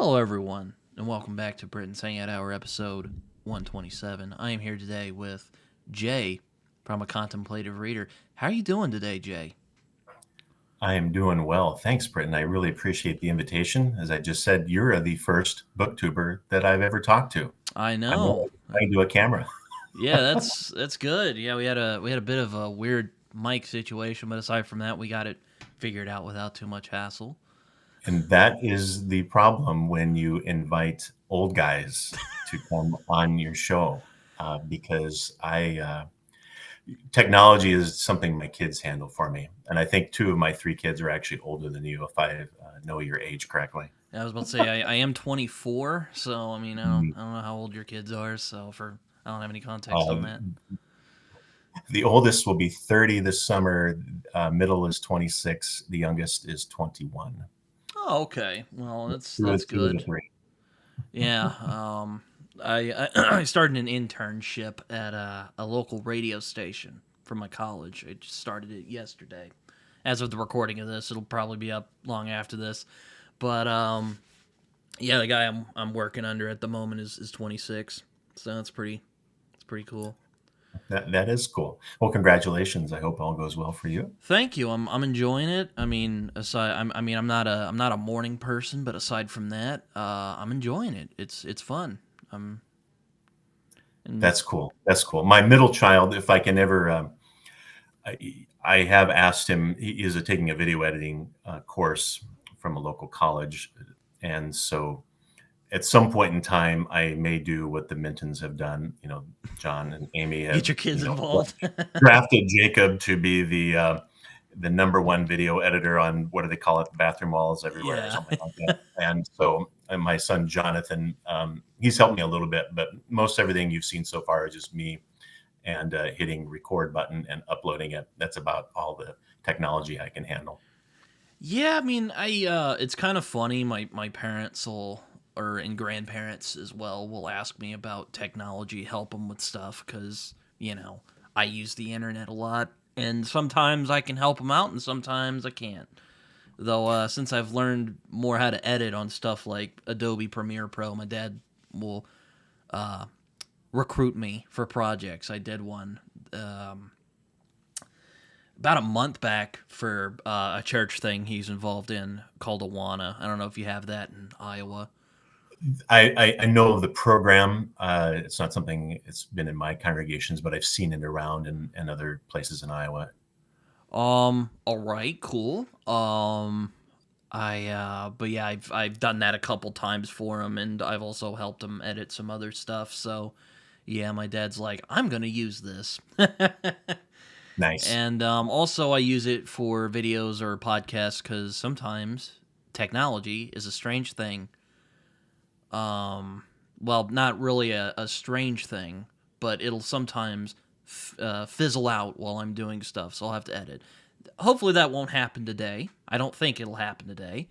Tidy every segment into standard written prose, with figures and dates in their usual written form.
Hello, everyone, and welcome back to Britton's Hangout Hour, episode 127. I am here today with Jay from A Contemplative Reader. How are you doing today, Jay? I am doing well. Thanks, Britton. I really appreciate the invitation. As I just said, you're the first BookTuber that I've ever talked to. I I'm know. only talking to a camera. Yeah, that's good. Yeah, we had a bit of a weird mic situation, but aside from that, we got it figured out without too much hassle. And that is the problem when you invite old guys to come on your show, because technology is something my kids handle for me. And I think two of my three kids are actually older than you, if I know your age correctly. I was about to say I am 24, so I mean Mm. I don't know how old your kids are, so for I don't have any context Uh, on that. the oldest will be 30 this summer. Middle is 26. The youngest is 21. Oh, okay. Well, that's Two of the good. three. Yeah. I started an internship at a local radio station from my college. I just started it yesterday. As of the recording of this, it'll probably be up long after this. But yeah, the guy I'm working under at the moment is 26, so it's pretty cool. That is cool. Well, congratulations. I hope all goes well for you. Thank you. I'm enjoying it. I mean, I'm not a morning person, but aside from that, I'm enjoying it. It's fun. And That's cool. That's cool. My middle child, if I can ever, I, I have asked him. He is taking a video editing course from a local college, and so at some point in time, I may do what the Mintons have done. John and Amy get have, your kids involved. drafted Jacob to be the number one video editor on, what do they call it, bathroom walls everywhere or Yeah. something like that. And so, and my son Jonathan, he's helped me a little bit, but most everything you've seen so far is just me and hitting record button and uploading it. That's about all the technology I can handle. Yeah, I mean, I it's kind of funny. My parents will, or and grandparents as well, will ask me about technology, help them with stuff because I use the internet a lot, and sometimes I can help them out, and sometimes I can't. Though since I've learned more how to edit on stuff like Adobe Premiere Pro, my dad will recruit me for projects. I did one about a month back for a church thing he's involved in called Awana. I don't know if you have that in Iowa. I know of the program. It's not something it's been in my congregations, but I've seen it around in other places in Iowa. All right, cool. But yeah, I've done that a couple times for him, and I've also helped him edit some other stuff. So, yeah, my dad's like, I'm gonna use this. Nice. And also, I use it for videos or podcasts because sometimes technology is a strange thing. Well, not really a strange thing, but it'll sometimes fizzle out while I'm doing stuff, so I'll have to edit. Hopefully, that won't happen today. I don't think it'll happen today.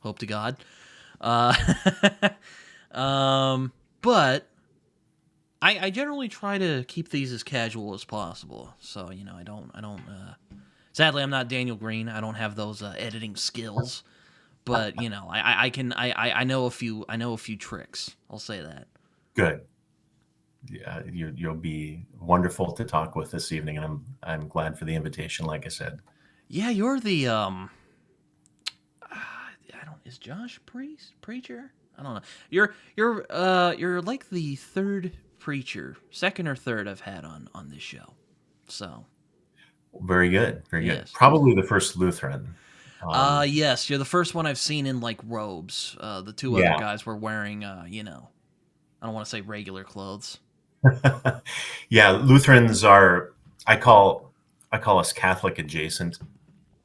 Hope to God. Uh, but I generally try to keep these as casual as possible. So I don't. Sadly, I'm not Daniel Green. I don't have those editing skills. But I know a few tricks. I'll say that. Good. Yeah, you'll be wonderful to talk with this evening, and I'm glad for the invitation. Like I said, Yeah, you're the I don't is Josh preacher? I don't know. You're like the third preacher, second or third I've had on this show. So very good, very good. yes. Probably the first Lutheran. Yes, you're the first one I've seen in like robes. The two other Yeah, guys were wearing I don't want to say regular clothes. yeah. Lutherans are. I call us Catholic adjacent.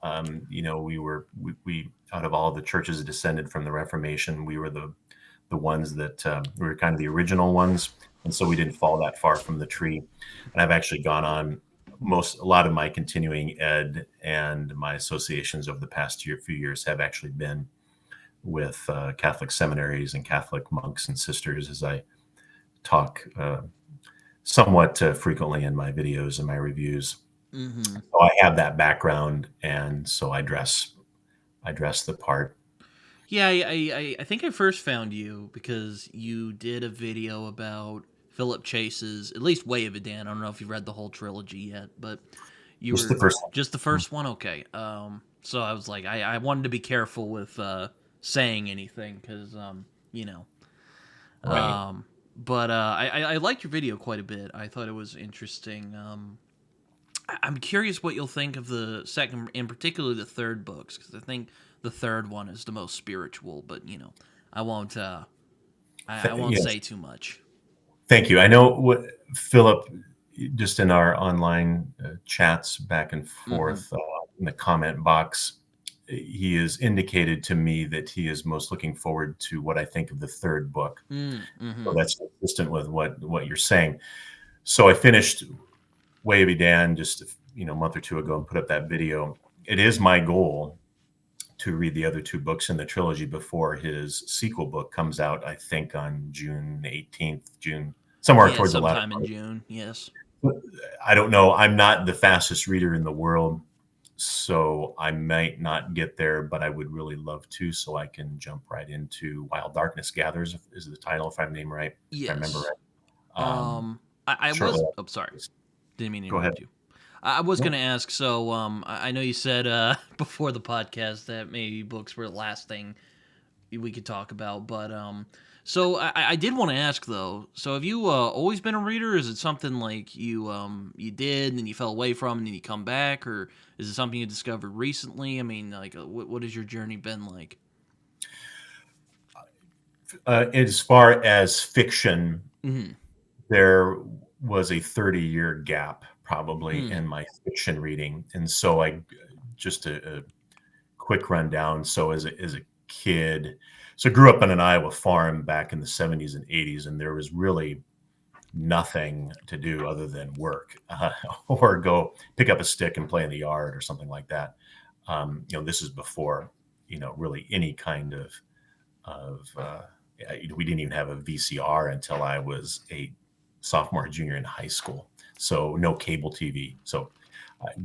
We out of all the churches descended from the Reformation, we were the ones that we were kind of the original ones, and so we didn't fall that far from the tree. And I've actually gone on a lot of my continuing ed and my associations over the past few years have actually been with Catholic seminaries and Catholic monks and sisters, as I talk somewhat frequently in my videos and my reviews. Mm-hmm. So I have that background, and so I dress the part. Yeah, I think I first found you because you did a video about Philip Chase's, at least Way of Edan. I don't know if you've read the whole trilogy yet, but you Just the were first just the one. first one. Okay. So I was like, I wanted to be careful with saying anything because you know. Right. But I liked your video quite a bit. I thought it was interesting. I'm curious what you'll think of the second, in particular the third books, because I think the third one is the most spiritual. But I won't. I won't Yes. say too much. Thank you. I know what Philip, just in our online chats back and Mm-hmm. forth in the comment box, he has indicated to me that he is most looking forward to what I think of the third book. Mm-hmm. So that's consistent with what you're saying. So I finished Way of Edan just a month or two ago and put up that video. It is my goal to read the other two books in the trilogy before his sequel book comes out. I think on June 18th, somewhere Yeah, towards the latter sometime in part. June. Yes. I don't know. I'm not the fastest reader in the world, so I might not get there, but I would really love to, so I can jump right into While Darkness Gathers, is the title, if I'm named right, if I remember Yes. right. I Shortly was. after Oh, sorry. this. Didn't mean to Go ahead. interrupt you. I was No. gonna ask. So, I know you said before the podcast that maybe books were the last thing we could talk about, but so I did want to ask though. So, have you always been a reader? Is it something like you did and then you fell away from and then you come back, or is it something you discovered recently? I mean, like, what has your journey been like? As far as fiction, Mm-hmm. there was a 30-year gap probably Mm. in my fiction reading. And so just a quick rundown. So as a kid, so I grew up on an Iowa farm back in the 70s and 80s, and there was really nothing to do other than work or go pick up a stick and play in the yard or something like that. This is before, really any kind of we didn't even have a VCR until I was a sophomore, junior in high school. So no cable TV. So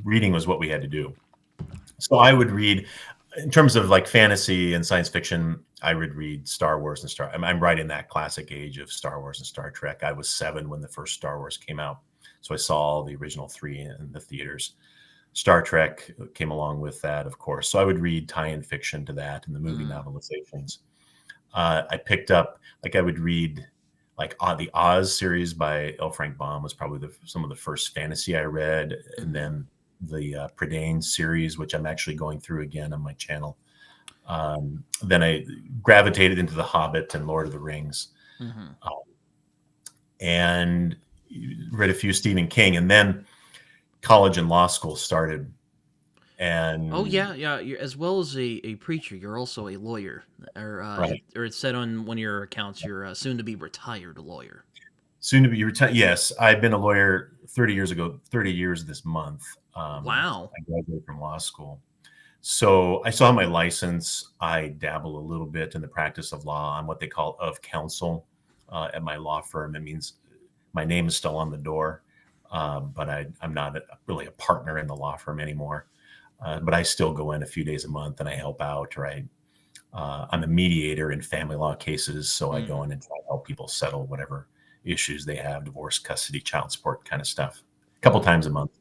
reading was what we had to do. So I would read, in terms of like fantasy and science fiction, I would read Star Wars and I'm right in that classic age of Star Wars and Star Trek. I was 7 when the first Star Wars came out. So I saw all the original 3 in the theaters. Star Trek came along with that, of course. So I would read tie-in fiction to that and the movie Mm. novelizations. I picked up, like I would read like the Oz series by L. Frank Baum was probably some of the first fantasy I read. And Mm-hmm. then the Prydain series, which I'm actually going through again on my channel. Then I gravitated into The Hobbit and Lord of the Rings, Mm-hmm. uh, and read a few Stephen King. And then college and law school started. Oh And yeah, yeah. You're, as well as a preacher, you're also a lawyer, right, or it said on one of your accounts you're soon to be retired lawyer. soon to be retired. Yes, I've been a lawyer 30 years ago, 30 years this month. Wow. I graduated from law school. So I still have my license. I dabble a little bit in the practice of law. I'm what they call of counsel at my law firm. It means my name is still on the door, but I'm not really a partner in the law firm anymore. But I still go in a few days a month and I help out, or I'm a mediator in family law cases. So I Mm. go in and try to help people settle whatever issues they have, divorce, custody, child support kind of stuff, a couple Mm. times a month.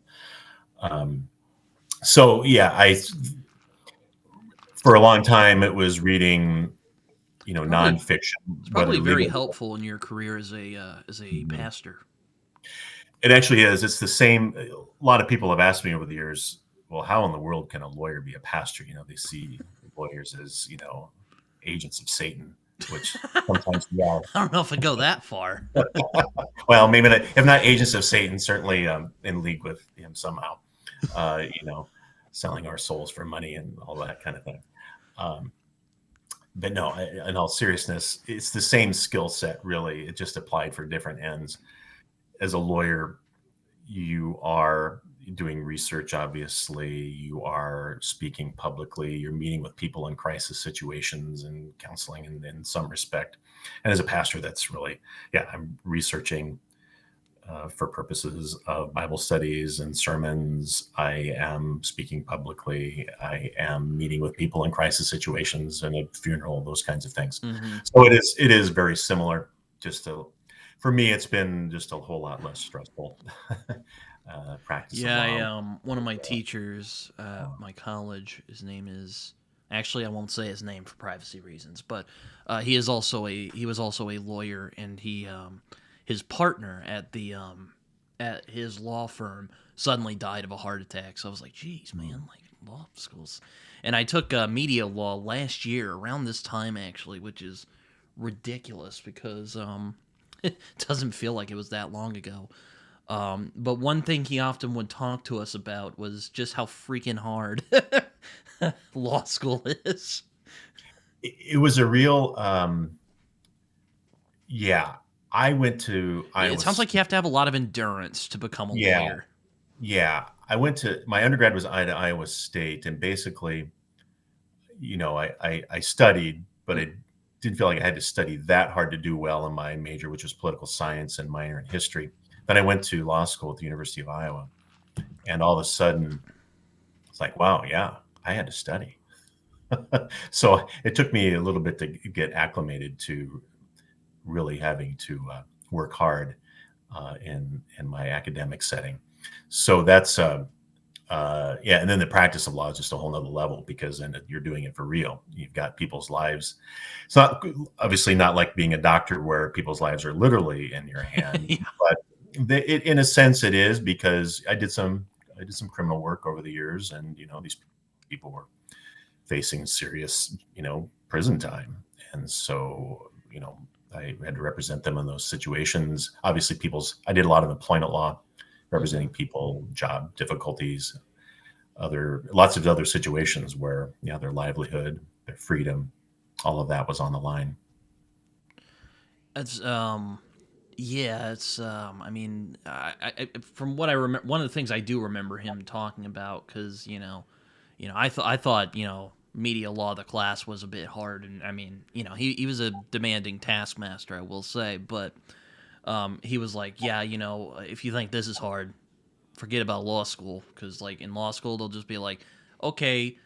Um, so yeah, for a long time it was reading, Probably, nonfiction, it's whether probably very legal. helpful in your career as a Mhm. pastor. It actually is. It's the same. A lot of people have asked me over the years, well, how in the world can a lawyer be a pastor? They see lawyers as, agents of Satan, which sometimes we are. I don't know if I go that far. Well, maybe not, if not agents of Satan, certainly in league with him somehow, uh, you know, selling our souls for money and all that kind of thing. Um, but no, in all seriousness, it's the same skill set, really. It just applied for different ends. As a lawyer, you are doing research, obviously, you are speaking publicly, you're meeting with people in crisis situations and counseling in some respect. And as a pastor, that's really, yeah, I'm researching for purposes of Bible studies and sermons. I am speaking publicly. I am meeting with people in crisis situations and a funeral, those kinds of things. Mm-hmm. So it is very similar. For me, it's been just a whole lot less stressful. Practice of Yeah, law. one of my teachers at my college, his name is actually I won't say his name for privacy reasons, but he was also a lawyer, and his partner at his law firm suddenly died of a heart attack. So I was like, geez, man, like law schools. And I took media law last year around this time actually, which is ridiculous because it doesn't feel like it was that long ago. But one thing he often would talk to us about was just how freaking hard law school is. It was a real, yeah. I went to It Iowa. sounds like you have to have a lot of endurance to become a Yeah, lawyer. yeah. My undergrad was at Iowa State, and basically, I studied, but I didn't feel like I had to study that hard to do well in my major, which was political science and minor in history. Then I went to law school at the University of Iowa, and all of a sudden, it's like, wow, yeah, I had to study. So it took me a little bit to get acclimated to really having to work hard in my academic setting. So that's yeah, and then the practice of law is just a whole nother level because then you're doing it for real. You've got people's lives. It's not obviously not like being a doctor where people's lives are literally in your hand, Yeah. but in a sense it is because I did some criminal work over the years, and these people were facing serious prison time, and so I had to represent them in those situations. Obviously, I did a lot of employment law, representing people, job difficulties, lots of other situations where their livelihood, their freedom, all of that was on the line. It's yeah, it's I mean, from what I remember, one of the things I do remember him talking about, because I thought media law, the class was a bit hard, and I mean he was a demanding taskmaster, I will say, but he was like, yeah, if you think this is hard, forget about law school, because like in law school they'll just be like, okay,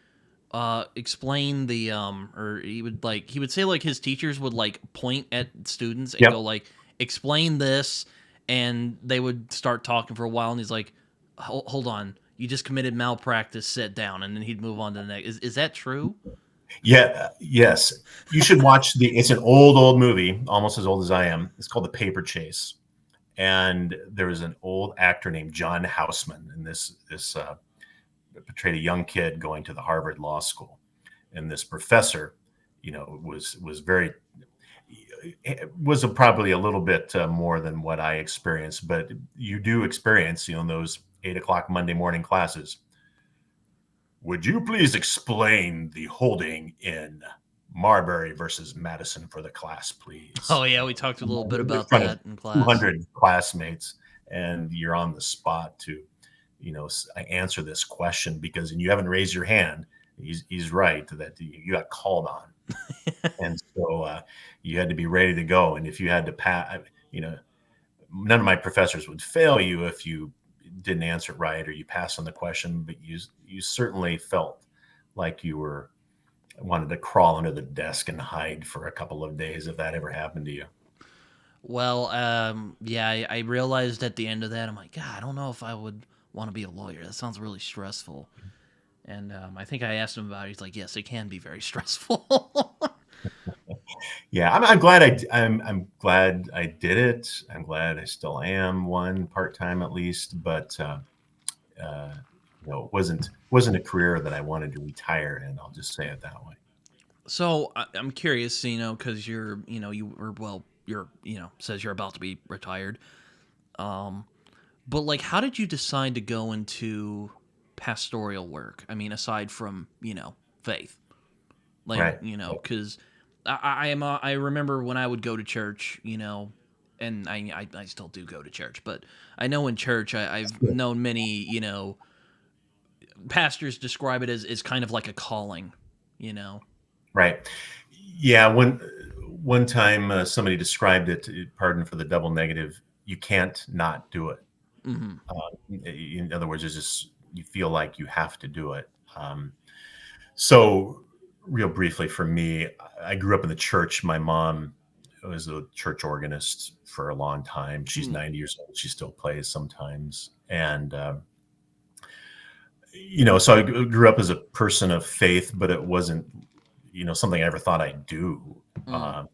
explain the or he would say like his teachers would like point at students and go Yep. like, explain this, and they would start talking for a while, and he's like, hold on, you just committed malpractice, sit down, and then he'd move on to the next. Is that true? Yeah. Yes. You should watch it's an old movie, almost as old as I am. It's called The Paper Chase. And there was an old actor named John Houseman, and this portrayed a young kid going to the Harvard Law School, and this professor, was probably a little bit more than what I experienced, but you do experience, in those 8 o'clock Monday morning classes. Would you please explain the holding in Marbury versus Madison for the class, please? Oh yeah, we talked a little bit about In front of that in class. 200 classmates, and you're on the spot to, answer this question because you haven't raised your hand. He's right that you got called on, and so you had to be ready to go. And if you had to pass, none of my professors would fail you if you didn't answer it right or you passed on the question, but you certainly felt like you wanted to crawl under the desk and hide for a couple of days if that ever happened to you. Well, yeah, I realized at the end of that, I'm like, God, I don't know if I would want to be a lawyer. That sounds really stressful. And I think I asked him about it. He's like, yes, it can be very stressful. Yeah, I'm glad I'm glad I did it. I'm glad I still am one part-time at least, but it wasn't a career that I wanted to retire in. I'll just say it that way. So I'm curious, because says you're about to be retired. But like, how did you decide to go into pastoral work? I mean, aside from faith, like Right. because I remember when I would go to church, and I still do go to church, but I know in church I've known many pastors describe it as kind of like a calling, Right. Yeah. One time somebody described it, pardon for the double negative you can't not do it. Mm-hmm. In other words, it's just you feel like you have to do it. So, real briefly for me, I grew up in the church. My mom was a church organist for a long time. She's 90 years old. She still plays sometimes. And, so I grew up as a person of faith, but it wasn't, something I ever thought I'd do. Mm.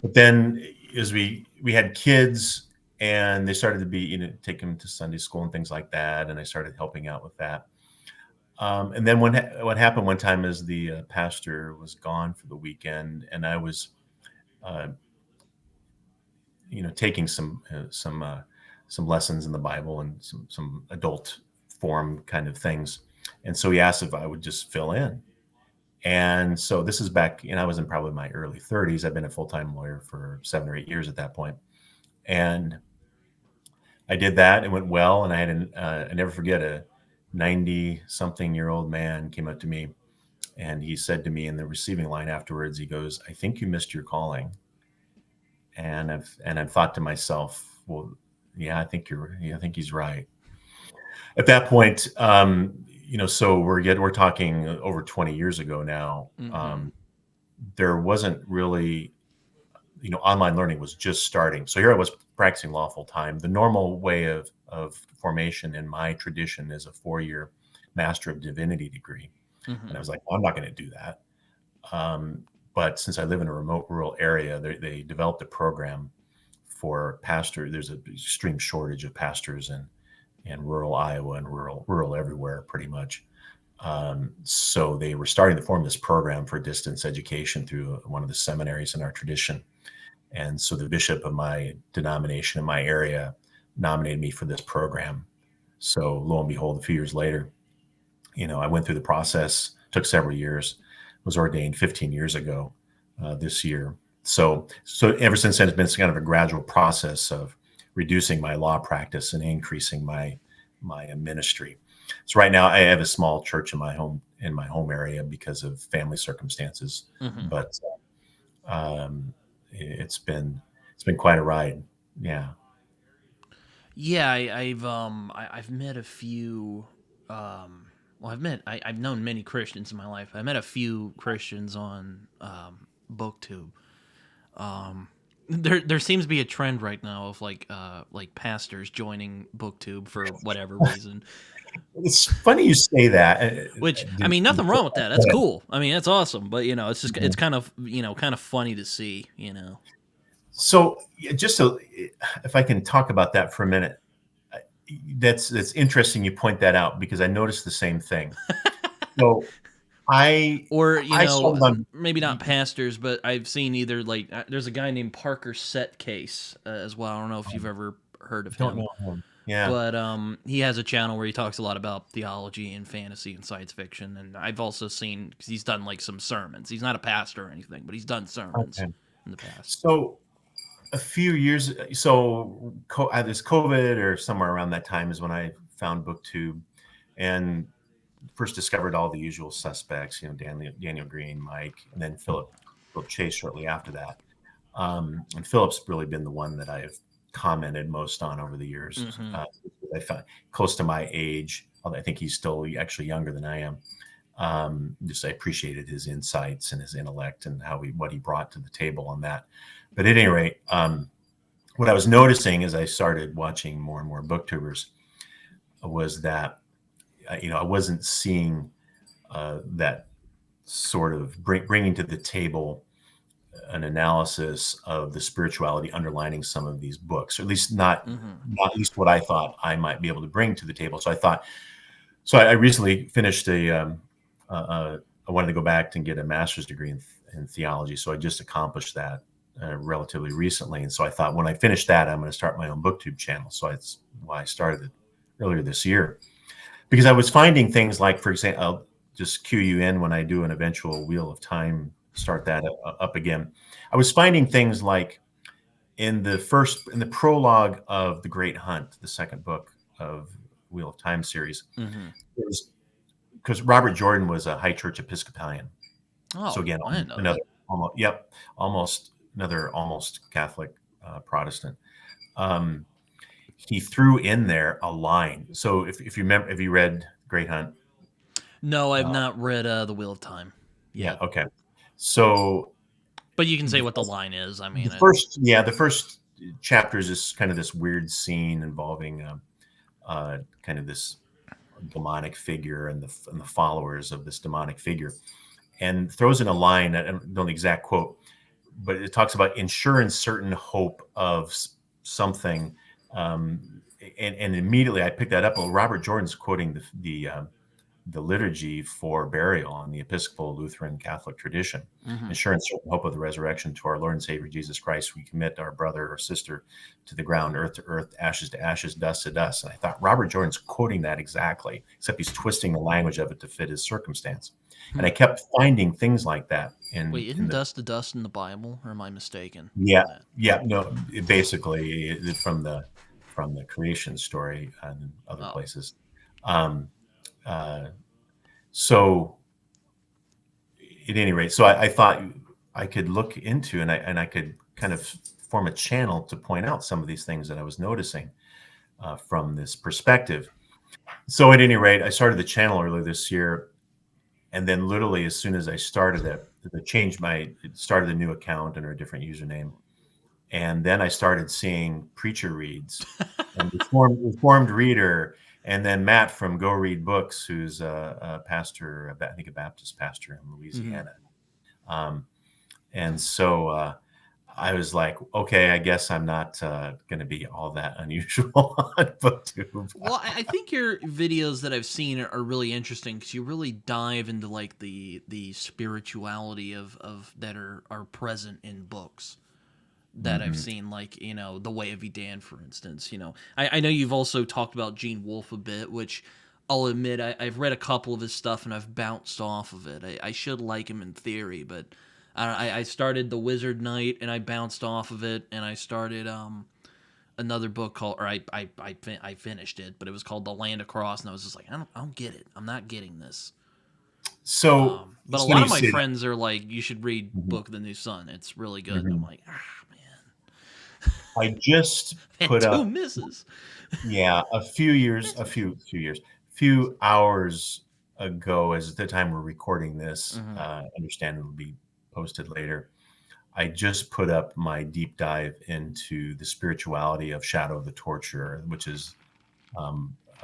But then as we had kids and they started to be, take them to Sunday school and things like that. And I started helping out with that. And then what happened one time is the pastor was gone for the weekend, and I was, uh, taking some lessons in the Bible and some adult form kind of things. And so he asked if I would just fill in. And so this is back, I was in probably my early 30s. I've been a full-time lawyer for 7 or 8 years at that point, and I did that. It went well, and I had I never forget, a 90-something-year-old man came up to me, and he said to me in the receiving line afterwards, he goes, "I think you missed your calling." And I've thought to myself, well, yeah, I think he's right. At that point, so we're talking over 20 years ago now. Mm-hmm. There wasn't really, online learning was just starting. So here I was practicing law full time. The normal way of formation in my tradition is a 4-year Master of Divinity degree. Mm-hmm. And I was like, well, I'm not going to do that. But since I live in a remote rural area, they developed a program for pastors. There's an extreme shortage of pastors in rural Iowa and rural everywhere, pretty much. So they were starting to form this program for distance education through one of the seminaries in our tradition. And so the bishop of my denomination in my area nominated me for this program. So lo and behold, a few years later, I went through the process, took several years, was ordained 15 years ago this year. So ever since then, it's been kind of a gradual process of reducing my law practice and increasing my ministry. So right now I have a small church in my home area because of family circumstances, Mm-hmm. but it's been quite a ride. Yeah. Yeah, I've met a few. Well, I've known many Christians in my life. I met a few Christians on BookTube. There seems to be a trend right now of like pastors joining BookTube for whatever reason. It's funny you say that. Which, I mean, nothing wrong with that. That's cool. I mean, that's awesome. But it's just it's kind of funny to see. So just so, if I can talk about that for a minute, that's interesting. You point that out because I noticed the same thing. So or I saw them. maybe not pastors, but I've seen either there's a guy named Parker Setcase as well. I don't know if you've ever heard of Don't him. know him. Yeah. But he has a channel where he talks a lot about theology and fantasy and science fiction. And I've also seen, because he's done like some sermons. He's not a pastor or anything, but he's done sermons in the past. So a few years, this COVID or somewhere around that time is when I found BookTube and first discovered all the usual suspects, Daniel Green, Mike, and then Philip Chase shortly after that. And Philip's really been the one that I've commented most on over the years. Mm-hmm. I found close to my age, although I think he's still actually younger than I am. Just I appreciated his insights and his intellect and what he brought to the table on that. But at any rate, what I was noticing as I started watching more and more BookTubers was that I wasn't seeing that sort of bringing to the table an analysis of the spirituality underlining some of these books, or at least not at least what I thought I might be able to bring to the table. So I recently finished I wanted to go back and get a master's degree in theology. So I just accomplished that relatively recently. And so I thought when I finish that, I'm going to start my own BookTube channel. So that's why I started it earlier this year, because I was finding things like, for example, I'll just cue you in when I do an eventual Wheel of Time, start that up again. I was finding things like in the prologue of The Great Hunt, the second book of Wheel of Time series, because Robert Jordan was a High Church Episcopalian. Oh, so again, another almost Catholic Protestant. he threw in there a line. So if you remember, have you read Great Hunt? No, I've not read The Wheel of Time Yeah. yet. Okay. So But you can say the what the line is. I mean, the first chapter is just kind of this weird scene involving kind of this demonic figure and the followers of this demonic figure, and throws in a line. I don't know the exact quote, but it talks about ensuring certain hope of something. And immediately I picked that up. Well, Robert Jordan's quoting the liturgy for burial in the Episcopal Lutheran Catholic tradition, ensuring certain hope of the resurrection to our Lord and Savior Jesus Christ. We commit our brother or sister to the ground, earth to earth, ashes to ashes, dust to dust. And I thought Robert Jordan's quoting that exactly, except he's twisting the language of it to fit his circumstance. And I kept finding things like that wait, in isn't the dust to dust in the Bible, or am I mistaken yeah, on that? yeah, no, basically from the creation story and other Oh, places. Um, uh, so at any rate, so I thought I could look into and I could kind of form a channel to point out some of these things that I was noticing from this perspective. So at any rate, I started the channel earlier this year, and then literally as soon as I started it, it started a new account under a different username, and then I started seeing preacher reads and reformed reader, and then Matt from Go Read Books, who's a pastor, I think a Baptist pastor in Louisiana. Um, and so I was like, okay, I guess I'm not going to be all that unusual on BookTube. well, I think your videos that I've seen are really interesting because you really dive into like the spirituality of that are present in books that I've Mm-hmm. seen, like, The Way of Edan, for instance. I know you've also talked about Gene Wolfe a bit, which I'll admit I've read a couple of his stuff and I've bounced off of it. I should like him in theory, but I started The Wizard Knight and I bounced off of it, and I started another book called, or I finished it, but it was called The Land Across, and I was just like, I don't get it. I'm not getting this. So But a it's lot funny you of my say that. friends are like, you should read Mhm, Book of the New Sun. It's really good. And I'm mhm. like, man, I just and put two up, misses. yeah, few hours ago, as at the time we're recording this, Hmm. understand it'll be posted later. I just put up my deep dive into the spirituality of Shadow of the Torturer, which is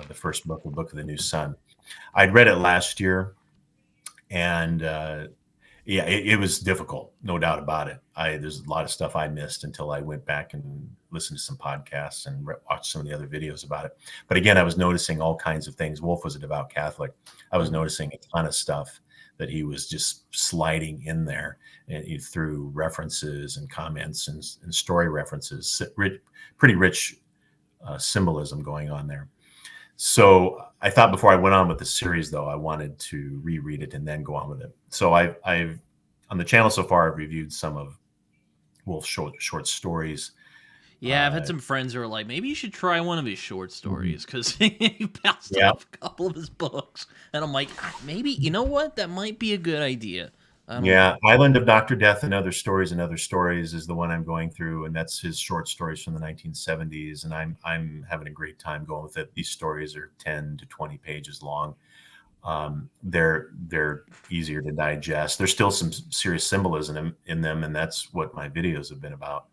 the first Book of the New Sun. I'd read it last year, and yeah, it was difficult, no doubt about it. There's a lot of stuff I missed until I went back and listened to some podcasts and watched some of the other videos about it. But again, I was noticing all kinds of things. Wolf was a devout Catholic. I was Hmm. noticing a ton of stuff that he was just sliding in there, and he threw references and comments and story references, pretty rich symbolism going on there. So I thought before I went on with the series, though, I wanted to reread it and then go on with it. So I've on the channel so far, I've reviewed some of Wolf's short stories. Yeah, I've had Uh, some friends who are like, maybe you should try one of his short mhm. stories because he bounced Yeah, off a couple of his books. And I'm like, maybe, you know what? That might be a good idea. I don't yeah. know. Island of Dr. Death and Other Stories is the one I'm going through, and that's his short stories from the 1970s. And I'm having a great time going with it. These stories are 10 to 20 pages long. They're easier to digest. There's still some serious symbolism in them, and that's what my videos have been about.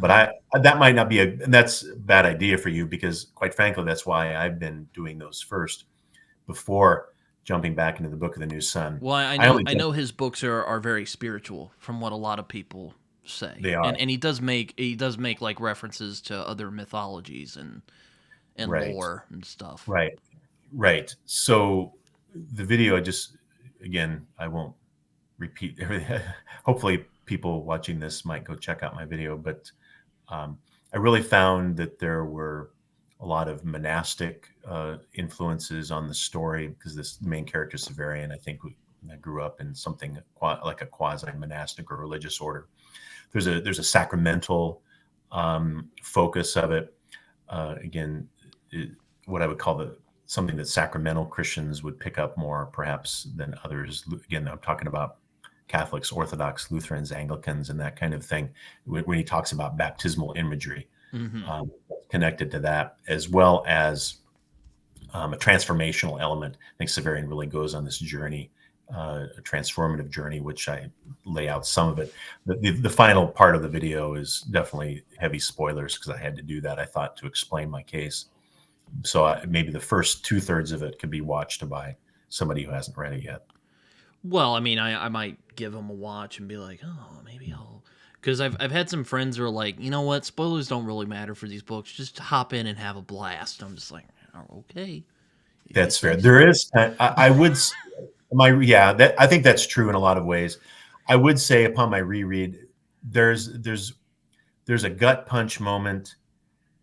But Hmm. that might not be that's a bad idea for you, because quite frankly, that's why I've been doing those first before jumping back into the Book of the New Sun. Well, I I know only I jumped, know his books are very spiritual, from what a lot of people say, they are and he does make like references to other mythologies and right, lore and stuff. right, right. So the video, again, I won't repeat everything. Hopefully, people watching this might go check out my video, but Um, I really found that there were a lot of monastic influences on the story, because this main character, Severian, I think I grew up in something like a quasi monastic or religious order. There's a sacramental focus of it. Again, it, what I would call something that sacramental Christians would pick up more, perhaps, than others. Again, I'm talking about Catholics, Orthodox, Lutherans, Anglicans, and that kind of thing. When he talks about baptismal imagery, Hmm. um, connected to that, as well as a transformational element. I think Severian really goes on this journey, a transformative journey, which I lay out some of it. The final part of the video is definitely heavy spoilers because I had to do that, I thought, to explain my case. So maybe the first 2/3 of it could be watched by somebody who hasn't read it yet. Well, I mean, I might give them a watch and be like, oh, maybe I'll. Because I've had some friends who are like, you know what, spoilers don't really matter for these books. Just hop in and have a blast. I'm just like, oh, okay. That's fair. There is, I would, I think that's true in a lot of ways. I would say upon my reread, there's a gut punch moment,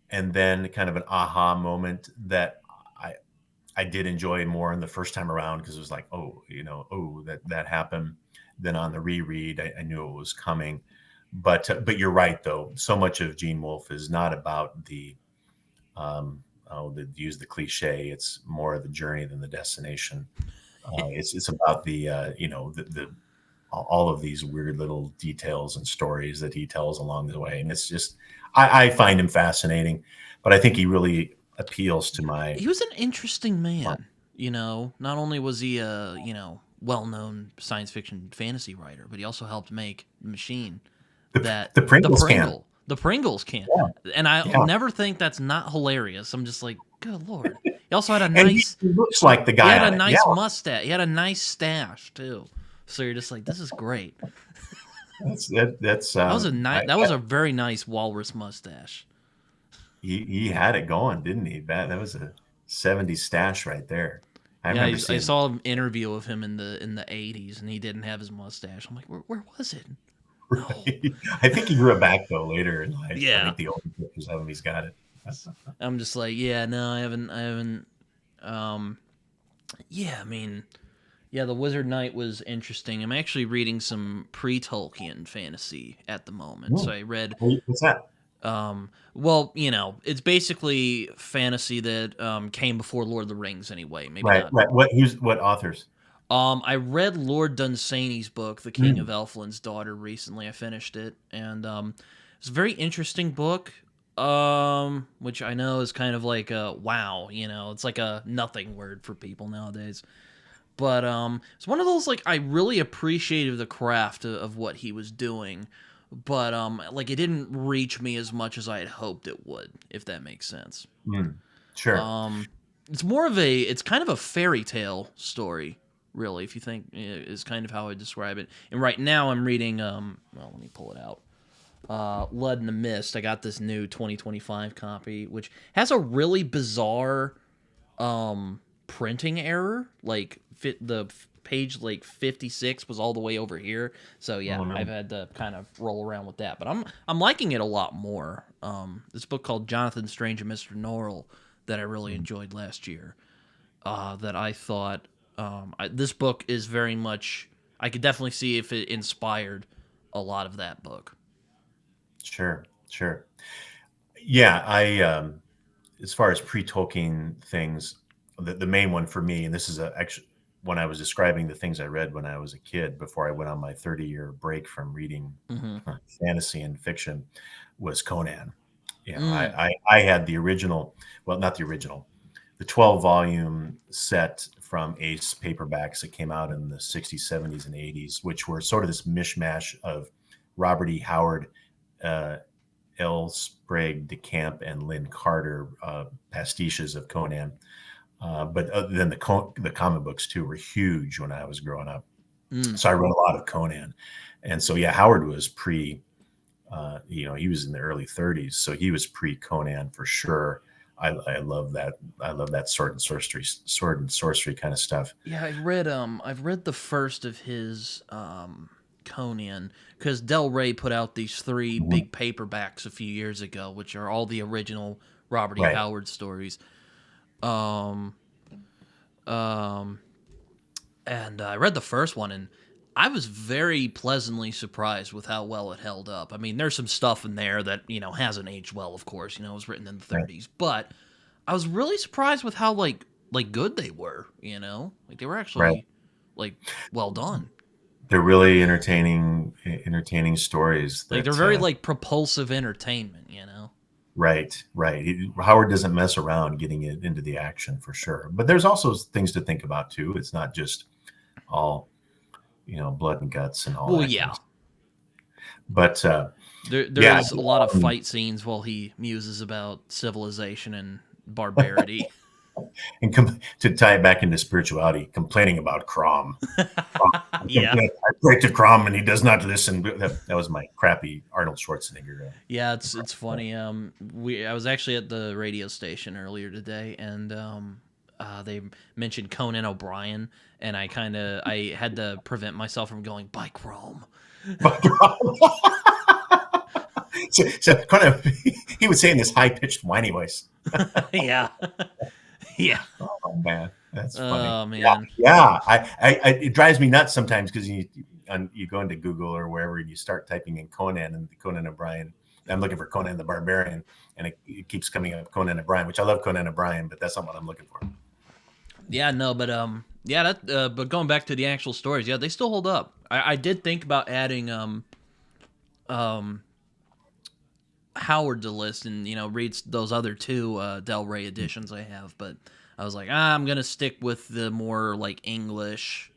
and then kind of an aha moment that I did enjoy more in the first time around, because it was like, oh, that happened. Then on the reread, I knew it was coming. But you're right, though. So much of Gene Wolfe is not about use the cliche. It's more of the journey than the destination. It's about the all of these weird little details and stories that he tells along the way, and it's just I find him fascinating. But I think he really appeals to my. He was an interesting man. Not only was he a well-known science fiction fantasy writer, but he also helped make the machine. The Pringles can. The Pringles can. Yeah. And I'll never think that's not hilarious. I'm just like, good Lord. He also had a nice... He looks like the guy. He had a nice mustache. He had a nice stash, too. So you're just like, this is great. That was a very nice walrus mustache. He had it going, didn't he? That was a 70s stash right there. I saw an interview of him in the 80s, and he didn't have his mustache. I'm like, where was it? Right. I think he grew it back though later in life. Yeah. I think the older pictures of him, he's got it. I'm just like, I haven't. The Wizard Knight was interesting. I'm actually reading some pre-Tolkien fantasy at the moment. So I read. What's that? It's basically fantasy that came before Lord of the Rings anyway. Maybe right. not. Right. What authors? I read Lord Dunsany's book, The King of Elfland's Daughter, recently. I finished it, and it's a very interesting book, which I know is kind of like a wow, it's like a nothing word for people nowadays. But it's one of those, like, I really appreciated the craft of what he was doing, but it didn't reach me as much as I had hoped it would, if that makes sense. Sure. It's kind of a fairy tale story, really, if you think, is kind of how I describe it. And right now I'm reading, let me pull it out. Blood in the Mist. I got this new 2025 copy, which has a really bizarre printing error. Like, the page, 56 was all the way over here. So, yeah, I've had to kind of roll around with that. But I'm liking it a lot more. This book called Jonathan Strange and Mr. Norrell that I really enjoyed last year, that I thought... this book is very much... I could definitely see if it inspired a lot of that book. Sure. Yeah, I as far as pre-Tolkien things, the main one for me, and this is actually when I was describing the things I read when I was a kid before I went on my 30-year break from reading fantasy and fiction, was Conan. I had the original, well, not the original, the 12-volume set from Ace paperbacks that came out in the 60s, 70s, and 80s, which were sort of this mishmash of Robert E. Howard, L. Sprague de Camp, and Lynn Carter pastiches of Conan. But then the comic books, too, were huge when I was growing up. So I read a lot of Conan. And so, Howard was he was in the early 30s. So he was pre-Conan for sure. I love that. I love that sword and sorcery kind of stuff. Yeah, I've read the first of his Conan, because Del Rey put out these 3 big paperbacks a few years ago, which are all the original Robert E. Howard stories. And I read the first one, and I was very pleasantly surprised with how well it held up. I mean, there's some stuff in there that, hasn't aged well, of course. It was written in the 30s. But I was really surprised with how, like good they were, Like, they were actually, well done. They're really entertaining stories. They're very, propulsive entertainment, Right, right. Howard doesn't mess around getting it into the action for sure. But there's also things to think about too. It's not just all, blood and guts and all Well, that kind yeah. of stuff. But There yeah, is a lot of fight scenes while he muses about civilization and barbarity. and to tie it back into spirituality, complaining about Crom. Yeah. I pray to Crom and he does not listen. That was my crappy Arnold Schwarzenegger. Yeah, it's funny. I was actually at the radio station earlier today, and they mentioned Conan O'Brien, and I had to prevent myself from going by Chrome. So kind of, he would say in this high pitched whiny voice. Yeah, yeah. Oh man, that's funny. Oh man. Yeah. It drives me nuts sometimes because you go into Google or wherever and you start typing in Conan and Conan O'Brien. I'm looking for Conan the Barbarian, and it keeps coming up Conan O'Brien, which I love Conan O'Brien, but that's not what I'm looking for. Yeah, no, but yeah, but going back to the actual stories, yeah, they still hold up. I did think about adding Howard to the list and read those other two Del Rey editions I have, but I was like, I'm gonna stick with the more like English,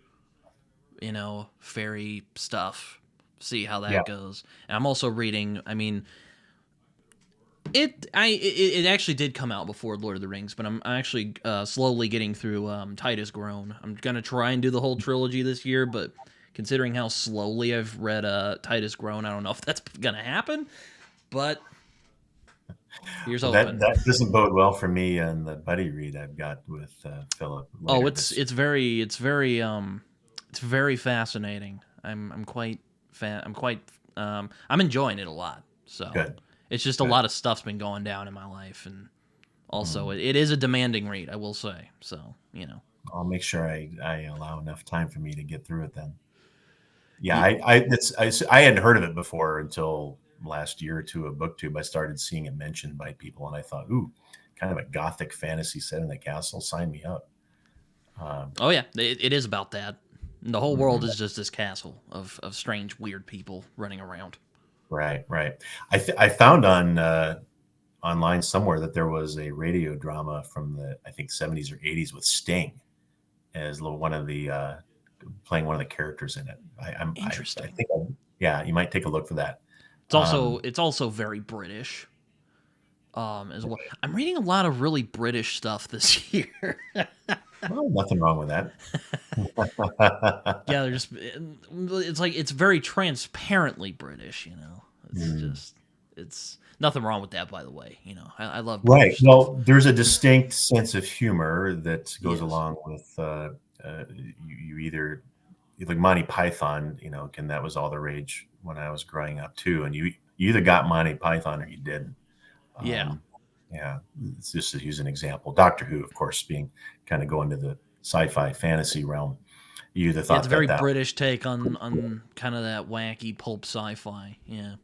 fairy stuff. See how that goes. And I'm also reading. I mean, it actually did come out before Lord of the Rings, but I'm actually slowly getting through Titus Grown. I'm gonna try and do the whole trilogy this year, but considering how slowly I've read Titus Grown, I don't know if that's gonna happen. But here's hoping. That doesn't bode well for me and the buddy read I've got with Philip. Oh, it's very fascinating. I'm enjoying it a lot. So Good. It's just a lot of stuff's been going down in my life, and also it is a demanding read, I will say. So I'll make sure I allow enough time for me to get through it then. Yeah, I hadn't heard of it before until last year or two of BookTube. I started seeing it mentioned by people, and I thought, ooh, kind of a gothic fantasy set in the castle. Sign me up. Oh yeah, it is about that. And the whole world is just this castle of strange, weird people running around. Right. I found on online somewhere that there was a radio drama from the I think 70s or 80s with Sting as one of the playing one of the characters in it. Interesting. I think you might take a look for that. It's also very British. As well. I'm reading a lot of really British stuff this year. Well, nothing wrong with that. Yeah, it's very transparently British, It's nothing wrong with that, by the way. I love British stuff. Well, there's a distinct sense of humor that goes along with you either like Monty Python, that was all the rage when I was growing up too, and you either got Monty Python or you didn't. Yeah. It's just to use an example. Doctor Who, of course, being kind of going to the sci-fi fantasy realm. You either thought it's a very British take on kind of that wacky pulp sci-fi. Yeah.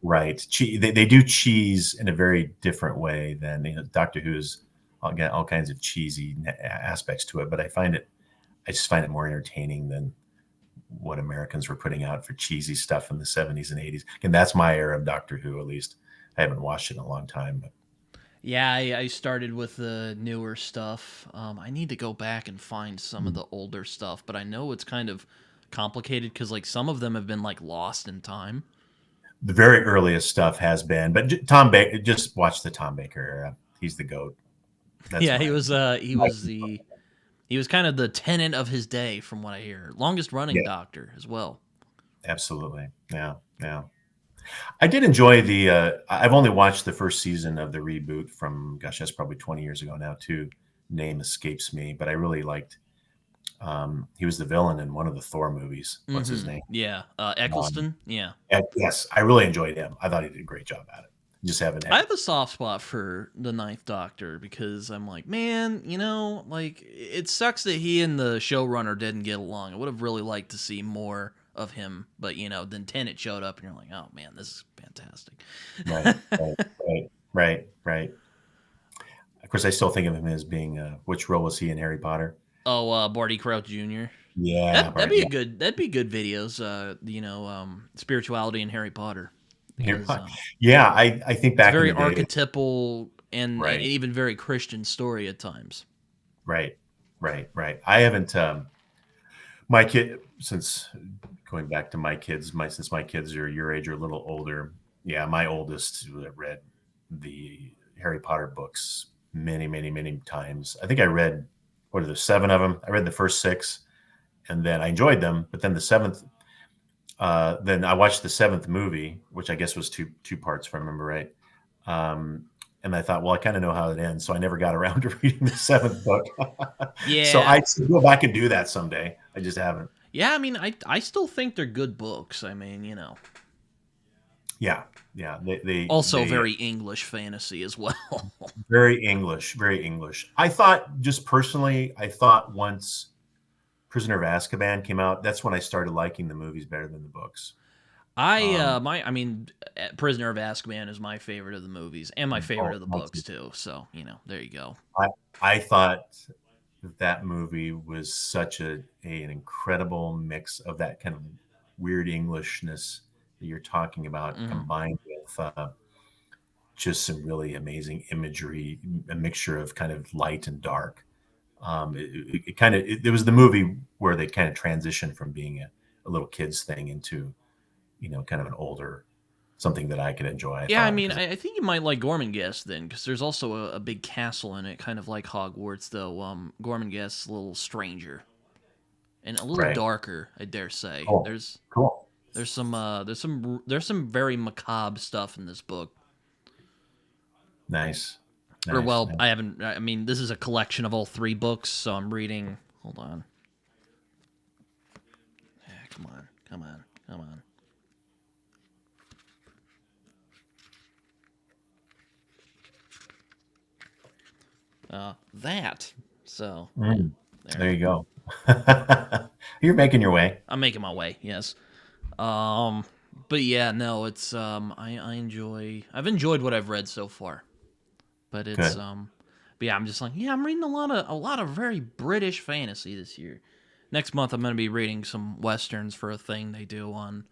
Right. They do cheese in a very different way than Doctor Who's got all kinds of cheesy aspects to it, but I just find it more entertaining than what Americans were putting out for cheesy stuff in the 70s and 80s. And that's my era of Doctor Who, at least. I haven't watched it in a long time. But. Yeah, I started with the newer stuff. I need to go back and find some of the older stuff, but I know it's kind of complicated because like some of them have been like lost in time. The very earliest stuff has been, but Tom Baker, just watch the Tom Baker era. He's the GOAT. He was kind of the tenant of his day, from what I hear. Longest running Doctor as well. Absolutely. Yeah. I did enjoy I've only watched the first season of the reboot from, gosh, that's probably 20 years ago now too. Name escapes me, but I really liked, he was the villain in one of the Thor movies. What's his name? Yeah. Eccleston. Yes. I really enjoyed him. I thought he did a great job at it. I have a soft spot for the Ninth Doctor because I'm like, man, like it sucks that he and the showrunner didn't get along. I would have really liked to see more of him, but then Tennant showed up and you're like, oh man, this is fantastic. Right. Of course, I still think of him as being which role was he in Harry Potter? Oh, Barty Crouch Jr. Yeah, that'd be good videos. Spirituality in Harry Potter. because Yeah, I think it's a back in very the day, archetypal and right, even very Christian story at times. right, right. I haven't my kid since going back to my kids, since my kids are your age or a little older. Yeah, my oldest read the Harry Potter books many times. I think I read what are there 7 of them? I read the first 6, and then I enjoyed them. But then the seventh, then I watched the 7th movie, which I guess was two parts, if I remember right. And I thought, well, I kind of know how it ends, so I never got around to reading the 7th book. So Yeah, I'd go back and do that someday. I just haven't. yeah. I mean, I still think they're good books. I mean, Yeah, yeah. also They very English fantasy as well. very English, very English. I thought, just personally, I thought once Prisoner of Azkaban came out, that's when I started liking the movies better than the books. I mean, Prisoner of Azkaban is my favorite of the movies and my favorite Oh, of the mine books too. too. So there you go. I I thought that movie was such an incredible mix of that kind of weird Englishness that you're talking about, Mm. combined with just some really amazing imagery, a mixture of kind of light and dark. It was the movie where they kind of transitioned from being a little kids thing into kind of an older something that I could enjoy. I Yeah, I thought mean, because I think you might like Gormenghast then, because there's also a big castle in it, kind of like Hogwarts, though. Gormenghast's a little stranger and a little right, darker, I dare say. cool, There's cool, there's some very macabre stuff in this book. nice, Or nice, well, nice. I haven't. I mean, this is a collection of all 3 books, so I'm reading. Hold on. Yeah, come on, come on, come on. That. So yeah, Mm, there. there you go. You're making your way. I'm making my way. Yes. Um, but yeah, no, it's I enjoy. I've enjoyed what I've read so far, but it's Good, but yeah, I'm just like, yeah, I'm reading a lot of very British fantasy this year. Next month, I'm gonna be reading some westerns for a thing they do on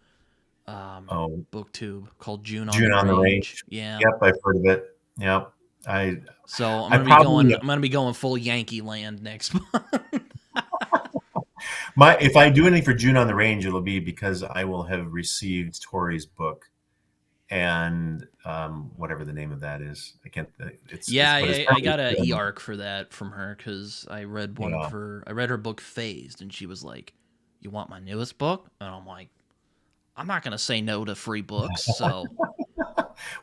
oh, BookTube called June on the June on the Range. Range. Yeah. Yep, I've heard of it. Yep, I So I probably I'm gonna be going full Yankee land next month. my if I do anything for June on the Range, it'll be because I will have received Tori's book and whatever the name of that is. I can't. It's Yeah, but it's I probably got a e-arc for that from her because yeah. I read her book Phased, and she was like, "You want my newest book?" And I'm like, "I'm not gonna say no to free books." So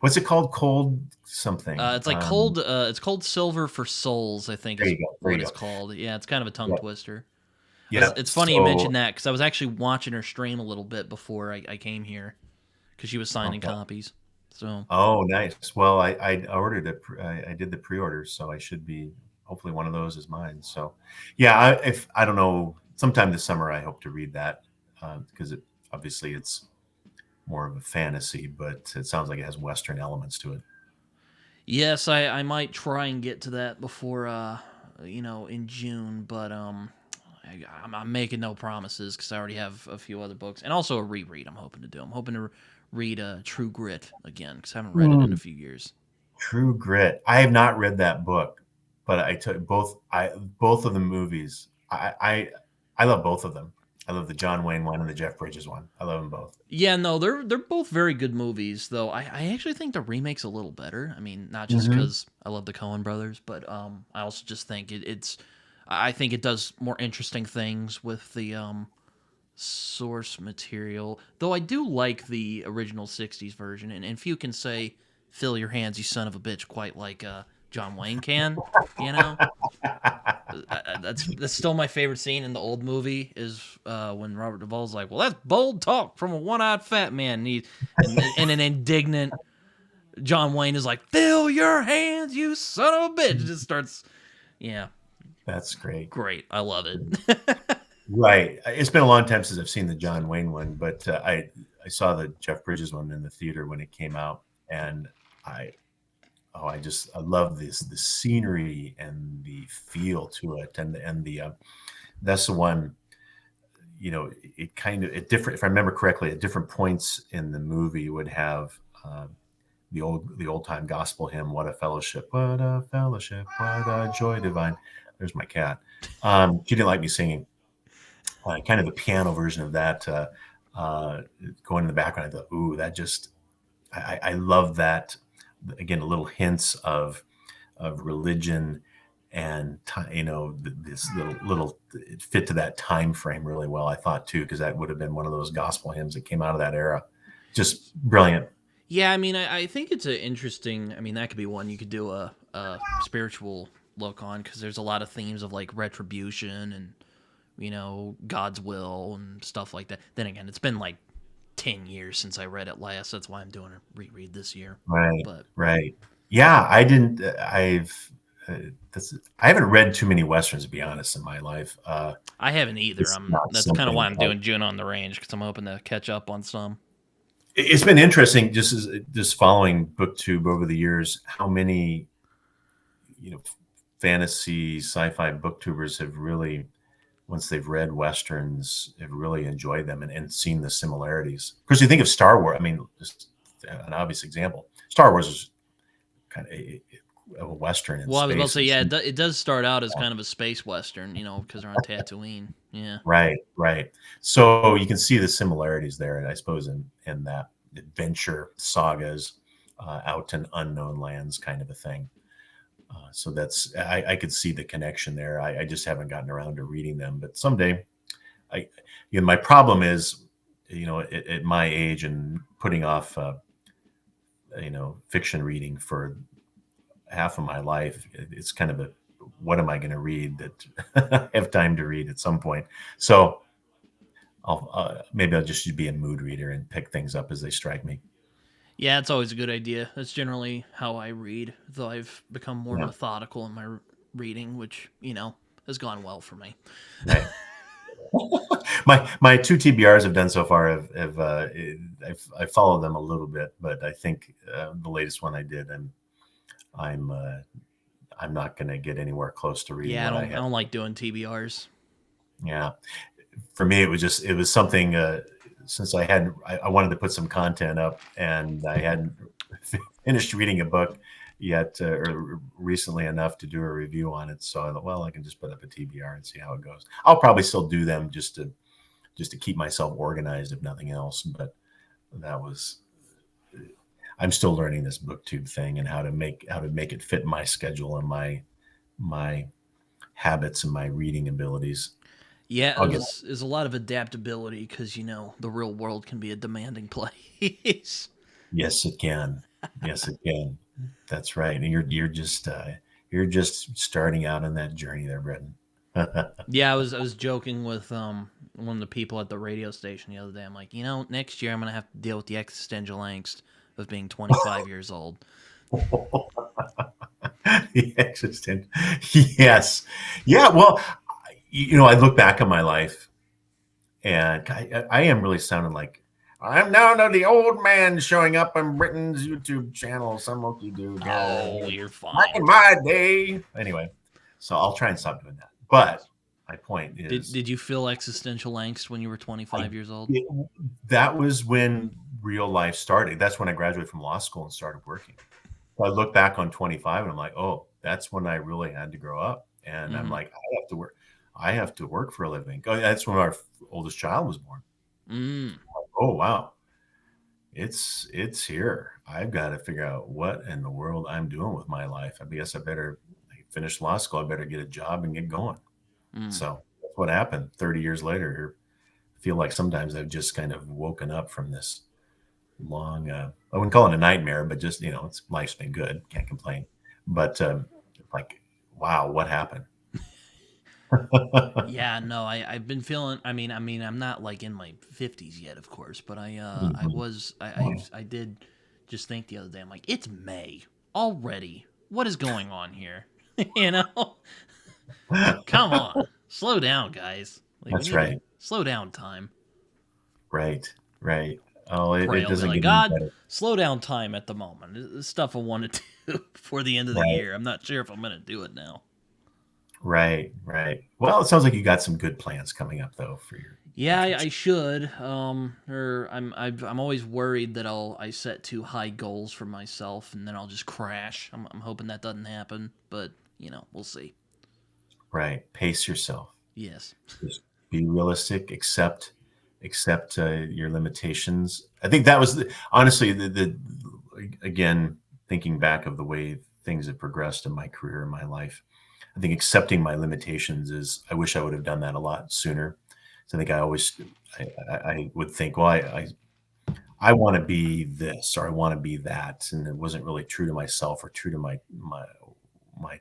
What's it called? Cold something. it's like it's called Silver for Souls, I think There is you go. There what you it's go. called. Yeah, it's kind of a tongue Yep. twister. Yep. It's funny you So mentioned that because I was actually watching her stream a little bit before I came here because she was signing okay. copies. So Oh, nice. Well, I ordered it. I did the pre-order, so I should be hopefully one of those is mine. So, yeah. If I don't know, sometime this summer I hope to read that because obviously it's more of a fantasy, but it sounds like it has Western elements to it. yes, I might try and get to that before in June, but I'm making no promises because I already have a few other books and also a reread. I'm hoping to do. I'm hoping to read True Grit again because I haven't read it in a Hmm. few years. True Grit. I have not read that book, but I took both. Both of the movies. I love both of them. I love the John Wayne one and the Jeff Bridges one. I love them both. Yeah, no, they're both very good movies, though. I actually think the remake's a little better. I mean, not just Hmm. because I love the Coen brothers, but I also just think it's I think it does more interesting things with the source material. Though I do like the original '60s version, and few can say "Fill your hands, you son of a bitch," quite like John Wayne can. You know, that's still my favorite scene in the old movie is when Robert Duvall's like, "Well, that's bold talk from a one-eyed fat man," and an indignant John Wayne is like, "Fill your hands, you son of a bitch!" It just starts, yeah, That's great. great. I love it. Right. It's been a long time since I've seen the John Wayne one, but I saw the Jeff Bridges one in the theater when it came out, and I I love the scenery and the feel to it, and the that's the one. It kind of at different, if I remember correctly, at different points in the movie would have the old time gospel hymn, "What a fellowship, what a fellowship, what a joy divine." There's my cat. She didn't like me singing. Kind of the piano version of that going in the background. I thought, ooh, that just I love that. Again, little hints of religion and this little it fit to that time frame really well. I thought too, because that would have been one of those gospel hymns that came out of that era. Just brilliant. Yeah, I mean, I think it's an interesting. I mean, that could be one you could do a spiritual look on, because there's a lot of themes of like retribution and God's will and stuff like that. Then again, it's been like 10 years since I read it last. That's why I'm doing a reread this year. Right, But right. Yeah, I didn't. I haven't read too many westerns, to be honest, in my life. I haven't either. It's not That's kind of something why I'm doing June on the Range, because I'm hoping to catch up on some. It's been interesting just following BookTube over the years, how many fantasy sci-fi booktubers have really, once they've read westerns, have really enjoyed them and seen the similarities. Because you think of Star Wars, I mean, just an obvious example. Star Wars is kind of a western in Well, I was about to space. say, yeah, it does start out as kind of a space western, because they're on Tatooine. Yeah. Right. So you can see the similarities there, I suppose, in that adventure sagas, out in unknown lands kind of a thing. So that's I could see the connection there. I just haven't gotten around to reading them, but someday. My problem is, at my age and putting off, fiction reading for half of my life, it's kind of a, what am I going to read that I have time to read at some point? So maybe I'll just be a mood reader and pick things up as they strike me. Yeah, it's always a good idea. That's generally how I read, though I've become more Yeah. methodical in my reading, which, has gone well for me. Right. my two TBRs have done so far I've followed them a little bit, but I think the latest one I did, I'm not going to get anywhere close to reading Yeah, what I I had. don't like doing TBRs. Yeah, for me it was something. Since I wanted to put some content up, and I hadn't finished reading a book yet, or recently enough to do a review on it. So I thought, well, I can just put up a TBR and see how it goes. I'll probably still do them just to keep myself organized, if nothing else. But I'm still learning this BookTube thing and how to make it fit my schedule and my habits and my reading abilities. Yeah, I'll get there's a lot of adaptability, because, the real world can be a demanding place. Yes, it can. Yes, it can. That's right. And you're just starting out on that journey there, Britton. Yeah, I was joking with one of the people at the radio station the other day. I'm like, next year I'm gonna have to deal with the existential angst of being 25 years old. The existence. Yes. Yeah. Well, I look back on my life, and I am really sounding like I'm now the old man showing up on Britain's YouTube channel. Some monkey dude. Oh, you're Back in fine. my day. Anyway, so I'll try and stop doing that. But my point is, Did you feel existential angst when you were 25 years old? that was when real life started. That's when I graduated from law school and started working. So I look back on 25 and I'm like, oh, that's when I really had to grow up. And I'm like, I have to work. I have to work for a living. Oh, that's when our oldest child was born. Mm. Oh, wow. It's here. I've got to figure out what in the world I'm doing with my life. I guess I better finish law school. I better get a job and get going. So that's what happened 30 years later. I feel like sometimes I've just kind of woken up from this long, I wouldn't call it a nightmare, but just, life's been good. Can't complain. But like, wow, what happened? Yeah, no, I've been feeling. I mean, I'm not like in my 50s yet, of course, but I did just think the other day. I'm like, it's May already. What is going on here? you know, Come on, slow down, guys. Like, we That's need to right. slow down. Time. Right. Oh, Pray it I'll be doesn't like, get any God, better. slow down time at the moment. This stuff I want to do before the end of the Right. year. I'm not sure if I'm gonna do it now. Right. Well, it sounds like you got some good plans coming up though for your Yeah, I should. Or I'm always worried that I set too high goals for myself and then I'll just crash. I'm hoping that doesn't happen, but we'll see. Right. Pace yourself. Yes. Just be realistic. Accept your limitations. I think that was honestly the again, thinking back of the way things have progressed in my career and my life. I think accepting my limitations is. I wish I would have done that a lot sooner. So I think I would think, well, I want to be this or I want to be that, and it wasn't really true to myself or true to my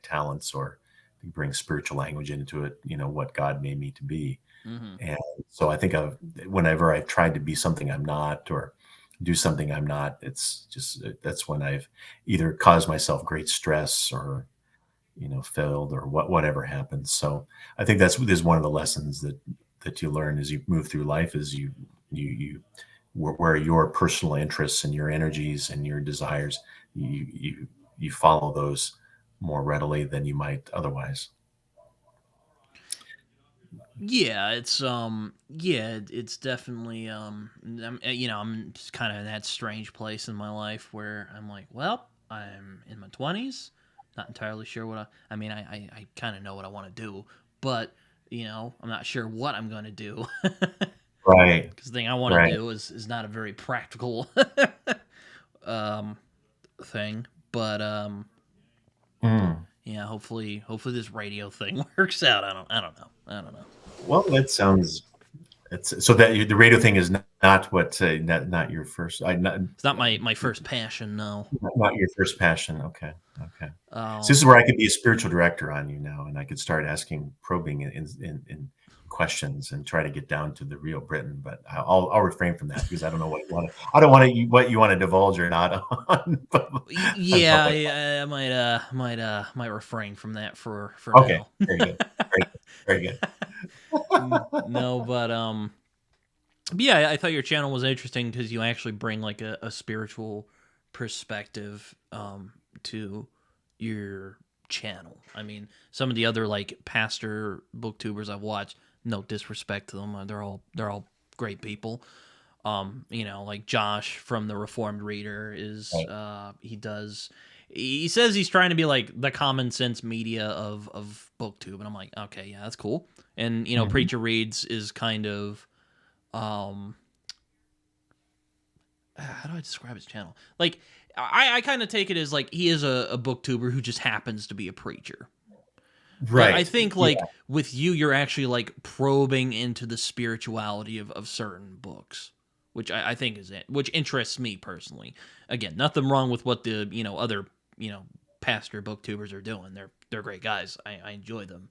talents or bring spiritual language into it. What God made me to be. Hmm. And so I think whenever I've tried to be something I'm not or do something I'm not, it's just that's when I've either caused myself great stress or failed or whatever happens. So I think that's is one of the lessons that you learn as you move through life is you where your personal interests and your energies and your desires you follow those more readily than you might otherwise. Yeah, it's definitely I'm just kind of in that strange place in my life where I'm like, well, I'm in my 20s, not entirely sure I mean, I kind of know what I want to do, but I'm not sure what I'm going to do. Right. Because the thing I want to Right. do is not a very practical um thing, but Mm. yeah, hopefully this radio thing works out. I don't know. Well, that sounds. It's so that the radio thing is not what not your first. It's not my first passion, no. Not your first passion. Okay. Okay. So this is Um, where I could be a spiritual director on you now, and I could start asking probing in questions and try to get down to the real Britain. But I'll refrain from that because I don't know what you want to. I don't want to what you want to divulge or not on yeah, public. I might refrain from that for Okay. now. Very good. Very good. Very good. No, but yeah, I thought your channel was interesting because you actually bring like a spiritual perspective to your channel. I mean, some of the other like pastor booktubers I've watched, no disrespect to them, they're all great people. Like Josh from the Reformed Reader is Right. he says he's trying to be like the common sense media of booktube, and I'm like, okay, yeah, that's cool. And Mhm. Preacher Reads is kind of um how do I describe his channel? Like I kind of take it as like he is a booktuber who just happens to be a preacher. But I Right. think Yeah. like with you, you're actually like probing into the spirituality of certain books, which I think is it, which interests me personally. Again, nothing wrong with what the other pastor booktubers are doing. They're great guys. I enjoy them.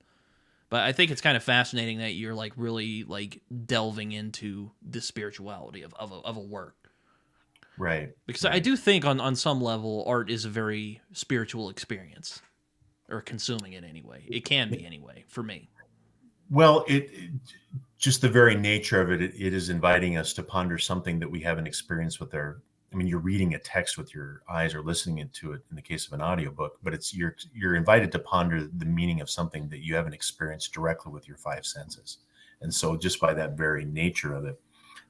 But I think it's kind of fascinating that you're like really like delving into the spirituality of a work. Right. Because I Right. do think on some level art is a very spiritual experience, or consuming it anyway. It can be anyway for me. Well, just the very nature of it is inviting us to ponder something that we haven't experienced with our. I mean, you're reading a text with your eyes or listening into it in the case of an audiobook, but it's you're invited to ponder the meaning of something that you haven't experienced directly with your five senses. And so just by that very nature of it,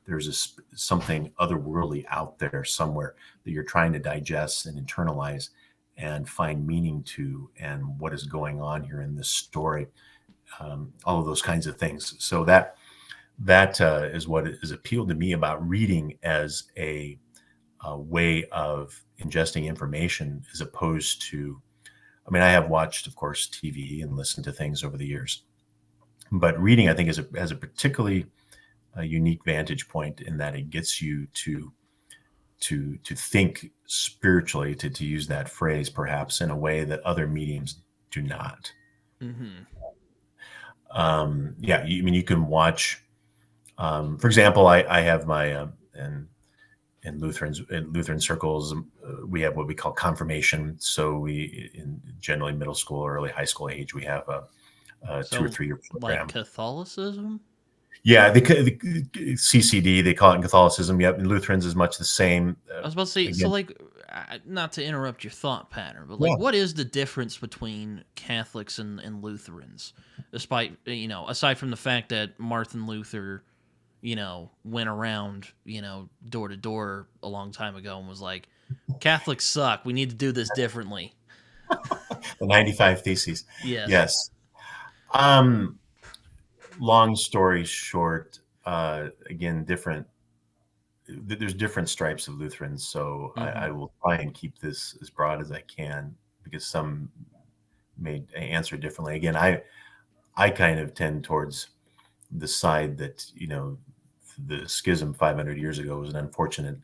there's something otherworldly out there somewhere that you're trying to digest and internalize and find meaning to and what is going on here in this story, all of those kinds of things. So that is what is appealed to me about reading as a way of ingesting information, as opposed to. I mean, I have watched, of course, TV and listened to things over the years, but reading, I think, has a particularly unique vantage point in that it gets you to think spiritually, to use that phrase, perhaps in a way that other mediums do not. Mm-hmm. Yeah, I mean, you can watch. For example, I have my in Lutheran circles, we have what we call confirmation. So we, in generally middle school or early high school age, we have a 2 or So 3 year like program. Catholicism. Yeah, the CCD they call it in Catholicism. Yep, in Lutherans is much the same. I was about to say, so Again, like, not to interrupt your thought pattern, but like, yeah. what is the difference between Catholics and Lutherans? Despite aside from the fact that Martin Luther went around, door to door a long time ago and was like, Catholics suck. We need to do this differently. The 95 Theses. Yes. Yes. Long story short, again, there's different stripes of Lutherans, so Mm-hmm. I will try and keep this as broad as I can because some may answer differently. Again, I kind of tend towards the side that the schism 500 years ago was an unfortunate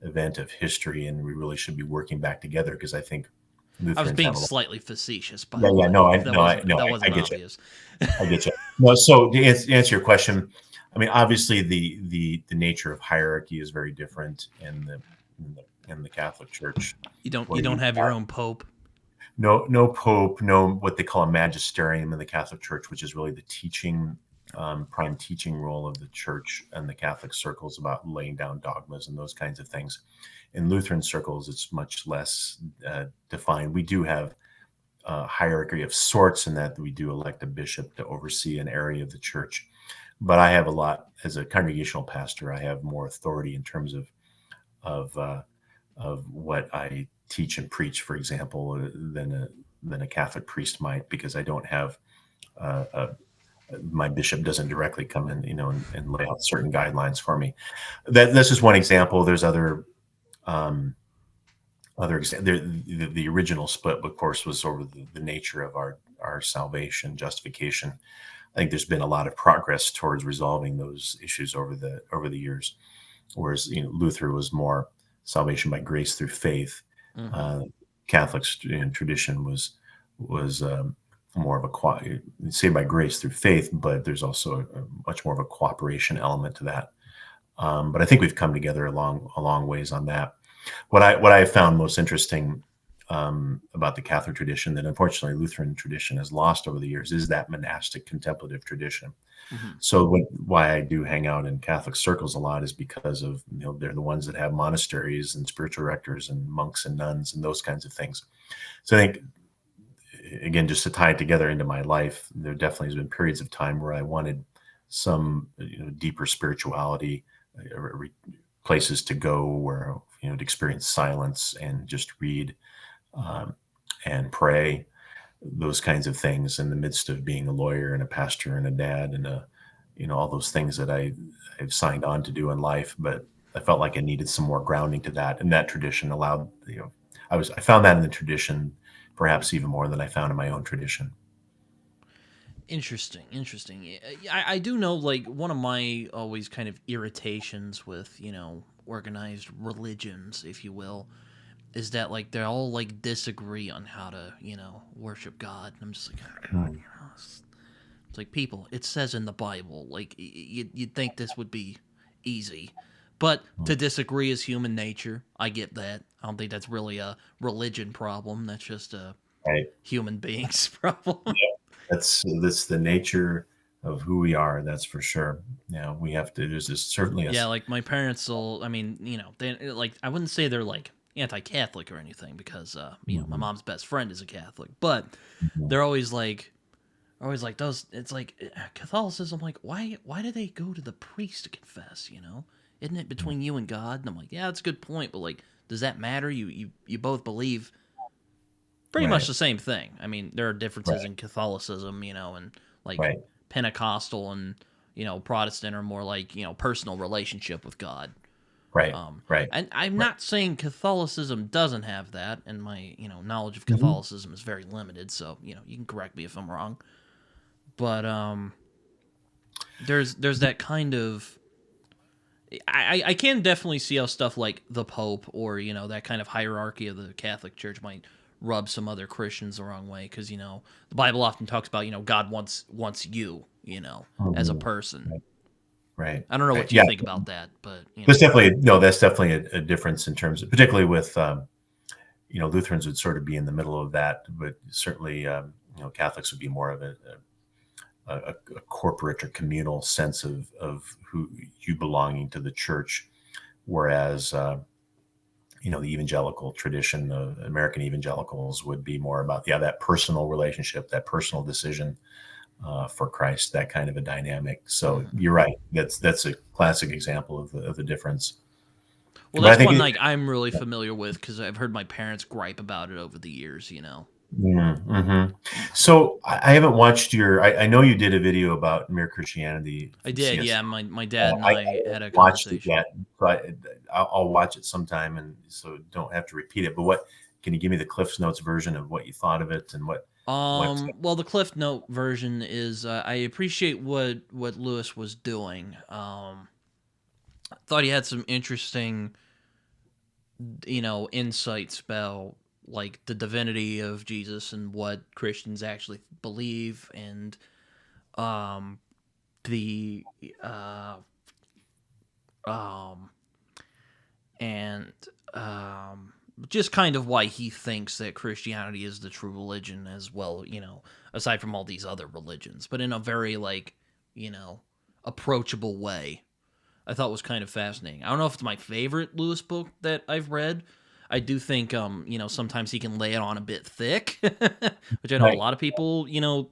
event of history, and we really should be working back together because I think I was Lutherans being have a lot. slightly facetious, by Yeah, the yeah, way. no, If that I wasn't get you. obvious. I get you. No, so to answer your question, I mean, obviously the nature of hierarchy is very different in the Catholic Church, You where don't you have your own pope. no pope, no what they call a magisterium in the Catholic Church, which is really the teaching prime teaching role of the Church and the Catholic circles about laying down dogmas and those kinds of things. In Lutheran circles, it's much less defined. We do have hierarchy of sorts in that we do elect a bishop to oversee an area of the church. But I have a lot as a congregational pastor. I have more authority in terms of of what I teach and preach, for example, than a Catholic priest might, because I don't have my bishop doesn't directly come in, and lay out certain guidelines for me. That's just one example. There's um, the original split, of course, was over the nature of our salvation, justification. I think there's been a lot of progress towards resolving those issues over the years. Whereas Luther was more salvation by grace through faith. Mm-hmm. Uh, Catholics tradition was more of saved by grace through faith, but there's also a much more of a cooperation element to that. But I think we've come together a long ways on that. What I found most interesting about the Catholic tradition that unfortunately Lutheran tradition has lost over the years is that monastic contemplative tradition. Mm-hmm. So why I do hang out in Catholic circles a lot is because of they're the ones that have monasteries and spiritual rectors and monks and nuns and those kinds of things. So I think again, just to tie it together into my life, there definitely has been periods of time where I wanted some deeper spirituality, places to go where to experience silence and just read um, and pray, those kinds of things in the midst of being a lawyer and a pastor and a dad and all those things that I've signed on to do in life. But I felt like I needed some more grounding to that, and that tradition allowed I found that in the tradition perhaps even more than I found in my own tradition. Interesting, interesting. I do know, like, one of my always kind of irritations with, organized religions, if you will, is that, like, they all, like, disagree on how to, worship God. And I'm just like, oh, God, Mm. it's like, people, it says in the Bible, like, you'd think this would be easy. But to disagree is human nature. I get that. I don't think that's really a religion problem. That's just a Right. human beings problem. That's the nature of who we are. That's for sure. Yeah, we have to. There's this certainly a. Yeah, like my parents will. I mean, they like. I wouldn't say they're like anti-Catholic or anything because my Mhm, mom's best friend is a Catholic, but mhm, they're always like those. It's like Catholicism. Like, why do they go to the priest to confess? Isn't it mhm. between you and God? And I'm like, yeah, that's a good point, but like, does that matter? You both believe pretty much Right, the same thing. I mean, there are differences right, in Catholicism, and like right, Pentecostal and Protestant are more like personal relationship with God. right, right. And I'm Right. not saying Catholicism doesn't have that, and my knowledge of Mhm. Catholicism is very limited. So you can correct me if I'm wrong, but there's that kind of I can definitely see how stuff like the Pope or that kind of hierarchy of the Catholic Church might rub some other Christians the wrong way because the Bible often talks about God wants you as a Mhm. person. Right, right, I don't know right. what you Yeah, think about that, but there's definitely no. That's definitely a difference in terms of, particularly with Lutherans would sort of be in the middle of that, but certainly Catholics would be more of a corporate or communal sense of who you belonging to the church, whereas the evangelical tradition of American evangelicals would be more about that personal relationship, that personal decision, for Christ, that kind of a dynamic. So Mhm. you're right. That's a classic example of the difference. Well, But I that's think one like I'm really familiar with because I've heard my parents gripe about it over the years. mm-hmm. So I haven't watched your. I know you did a video about Mere Christianity I from did, CS. yeah. My dad and I I had a haven't watched it conversation. yet, so I'll watch it sometime, and so don't have to repeat it. But what can you give me the Cliff's Notes version of what you thought of it and what? Well, the Cliff Note version is I appreciate what Lewis was doing. Thought he had some interesting, insights about like the divinity of Jesus and what Christians actually believe, and um, the um, and just kind of why he thinks that Christianity is the true religion as well, aside from all these other religions, but in a very like, you know, approachable way. I thought was kind of fascinating. I don't know if it's my favorite Lewis book that I've read. I do think sometimes he can lay it on a bit thick, which I know a Right. lot of people,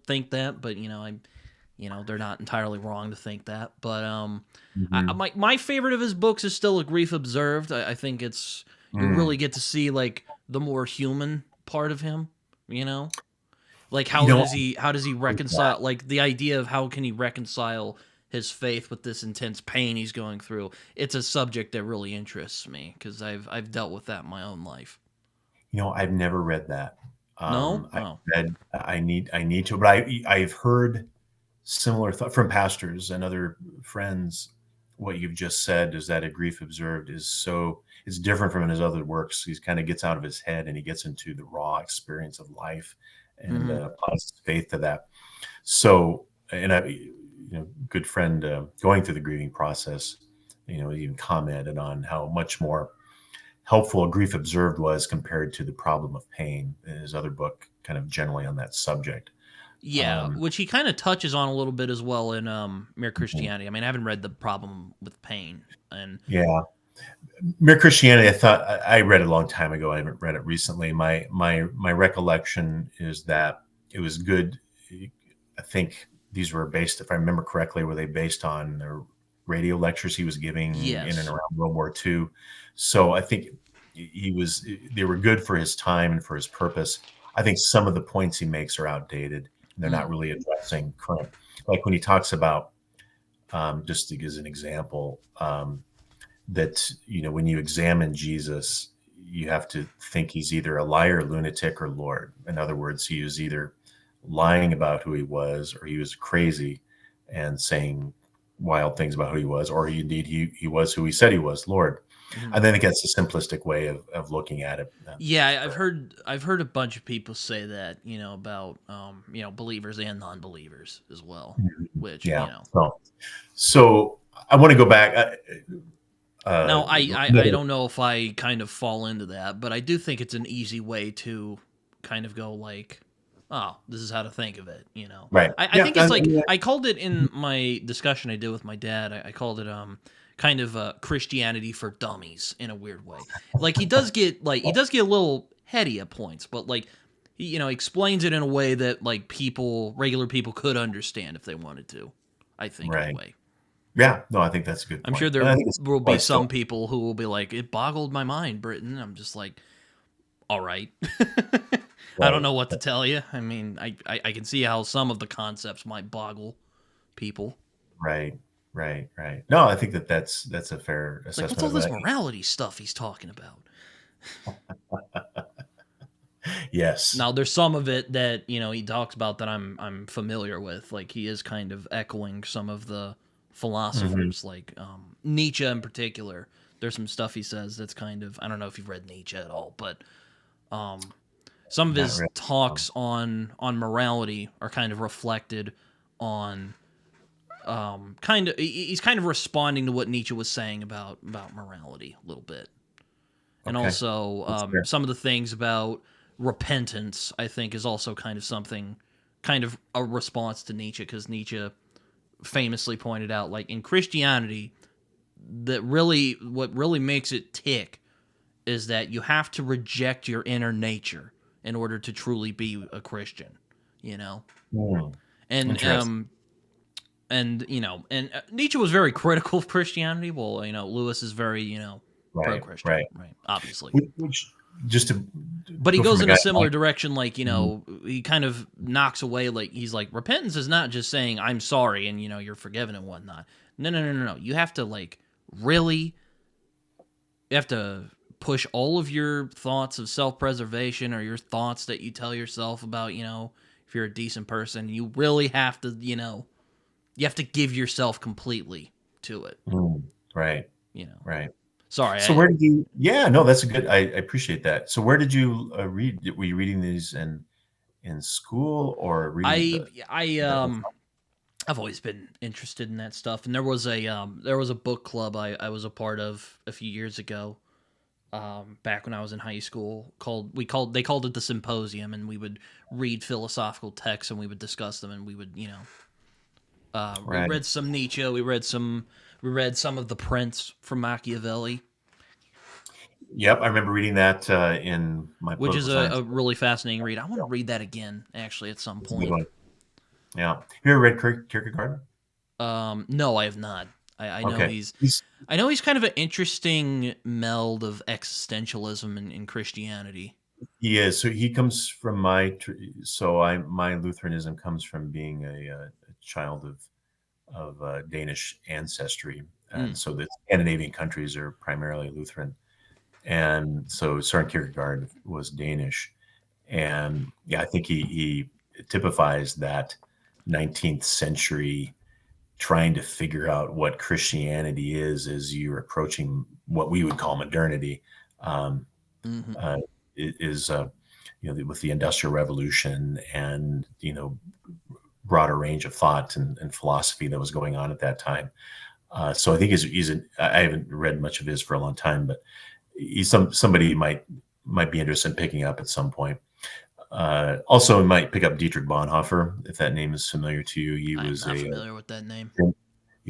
think that, but they're not entirely wrong to think that. But Mm-hmm. my favorite of his books is still A Grief Observed. I think it's you Mm. really get to see like the more human part of him. You know, like You how know, does he reconcile like the idea of how can he reconcile his faith with this intense pain he's going through. It's a subject that really interests me because I've dealt with that in my own life. I've never read that. No, I oh, read. I need to, but I've heard similar thought from pastors and other friends. What you've just said is that A Grief Observed it's different from his other works. He kind of gets out of his head and he gets into the raw experience of life and mm-hmm. applies his faith to that. So, and good friend going through the grieving process, even commented on how much more helpful A Grief Observed was compared to The Problem of Pain, his other book, kind of generally on that subject. Yeah, Um, which he kind of touches on a little bit as well in Mere Christianity. I mean, I haven't read The Problem with Pain, and yeah, Mere Christianity. I thought I read it a long time ago. I haven't read it recently. My recollection is that it was good. I think these were based, if I remember correctly, were they based on the radio lectures he was giving in and yes, around World War II? So I think they were good for his time and for his purpose. I think some of the points he makes are outdated. And they're not mm, really addressing current, like when he talks about, just to give an example, that when you examine Jesus, you have to think he's either a liar, lunatic, or Lord. In other words, he was either lying about who he was, or he was crazy and saying wild things about who he was, or he was who he said he was, Lord. mm-hmm. I think that's a simplistic way of looking at it. Yeah, I've heard a bunch of people say that about believers and non-believers as well, which Yeah. So I want to go back. Now, I don't know if I kind of fall into that, but I do think it's an easy way to kind of go like, oh, this is how to think of it. Right. I Yeah. think it's like I called it in my discussion I did with my dad. I called it kind of Christianity for dummies in a weird way. Like he does get a little heady at points, but like he explains it in a way that like regular people could understand if they wanted to. I think Right. anyway. Yeah. No, I think that's a good I'm sure point. And there I think it's will be quite some still. people who will be like, "It boggled my mind, Britton." I'm just like, "All right." I don't Right. know what to tell you. I mean, I can see how some of the concepts might boggle people. Right. Right. Right. No, I think that's a fair It's like, what's all assessment of this that. morality stuff he's talking about? Yes. Now, there's some of it that he talks about that I'm familiar with. Like he is kind of echoing some of the Hmm. philosophers, like Nietzsche in particular. There's some stuff he says that's kind of I don't know if you've read Nietzsche at all, but um, some of Not his really. Um, talks on morality are kind of reflected on kind of he's kind of responding to what Nietzsche was saying about morality a little bit, and okay. also That's fair. some of the things about repentance I think is also kind of something kind of a response to Nietzsche because Nietzsche famously pointed out like in Christianity that really what really makes it tick is that you have to reject your inner nature in order to truly be a Christian, you know? Mm. And Interesting. and Nietzsche was very critical of Christianity. Well, Lewis is very Right. pro-Christian, Right. right? Obviously. Which just to But he go from goes a in a guy. similar direction, like, Mhm. he kind of knocks away, like, he's like, repentance is not just saying, I'm sorry, and, you're forgiven and whatnot. No, no, no, no, no. You have to, like, really, you have to push all of your thoughts of self-preservation or your thoughts that you tell yourself about, if you're a decent person. You really have to, you have to give yourself completely to it, Right. you know. Right. Sorry, So where did you? Yeah, no, that's a good. I appreciate that. So where did you read? Were you reading these in school or reading the I've always been interested in that stuff, and there was a book club I was a part of a few years ago, back when I was in high school. They called it the Symposium, and we would read philosophical texts and we would discuss them, and we would we right? read some Nietzsche, we read some of the Prince from Machiavelli, Yep, I remember reading that in my which is political a science. really fascinating read. I want to read that again actually at some It's a good point. one. Yeah, have you ever read Kierkegaard? No, I have not. I know Okay, he's he's I know he's kind of an interesting meld of existentialism and Christianity. he is. So he comes from my Lutheranism comes from being a child of Danish ancestry, and Mm, so the Scandinavian countries are primarily Lutheran. And so Søren Kierkegaard was Danish, and yeah, I think he typifies that 19th century trying to figure out what Christianity is as you're approaching what we would call modernity. Um, hmm uh, is with the Industrial Revolution and broader range of thought and philosophy that was going on at that time. So I think I haven't read much of his for a long time, but he's somebody you might be interested in picking up at some point. Also, you might pick up Dietrich Bonhoeffer if that name is familiar to you. He I am was not familiar with that name.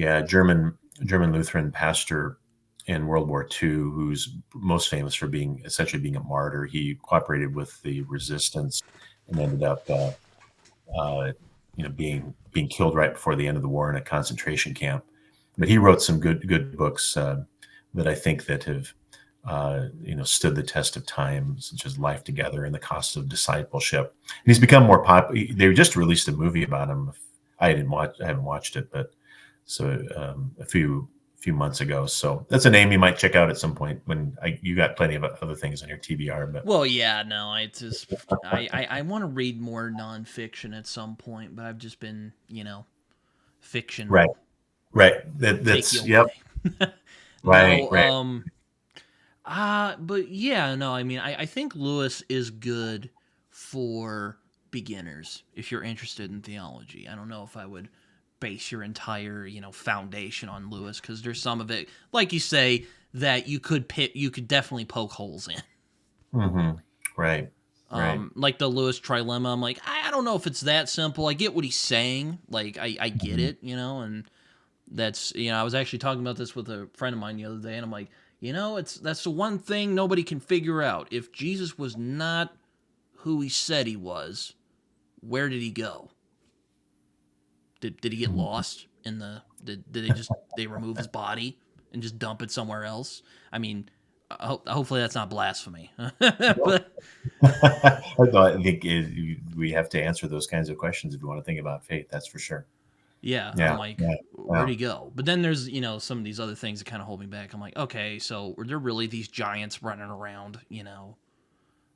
German Lutheran pastor in World War II, who's most famous for essentially being a martyr. He cooperated with the resistance and ended up, being killed right before the end of the war in a concentration camp. But he wrote some good books that I think that have stood the test of time, such as Life Together and The Cost of Discipleship. And he's become more popular. They just released a movie about him. I haven't watched it, but so a few months ago. So that's a name you might check out at some point when you got plenty of other things on your TBR. But Well, yeah, no, I want to read more nonfiction at some point, but I've just been, fiction right, will right. take you That's yep. away. Right, No, right. but yeah, no, I mean, I think Lewis is good for beginners if you're interested in theology. I don't know if I would base your entire, foundation on Lewis, because there's some of it, like you say, that you could definitely poke holes in. hmm Right, right. Like the Lewis trilemma, I'm like, I don't know if it's that simple. I get what he's saying, like I get Mhm. it, and that's I was actually talking about this with a friend of mine the other day, and I'm like, that's the one thing nobody can figure out. If Jesus was not who he said he was, where did he go? Did he get Mhm. lost in the? Did they remove his body and just dump it somewhere else? I mean, hopefully that's not blasphemy, but I think we have to answer those kinds of questions if you want to think about faith. That's for sure. yeah, I'm Yeah, like, yeah, where'd yeah. he go? But then there's some of these other things that kind of hold me back. I'm like, okay, so were there really these giants running around?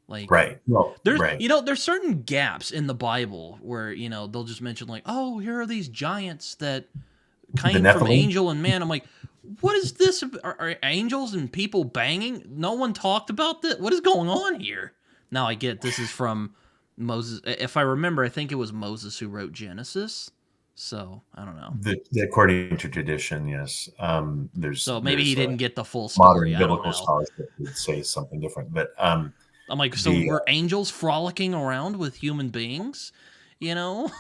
Like Right. Well, there's right. there's certain gaps in the Bible where they'll just mention like, oh, here are these giants that The came from Nephilim. angel and man. I'm like, what is this? Are angels and people banging? No one talked about this. What is going on here? Now I get this is from Moses. If I remember, I think it was Moses who wrote Genesis. So I don't know. According to tradition, yes. So maybe he There's didn't get the full story. modern I don't biblical know. scholars that would say something different, but I'm like, so the were angels frolicking around with human beings? You know,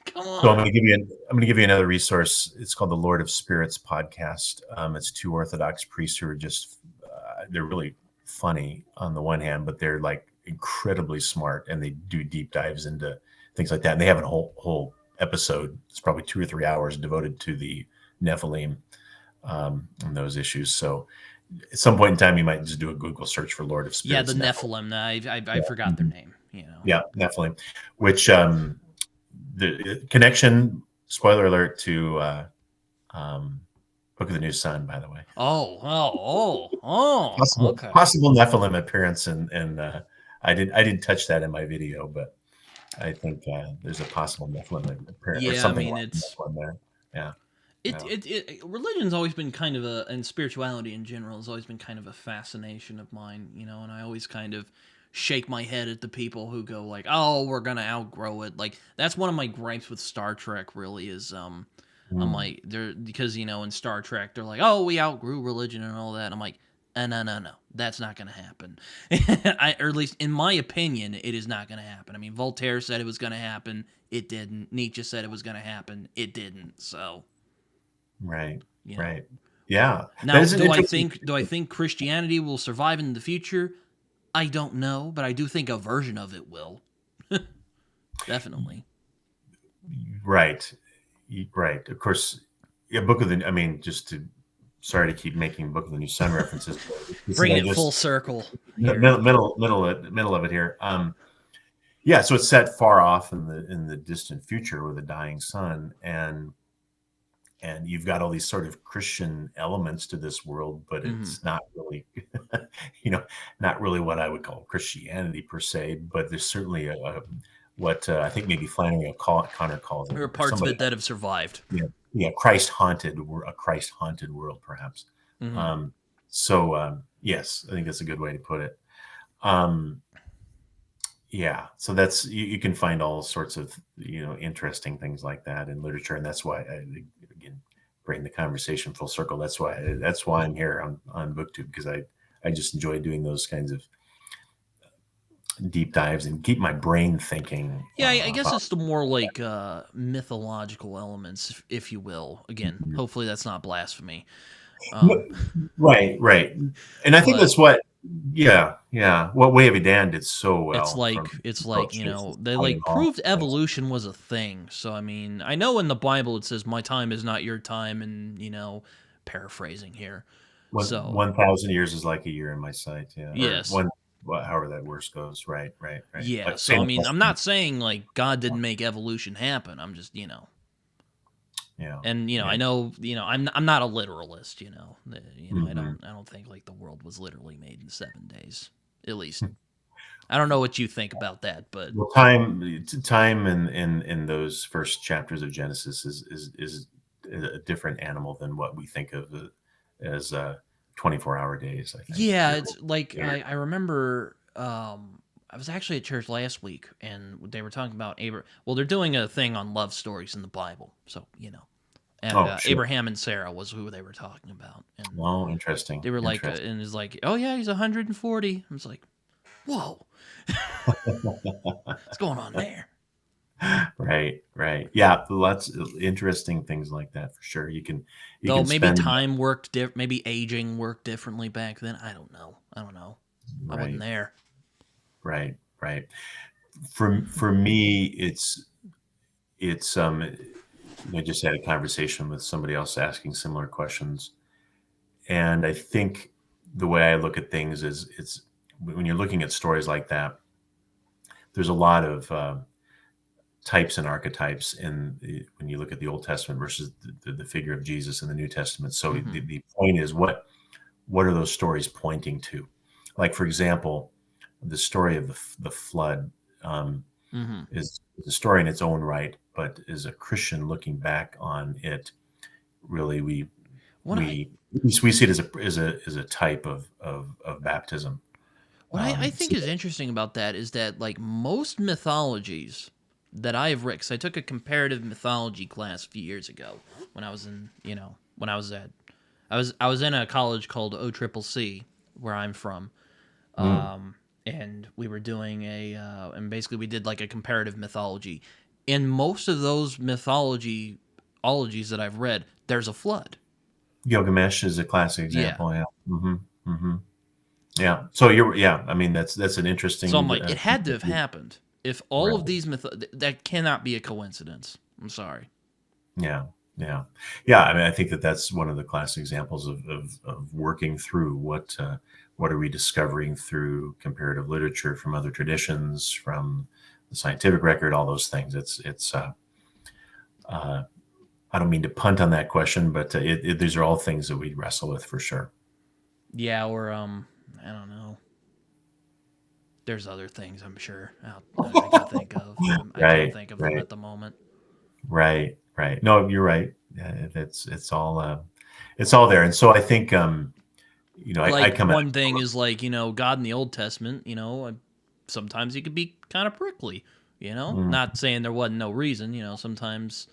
come so on. I'm going to give you another resource. It's called the Lord of Spirits podcast. It's two Orthodox priests who are just they're really funny on the one hand, but they're like incredibly smart and they do deep dives into things like that. And they have a whole episode. It's probably 2 or 3 hours devoted to the Nephilim and those issues. So at some point in time, you might just do a Google search for Lord of Yeah, Spirits. the Nephilim. I forgot their name. You know. Yeah, Nephilim. Which the connection, spoiler alert, to Book of the New Sun, by the way. Okay. Possible Nephilim appearance, and I didn't touch that in my video, but I think there's a possible Nephilim appearance or Yeah, I something mean, like it's Nephilim there. Yeah. religion's always been kind of and spirituality in general has always been kind of a fascination of mine, you know, and I always kind of shake my head at the people who go like, "Oh, we're gonna outgrow it." Like that's one of my gripes with Star Trek. Really, is I'm like they're because you know in Star Trek they're like, "Oh, we outgrew religion and all that." I'm like, no, that's not gonna happen. Or at least in my opinion, it is not gonna happen. I mean, Voltaire said it was gonna happen, it didn't. Nietzsche said it was gonna happen, it didn't. So. Right. You know. Right. Yeah. Now, do I think Christianity will survive in the future? I don't know, but I do think a version of it will. Definitely. Right. Right. Of course. Yeah. Sorry to keep making Book of the New Sun references. Bring it full circle. Middle of it here. Yeah. So it's set far off in the distant future with a dying sun, and you've got all these sort of Christian elements to this world, but it's not really, not really what I would call Christianity per se. But there's certainly what I think maybe Flannery O'Connor calls it. There are parts of it that have survived. Yeah, Christ haunted world, perhaps. Yes, I think that's a good way to put it. Yeah, so that's you can find all sorts of interesting things like that in literature, and that's why again bring the conversation full circle. That's why I'm here on BookTube, because I just enjoy doing those kinds of deep dives and keep my brain thinking. Yeah, I guess it's the more like mythological elements, if you will. Again, hopefully that's not blasphemy. Right, and I think that's what. Yeah. What Way of Edan did so well. It's like they proved evolution was a thing. So I mean, I know in the Bible it says, "My time is not your time," and paraphrasing here. 1,000 years is like a year in my sight. Yeah. Yes. However that verse goes. Right. Yeah. Like, so I mean, I'm not saying like God didn't make evolution happen. I'm just Yeah. And I know I'm not a literalist. I don't think like the world was literally made in 7 days. At least I don't know what you think about that, but time in those first chapters of Genesis is a different animal than what we think of as 24-hour days. I think. Yeah, it's like I remember. I was actually at church last week, and they were talking about Abraham. Well, they're doing a thing on love stories in the Bible, so And sure. Abraham and Sarah was who they were talking about. And interesting. They were like, and it's like, oh yeah, he's 140. I was like, whoa, what's going on there? Right. Yeah, lots of interesting things like that for sure. Maybe time worked maybe aging worked differently back then. I don't know. Right. I wasn't there. Right. For me, it's I just had a conversation with somebody else asking similar questions, and I think the way I look at things is it's when you're looking at stories like that, there's a lot of types and archetypes when you look at the Old Testament versus the figure of Jesus in the New Testament. So the point is, what are those stories pointing to? Like, for example, the story of the flood is a story in its own right, but as a Christian looking back on it, really we see it as a type of baptism. What I think is interesting about that is that like most mythologies that I have read, because I took a comparative mythology class a few years ago when I was I was in a college called OCCC where I'm from. And we were doing and basically we did like a comparative mythology. In most of those mythologies that I've read, there's a flood. Gilgamesh is a classic example. Yeah. Yeah. So I mean, that's an interesting. So I'm like, it had to have happened. If all of these that cannot be a coincidence. I'm sorry. Yeah. Yeah. I mean, I think that's one of the classic examples of working through what are we discovering through comparative literature, from other traditions, from the scientific record, all those things. It's I don't mean to punt on that question, but these are all things that we wrestle with for sure. Yeah, or I don't know. There's other things I'm sure I can think of. I can't Right, think of them right, at the moment. right. No, you're right. It's all there. And so I think I Like come at one it thing from is like God in the Old Testament. Sometimes he could be kind of prickly. Not saying there wasn't no reason. Sometimes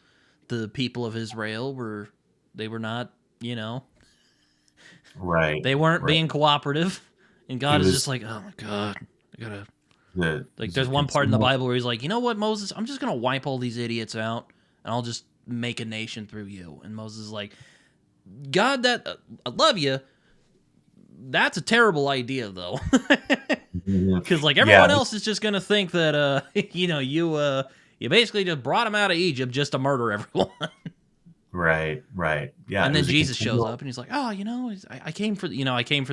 the people of Israel they were not. right, They weren't right. being cooperative, and It God is just was like, oh my God, I gotta. Like, the there's one part in the continual Bible where he's like, you know what, Moses, I'm just gonna wipe all these idiots out, and I'll just make a nation through you. And Moses is like, God, I love you. That's a terrible idea, though, because like yeah, everyone else is just gonna think that you basically just brought them out of Egypt just to murder everyone. right. Yeah, And it then was a Jesus shows continual up and he's like, oh, I came for I came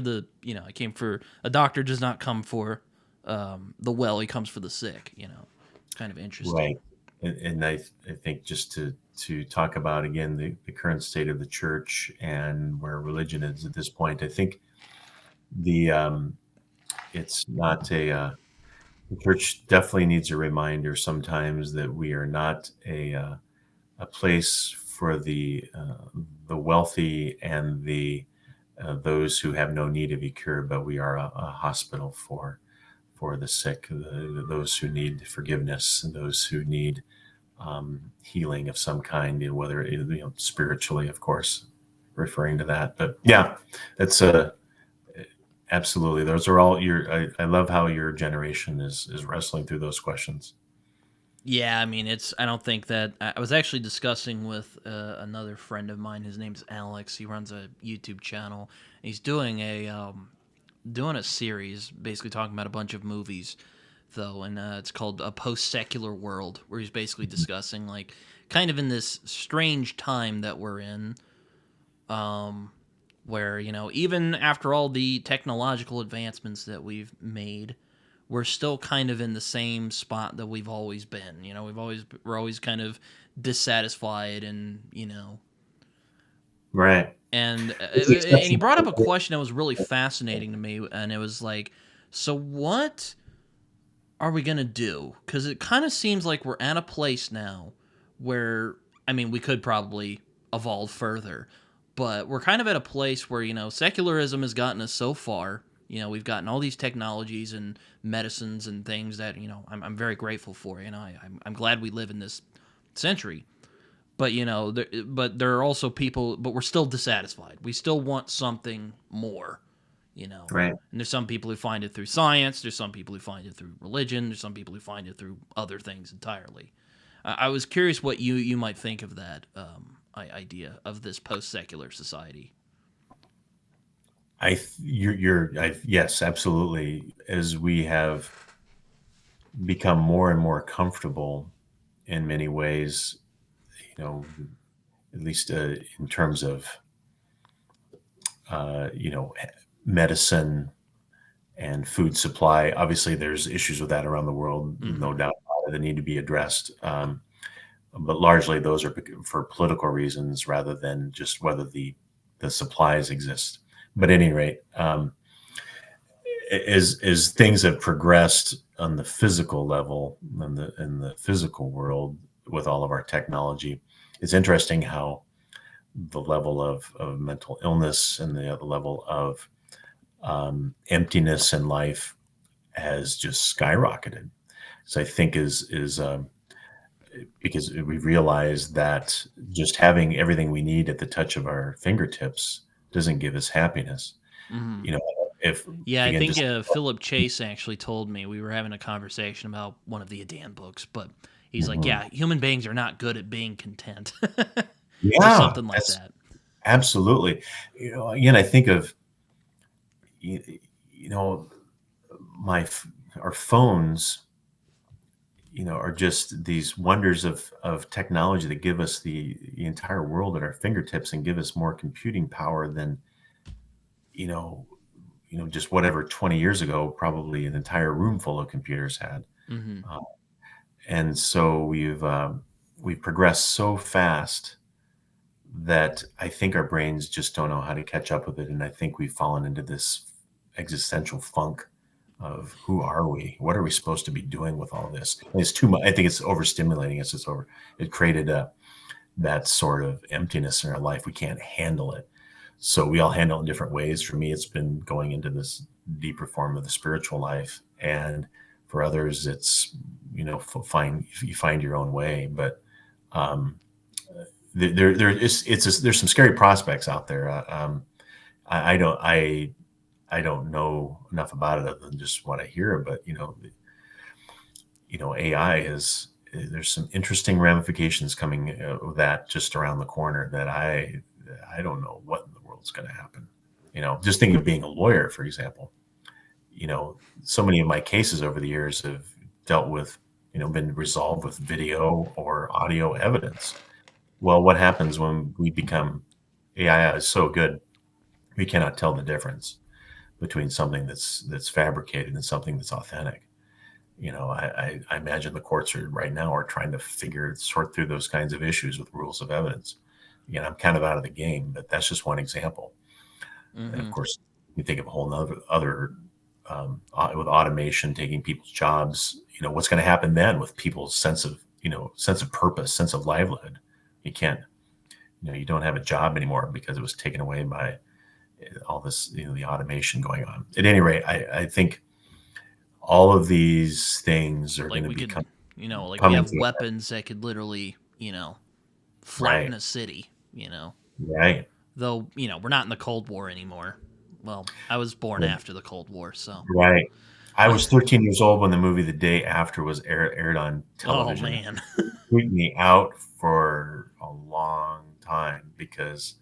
for a doctor does not come for the well, he comes for the sick. It's kind of interesting. right. And I think just to talk about again the current state of the church and where religion is at this point, I think the it's not the church definitely needs a reminder sometimes that we are not a place for the wealthy and the those who have no need of a cure, but we are a hospital for the sick, those who need forgiveness, and those who need healing of some kind, whether spiritually, of course, referring to that. But yeah, that's absolutely. Those are all your. I love how your generation is wrestling through those questions. Yeah, I mean, I don't think that. I was actually discussing with another friend of mine. His name's Alex. He runs a YouTube channel. He's doing a series, basically talking about a bunch of movies, though, and it's called A Post-Secular World, where he's basically discussing like kind of in this strange time that we're in, where even after all the technological advancements that we've made, we're still kind of in the same spot that we've always been. We're always kind of dissatisfied, and Right. It's the and he exception. brought up a question that was really fascinating to me, and it was like, so what are we gonna do? Because it kind of seems like we're at a place now where, I mean, we could probably evolve further, but we're kind of at a place where secularism has gotten us so far. We've gotten all these technologies and medicines and things that I'm very grateful for. I'm glad we live in this century. But there are also people, but we're still dissatisfied. We still want something more. Right. And there's some people who find it through science. There's some people who find it through religion. There's some people who find it through other things entirely. I was curious what you might think of that idea of this post-secular society. Yes, absolutely. As we have become more and more comfortable in many ways, you know, at least in terms of, you know, medicine and food supply. Obviously, there's issues with that around the world, Mm-hmm. no doubt about it, that need to be addressed. But largely, those are for political reasons rather than just whether the supplies exist. But at any rate, as things have progressed on the physical level in the physical world with all of our technology, it's interesting how the level of mental illness and the level of emptiness in life has just skyrocketed. So I think is because we realize that just having everything we need at the touch of our fingertips doesn't give us happiness. Mm-hmm. You know, if Yeah, I again, think just Philip Chase actually told me, we were having a conversation about one of the Edan books, but he's like, mhm. yeah, human beings are not good at being content, or Yeah, something like that's that. absolutely. Again, I think of you know my our phones. are just these wonders of technology that give us the entire world at our fingertips and give us more computing power than, you know, just whatever 20 years ago, probably an entire room full of computers had. Mm-hmm. Uh, and so we've progressed so fast that I think our brains just don't know how to catch up with it. And I think we've fallen into this existential funk of who are we? What are we supposed to be doing with all this? And it's too much. I think it's overstimulating us. It created that sort of emptiness in our life. We can't handle it. So we all handle it in different ways. For me, it's been going into this deeper form of the spiritual life. And for others, it's, you find your own way. But there's some scary prospects out there. I don't know enough about it other than just what I hear, but AI there's some interesting ramifications coming with that just around the corner that I don't know what in the world's going to happen. Just think of being a lawyer, for example. So many of my cases over the years have dealt with, been resolved with video or audio evidence. Well, what happens when we become AI is so good we cannot tell the difference between something that's fabricated and something that's authentic. I imagine the courts right now are trying to sort through those kinds of issues with rules of evidence. Again, I'm kind of out of the game, but that's just one example. And of Mm-hmm. course, you think of a whole other with automation taking people's jobs. What's going to happen then with people's sense of purpose, sense of livelihood? You can't, you don't have a job anymore because it was taken away by all this, the automation going on. At any rate, I think all of these things are Like going to we be could, like we coming have to weapons that could literally, flatten right, a city. right, Though we're not in the Cold War anymore. Well, I was born after the Cold War, so. right. I was 13 years old when the movie The Day After was aired on Oh television. man. It freaked me out for a long time because,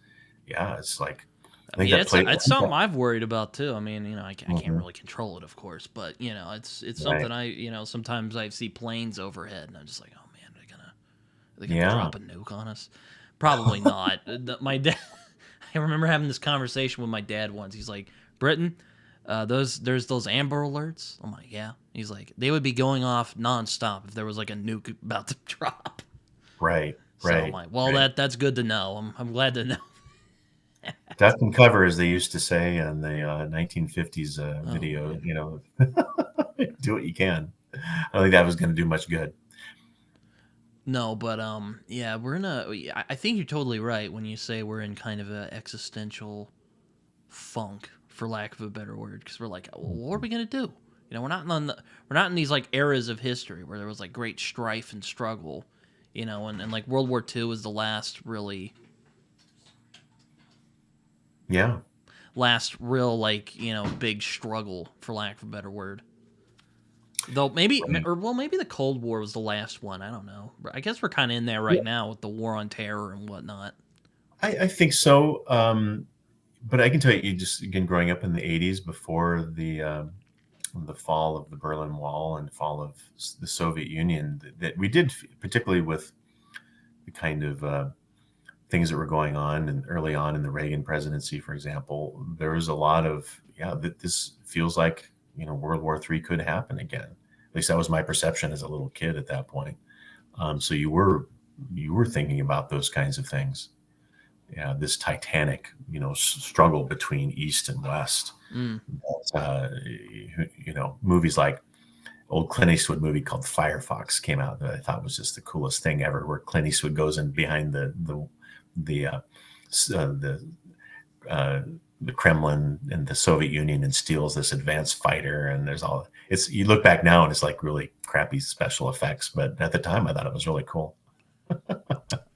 yeah, it's like I I think mean, that played. it's something I've worried about too. I mean, I can't Mhm, really control it, of course, but it's right, something sometimes I see planes overhead, and I'm just like, oh man, are they gonna yeah, drop a nuke on us? Probably not. My dad, I remember having this conversation with my dad once. He's like, Britton, there's those Amber Alerts. I'm like, yeah. He's like, they would be going off nonstop if there was like a nuke about to drop. right, So I'm right, like, well, right. that's good to know. I'm glad to know. Duck and cover, as they used to say in the 1950s Oh video. man. Do what you can. I don't think that was going to do much good. No, but yeah, we're in a. I think you're totally right when you say we're in kind of a existential funk, for lack of a better word, because we're like, well, what are we gonna do? We're not in these like eras of history where there was like great strife and struggle, and like World War II was the Yeah, last real like big struggle, for lack of a better word. Though maybe, right. or well, maybe the Cold War was the last one. I don't know. I guess we're kind of in there right now with the war on terror and whatnot. I think so. But I can tell you, just again, growing up in the 80s before the fall of the Berlin Wall and fall of the Soviet Union, that we did, particularly with the kind of things that were going on and early on in the Reagan presidency, for example, there was a lot of, yeah, that this feels like, World War III could happen again. At least that was my perception as a little kid at that point. So you were thinking about those kinds of things. Yeah, this titanic, struggle between East and West. Mm. Movies like old Clint Eastwood movie called Firefox came out that I thought was just the coolest thing ever, where Clint Eastwood goes in behind the the uh, the Kremlin and the Soviet Union and steals this advanced fighter. And there's all it's you look back now and it's like really crappy special effects, but at the time I thought it was really cool.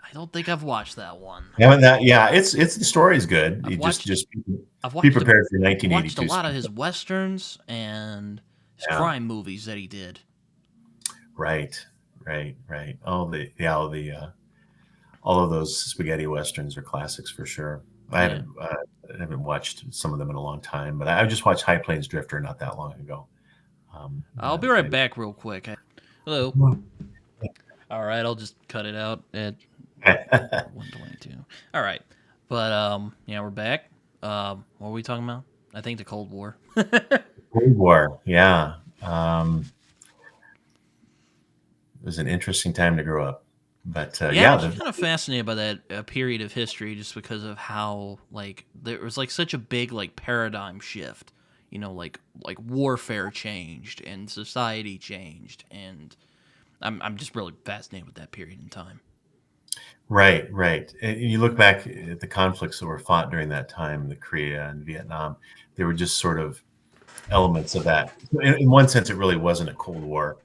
I don't think I've watched that one. Yeah, yeah, it's the story's good. I've You just watched just I've be watched a prepared for I've watched a 1982. lot of his westerns and his Yeah, crime movies that he did. right, right. All of those spaghetti westerns are classics for sure. Yeah, I haven't watched some of them in a long time, but I just watched High Plains Drifter not that long ago. I'll be right back real quick. Hello. All right, I'll just cut it out at 1:22. All right, but yeah, we're back. What were we talking about? I think the Cold War. Cold War, yeah. It was an interesting time to grow up, but Yeah, I'm yeah, actually kind of fascinated by that period of history, just because of how like there was like such a big like paradigm shift. Like warfare changed and society changed, and I'm just really fascinated with that period in time. right, right. And you look back at the conflicts that were fought during that time, the Korea and Vietnam, they were just sort of elements of that. In one sense, it really wasn't a Cold War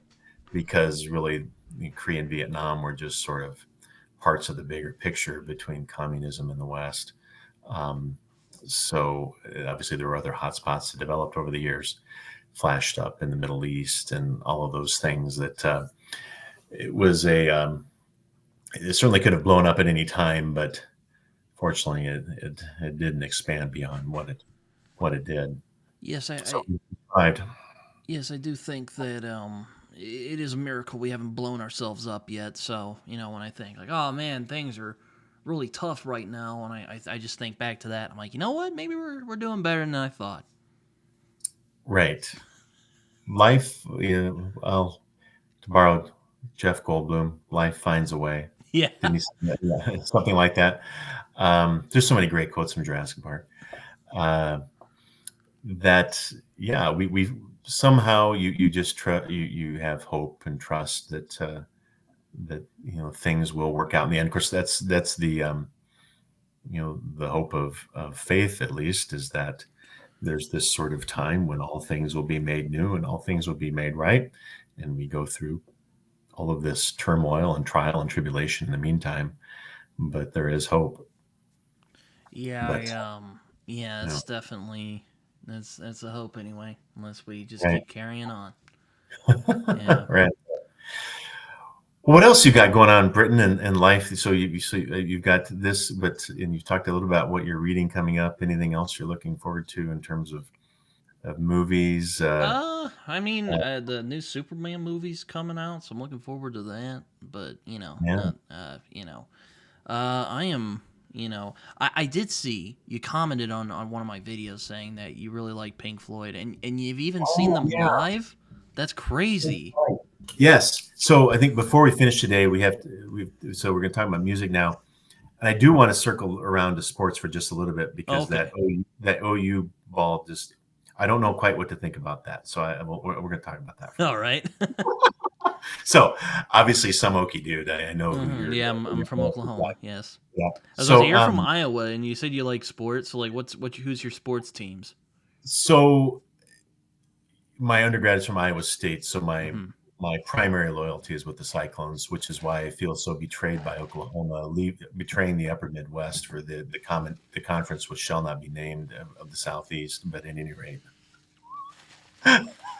because really Korea and Vietnam were just sort of parts of the bigger picture between communism and the West. Um, so obviously there were other hotspots that developed over the years, flashed up in the Middle East and all of those things that it was it certainly could have blown up at any time, but fortunately it didn't expand beyond what it did. Yes, So we survived. yes, I do think that it is a miracle we haven't blown ourselves up yet. So when I think like, oh man, things are really tough right now, and I just think back to that, I'm like, you know what? Maybe we're doing better than I thought. Right. Life, well, to borrow Jeff Goldblum, life finds a way. Yeah. Didn't he say that? Yeah, something like that. There's so many great quotes from Jurassic Park. Uh, that yeah, we somehow you just you have hope and trust that that things will work out in the end. Of course, that's the the hope of faith, at least, is that there's this sort of time when all things will be made new and all things will be made right, and we go through all of this turmoil and trial and tribulation in the meantime, but there is hope. Yeah, But yeah, you know, it's definitely that's a hope anyway, unless we just right, keep carrying on. Yeah. right. What else you got going on in Britain and life? So you've got this, and you've talked a little about what you're reading coming up. Anything else you're looking forward to in terms of movies? I mean, the new Superman movie's coming out, so I'm looking forward to that. But Yeah, not I am. I did see you commented on one of my videos saying that you really like Pink Floyd, and you've even seen oh them yeah. live. That's crazy. Yes. So I think before we finish today, so we're going to talk about music now, and I do want to circle around to sports for just a little bit because Okay. that OU ball just I don't know quite what to think about that. So we're going to talk about that for a All little bit. right. So obviously, some Okie dude. I know who Hmm. you're. Yeah, I'm from Oklahoma. Yes. Yeah. I was about to say So you're from Iowa, and you said you like sports. So like, who's your sports teams? so my undergrad is from Iowa State, so Hmm. my primary loyalty is with the Cyclones, which is why I feel so betrayed by Oklahoma, betraying the Upper Midwest for the conference which shall not be named of the Southeast. But at any rate,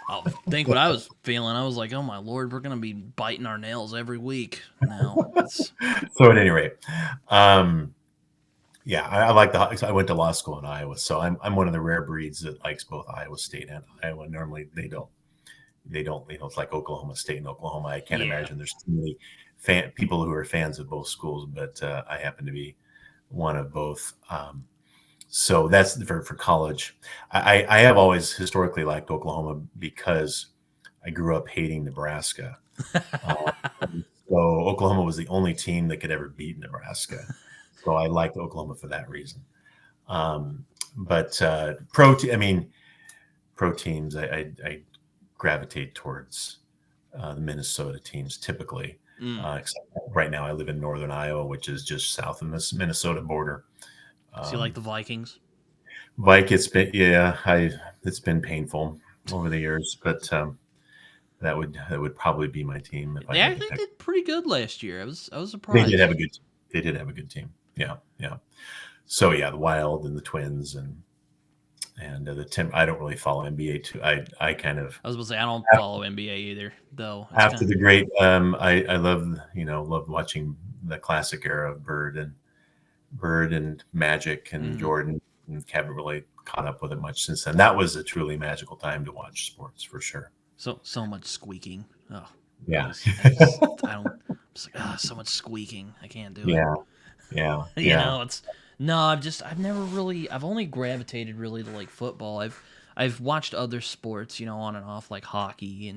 Oh, think what I was feeling. I was like, oh my lord, we're gonna be biting our nails every week now. It's so at any rate, um, yeah, I like I went to law school in Iowa, so I'm one of the rare breeds that likes both Iowa State and Iowa. Normally, they don't it's like Oklahoma State and Oklahoma. I can't yeah. imagine there's too many people who are fans of both schools, but I happen to be one of both. So that's for college. I have always historically liked Oklahoma because I grew up hating Nebraska. Uh, so Oklahoma was the only team that could ever beat Nebraska. So I liked Oklahoma for that reason. Um, but I mean, pro teams, I gravitate towards the Minnesota teams typically. Mm. Except right now, I live in northern Iowa, which is just south of the Minnesota border. So you like Um, the Vikings? it's been painful over the years, but that would probably be my team if I They had to actually pick. did pretty good last year. I was They did have a surprised. good. They did have a good team. Yeah, yeah. So yeah, the Wild and the Twins and the Tim. I don't really follow NBA too. I kind of I was about to say I don't follow NBA either, though. It's after kind the great. I love watching the classic era of Bird and Magic of. and Mm-hmm. Jordan, and haven't really caught up with it much since then. That was a truly magical time to watch sports for sure. So much squeaking. Oh. Yeah. I don't. I'm just like, so much squeaking. I can't do it. Yeah. Yeah. You Yeah. know, it's no. I've never really. I've only gravitated really to like football. I've watched other sports, you know, on and off, like hockey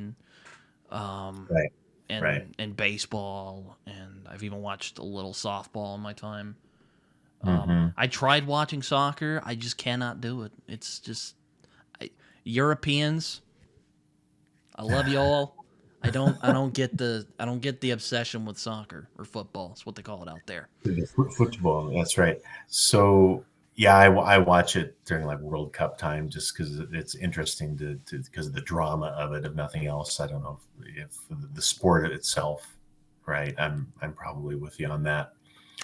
um Right. Right. and baseball, and I've even watched a little softball in my time. Hmm. I tried watching soccer. I just cannot do it. It's just Europeans. I love y'all. I don't get the obsession with soccer or football. It's what they call it out there. Football. That's right. So yeah, I watch it during like World Cup time just because it's interesting to because of the drama of it, if nothing else. I don't know if the sport itself, right? I'm probably with you on that.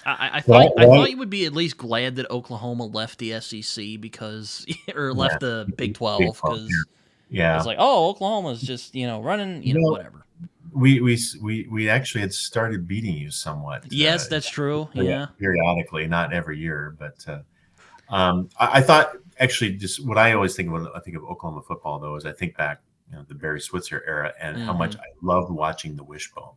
I Why? thought you would be at least glad that Oklahoma left the SEC because or Yeah, left the Big Big 12 12 here. because it's Yeah. like, oh, Oklahoma's just, you know, running, you know, No, whatever. we actually had started beating you somewhat Yes, that's true. Yeah. periodically, not every year, but I thought actually just what I always think when I think of Oklahoma football though is I think back, the Barry Switzer era and how much Mm-hmm. I loved watching the wishbone.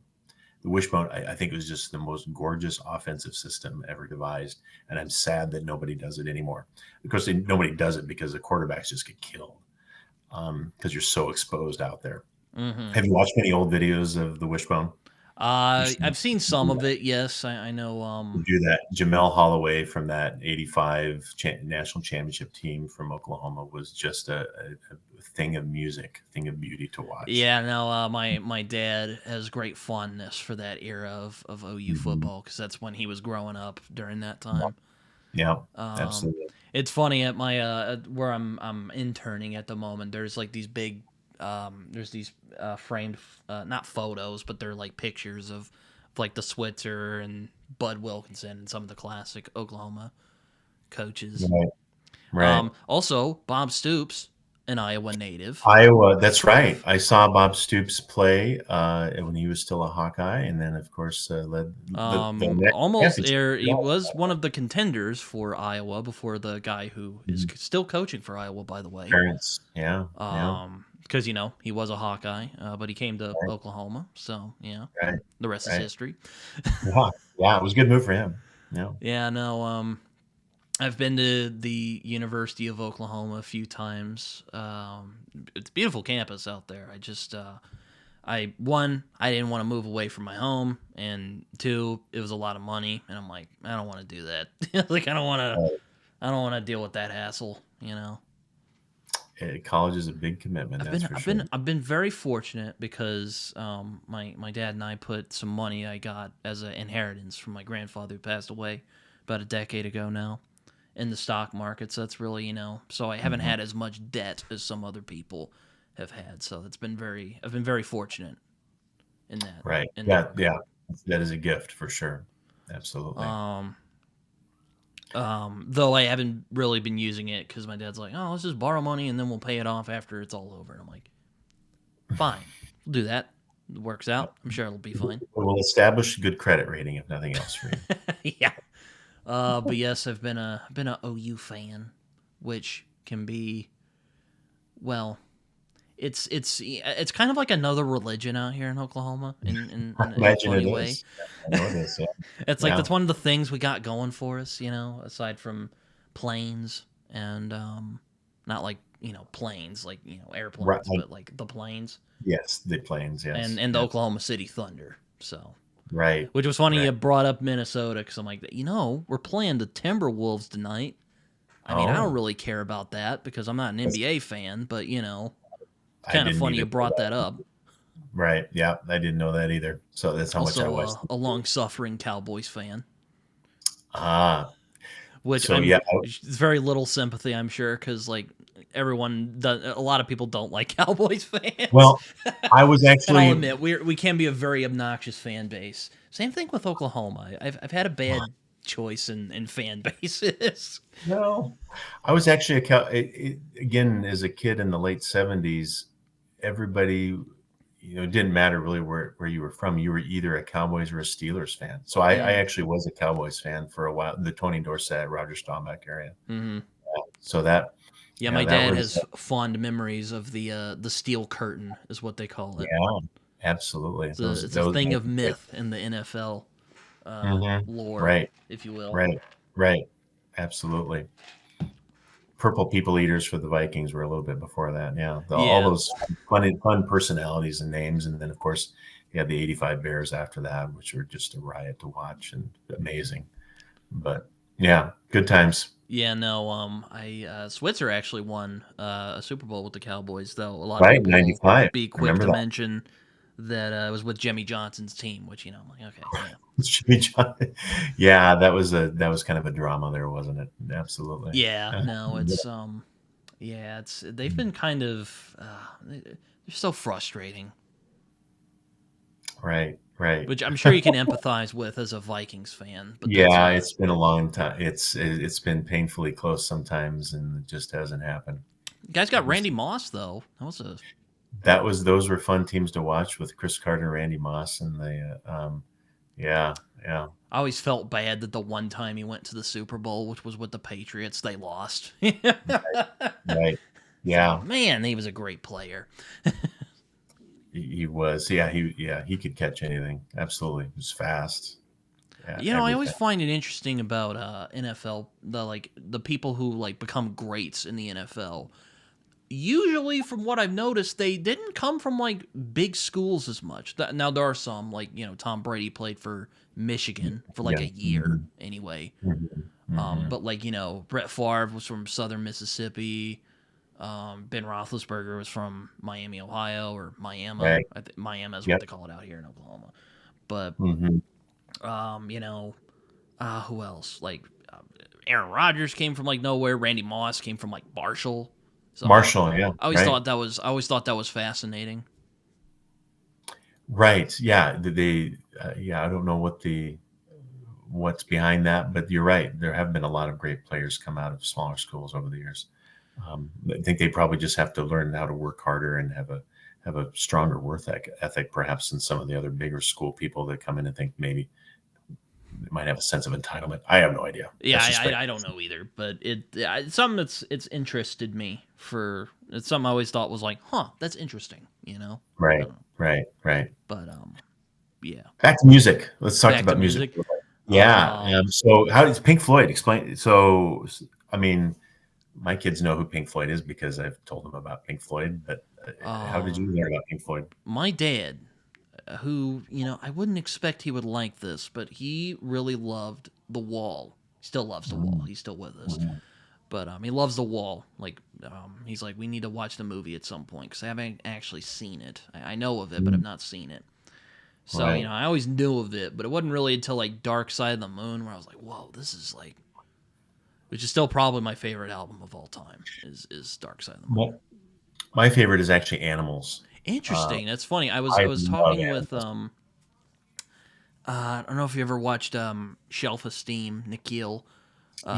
The wishbone, I think, it was just the most gorgeous offensive system ever devised, and I'm sad that nobody does it anymore. Of course, nobody does it because the quarterbacks just get killed because you're so exposed out there. Mm-hmm. Have you watched any old videos of the wishbone? You should I've seen some do of that. it. Yes, I know. Do that. Jamel Holloway from that '85 national championship team from Oklahoma was just a thing of music, thing of beauty to watch. Yeah, no. My dad has great fondness for that era of OU Mhm. football because that's when he was growing up during that Yeah, time. yeah, Um, absolutely. it's funny at my where I'm interning at the moment. There's like these big there's these framed not photos, but they're like pictures of like the Switzer and Bud Wilkinson and some of the classic Oklahoma coaches. Right, right. Also Bob Stoops, an Iowa native. Iowa, that's right. I saw Bob Stoops play when he was still a Hawkeye, and then, of course, led the next Almost championship. er, he Yeah. was one of the contenders for Iowa before the guy who is Mhm. still coaching for Iowa, by the way. Parents, yeah, yeah, Because you know he was a Hawkeye, but he came to right, Oklahoma, so yeah, right, the rest is right. history. Yeah, yeah, it was a good move for him. Yeah. Yeah, no, I've been to the University of Oklahoma a few times. It's a beautiful campus out there. I didn't want to move away from my home, and two, it was a lot of money, and I'm like, I don't want to do that. Like, Right. I don't want to deal with that hassle. You know, College is a big commitment, that's for sure. I've been very fortunate because my dad and I put some money I got as an inheritance from my grandfather who passed away about a decade ago now in the stock market. So that's really, you know, so I haven't Mhm. had as much debt as some other people have had. So it's been I've been very fortunate Right. in that Yeah, yeah. regard. That is a gift for sure. Absolutely. Um, though I haven't really been using it because my dad's like, oh, let's just borrow money and then we'll pay it off after it's all over. And I'm like, fine, we'll do that. It works out. I'm sure it'll be fine. We'll establish a good credit rating, if nothing else, for you. Yeah. But yes, been a OU fan, which can be, well, it's kind of like another religion out here in Oklahoma I in a imagine it funny way. is. I know it is. Yeah. It's like Yeah. that's one of the things we got going for us, you know, aside from planes and not like, you know, planes like, you know, Right. airplanes, but like the planes Yes, the planes. Yes. and the Yeah. Oklahoma City Thunder. So, Right. which was funny Right. you brought up Minnesota because I'm like, you know, we're playing the Timberwolves tonight. I mean, I don't Oh, really care about that because I'm not an that's, NBA fan, but you know, it's I kind of didn't funny even you know brought that that. up. Right. Yeah. I didn't know that either. So that's how much I Also, watched. a long-suffering Cowboys fan, Ah. which So yeah. it's very little sympathy, I'm sure, because like a lot of people don't like Cowboys fans, Well, I was and I'll actually. admit we can be a very obnoxious fan base. Same thing with Oklahoma. I've had a bad choice in fan bases. No, I was actually again as a kid in the late '70s. Everybody, it didn't matter really where you were from. You were either a Cowboys or a Steelers fan. So I Mm. actually was a Cowboys fan for a while. The Tony Dorsett, Roger Staubach area. Hmm. So that, Yeah, my that dad was has fond memories of the steel curtain, is what they call it. yeah, Absolutely. It's a Those thing of Vikings, right? myth in the NFL lore, Right, if you will. right, right. Absolutely. Purple people eaters for the Vikings were a little bit before that. Yeah, all Yeah, those fun personalities and names, and then of course you had the '85 Bears after that, which were just a riot to watch and amazing. But yeah, good times. yeah. No, I Switzer actually won a Super Bowl with the Cowboys, though. A lot of Right, people will '95. be quick Remember to that? mention that it was with Jimmy Johnson's team, which I'm like, okay, yeah, Jimmy John. Yeah, that was kind of a drama there, wasn't it? Absolutely. yeah. No, it's yeah, it's they've been kind of they're so frustrating, Right, right. which I'm sure you can empathize with as a Vikings fan. But that's Yeah, it's been a long time. It's been painfully close sometimes, and it just hasn't happened. you guys got Just Randy Moss though. That was a those were fun teams to watch with Chris Carter and Randy Moss, and yeah, yeah, I always felt bad that the one time he went to the Super Bowl, which was with the Patriots, they lost. right, It's like, yeah. man, he was a great player. He was, yeah, he could catch anything. Absolutely, he was fast. Yeah, I always everything. find it interesting about NFL, the people who like become greats in the NFL. Usually, from what I've noticed, they didn't come from like big schools as much. Now there are some, like Tom Brady played for Michigan for like Yeah. a year anyway. Hmm. But like Brett Favre was from Southern Mississippi. Ben Roethlisberger was from Miami, Ohio, or Miami. Right. I think Miami is what Yep. they call it out here in Oklahoma. But Hmm. who else? Like Aaron Rodgers came from like nowhere. Randy Moss came from like Marshall. So Marshall. Yeah. Right. I always thought that was fascinating. Right. Yeah. Yeah. I don't know what's behind that, but you're right. There have been a lot of great players come out of smaller schools over the years. I think they probably just have to learn how to work harder and have a stronger ethic, perhaps, than some of the other bigger school people that come in and think maybe they might have a sense of entitlement. I have no idea. Yeah, That's just I don't know either, but it's something it's interested me for. It's something I always thought was like, huh, that's interesting. I right, don't know. right, right. But yeah. Back to music. Let's talk Back to about music. music. Yeah. Um, So, how does Pink Floyd explain? So, I mean, my kids know who Pink Floyd is because I've told them about Pink Floyd. But how did you um, learn about Pink Floyd? my dad, who I wouldn't expect he would like this, but he really loved The Wall. He still loves The Wall. Mm, He's still with us, mm, but he loves The Wall. Like, he's like, we need to watch the movie at some point because I haven't actually seen it. I know of it, but I've mm. not seen it. So Right. I always knew of it, but it wasn't really until like Dark Side of the Moon where I was like, whoa, this is like, which is still probably my favorite album of all time. Is Dark Side of the Moon. My, my favorite is actually Animals. Uh, Interesting. That's funny. I I was love talking with Animals. I don't know if you ever watched Shelf Esteem, Nikhil.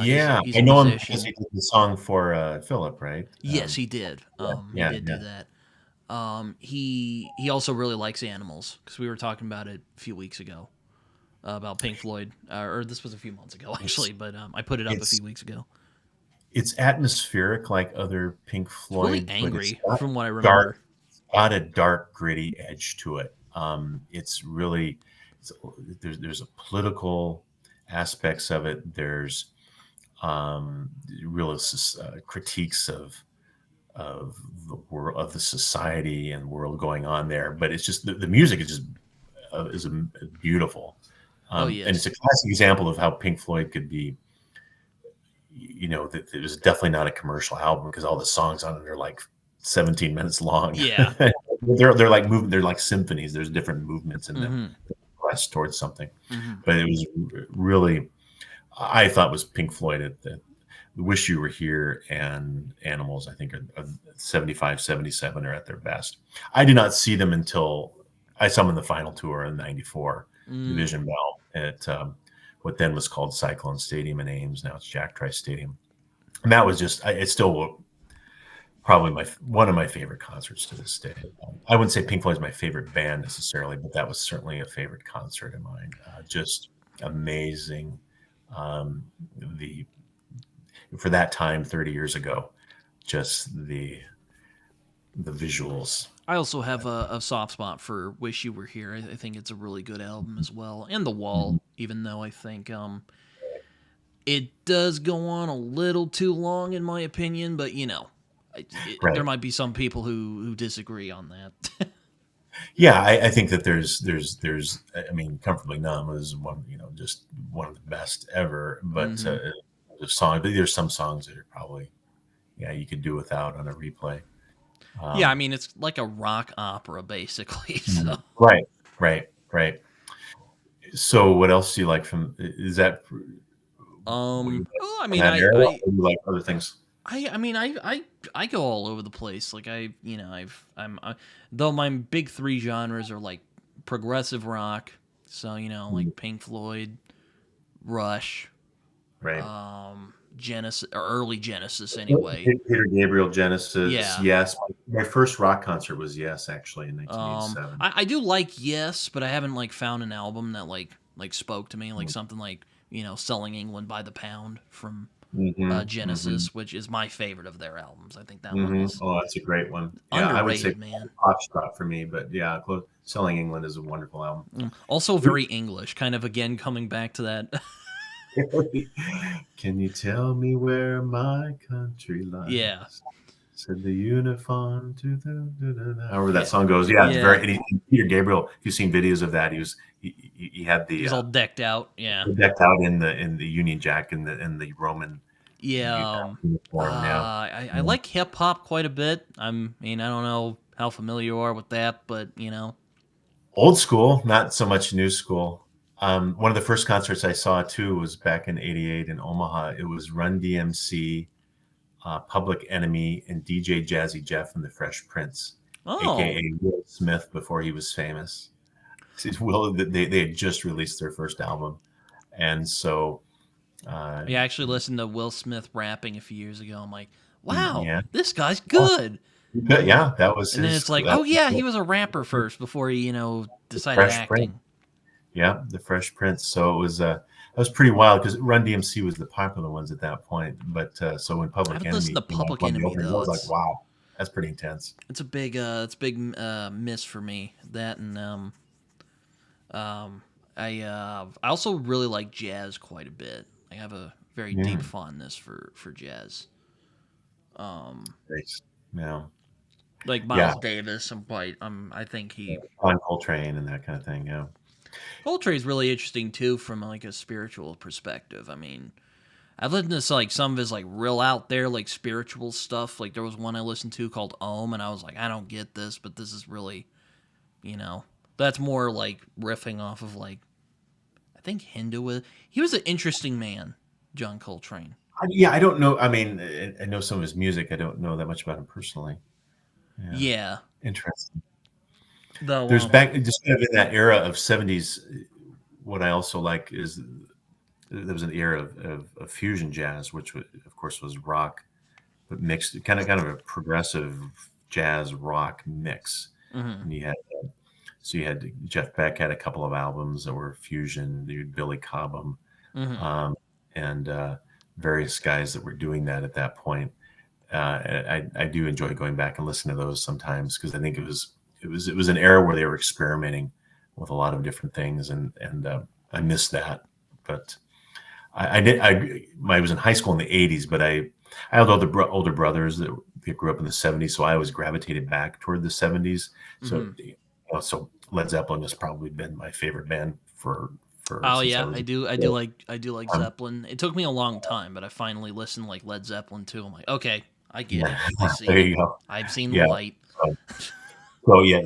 Yeah, He's I a know him because musician. he did the song for Philip, right? Yes, he did. Yeah, He yeah, did do yeah. that. He also really likes Animals because we were talking about it a few weeks ago about Pink Floyd, or this was a few months ago It's actually, but I put it up a it's few weeks ago. it's atmospheric like other Pink It's really Floyd, but angry from what I remember. got a dark, gritty edge to it. It's really it's, there's a political aspects of it. There's real critiques of the world, of the society and world going on there. But it's just the music is just beautiful, Oh and it's yes, a classic example of how Pink Floyd could be. That it was definitely not a commercial album because all the songs on it are like 17 minutes long. yeah. They're like moving. They're like symphonies. There's different movements in them, Mm-hmm. quest towards something. Mm-hmm. But it was really, I thought was Pink Floyd at the Wish You Were Here and Animals, I think, are 75, 77 are at their best. I did not see them until I saw them in the final tour in '94, Mm. Division Bell at what then was called Cyclone Stadium in Ames. Now it's Jack Trice Stadium. And that was just, it's still probably one of my favorite concerts to this day. I wouldn't say Pink Floyd is my favorite band necessarily, but that was certainly a favorite concert of mine. Just amazing. The For that time 30 years ago, just the visuals I also have a soft spot for "Wish You Were Here." I think it's a really good album as well, and "The Wall." Even though I think it does go on a little too long, in my opinion, but there Right. might be some people who disagree on that. Yeah, I think that there's I mean, Comfortably Numb is one, just one of the best ever. But hmm the song, but there's some songs that are probably, yeah, you could do without on a replay. Yeah, I Um, mean it's like a rock opera basically. So, right, right. So, what else do you like from? Is that what you like oh, I from mean, that era, or do you like other things? I mean, I go all over the place. Like though my big three genres are like progressive rock, so like Pink Floyd, Rush, Right. Genesis, or early Genesis anyway. Peter Gabriel, Genesis, Yeah. Yes. My first rock concert was Yes, actually, in 1987. I do like Yes, but I haven't like found an album that like spoke to me, like something like Selling England by the Pound from Hmm. Genesis, which is my favorite of their albums. I think that one is Oh, that's a great one. Yeah, I would say underrated, man. Foxtrot for me, but yeah, Selling England is a wonderful album. Also very English, kind of again coming back to that. Can you tell me where my country Yeah, lies? Said the uniform to however that yeah, song goes. Yeah, it's yeah. very Peter Gabriel. If you've seen videos of that, he had He the was all decked out. Yeah, decked out in the Union Jack and the Roman yeah. uniform. Yeah, I like hip hop quite a bit. I don't know how familiar you are with that, but old school, not so much new school. One of the first concerts I saw too was back in '88 in Omaha. It was Run DMC, Public Enemy, and DJ Jazzy Jeff and the Fresh Prince, oh, aka Will Smith before he was famous. Will they had just released their first album, and so uh, I actually listened to Will Smith rapping a few years ago. I'm like, wow, yeah, this guy's oh, good. yeah, that was And then his. it's like, oh yeah, he was a rapper first before he decided Fresh Prince. acting. Yeah, the Fresh Prince. So it was pretty wild because Run DMC was the popular ones at that point. But so when I Public haven't listened Enemy to came out Public on the Enemy opening, I though. was like, wow, that's pretty intense. It's a big miss for me. That and I also really like jazz quite a bit. I have a very deep Yeah, fondness for jazz. great. Yeah, Like yeah, Miles Davis, I think he on Coltrane and that kind of thing. Yeah, Coltrane's really interesting too from like a spiritual perspective. I mean, I've listened to like some of his like real out there like spiritual stuff. Like there was one I listened to called Om, and I was like, I don't get this, but this is really, you know, that's more like riffing off of like I think Hinduism. He was an interesting man, John Coltrane. yeah. I don't know. I mean, I know some of his music. I don't know that much about him personally. Yeah, Yeah, interesting. though. There's back just kind of in that era of '70s. What I also like is there was an era of fusion jazz, which of course was rock, but mixed, kind of a progressive jazz rock mix. Mhm, And you had Jeff Beck had a couple of albums that were fusion. You had Billy Cobham, mhm. um, and various guys that were doing that at that point. I do enjoy going back and listening to those sometimes because I think it was an era where they were experimenting with a lot of different things, and I miss that. But I was in high school in the '80s, but I had older brothers that grew up in the '70s, so I always gravitated back toward the '70s. So Mhm. so Led Zeppelin has probably been my favorite band for Oh since I yeah, was a kid. I do like Um, Zeppelin. It took me a long time, but I finally listened to like Led Zeppelin too. I'm like, okay, I get it. I there see it. you go. I've seen the Yeah. light. So, so yeah,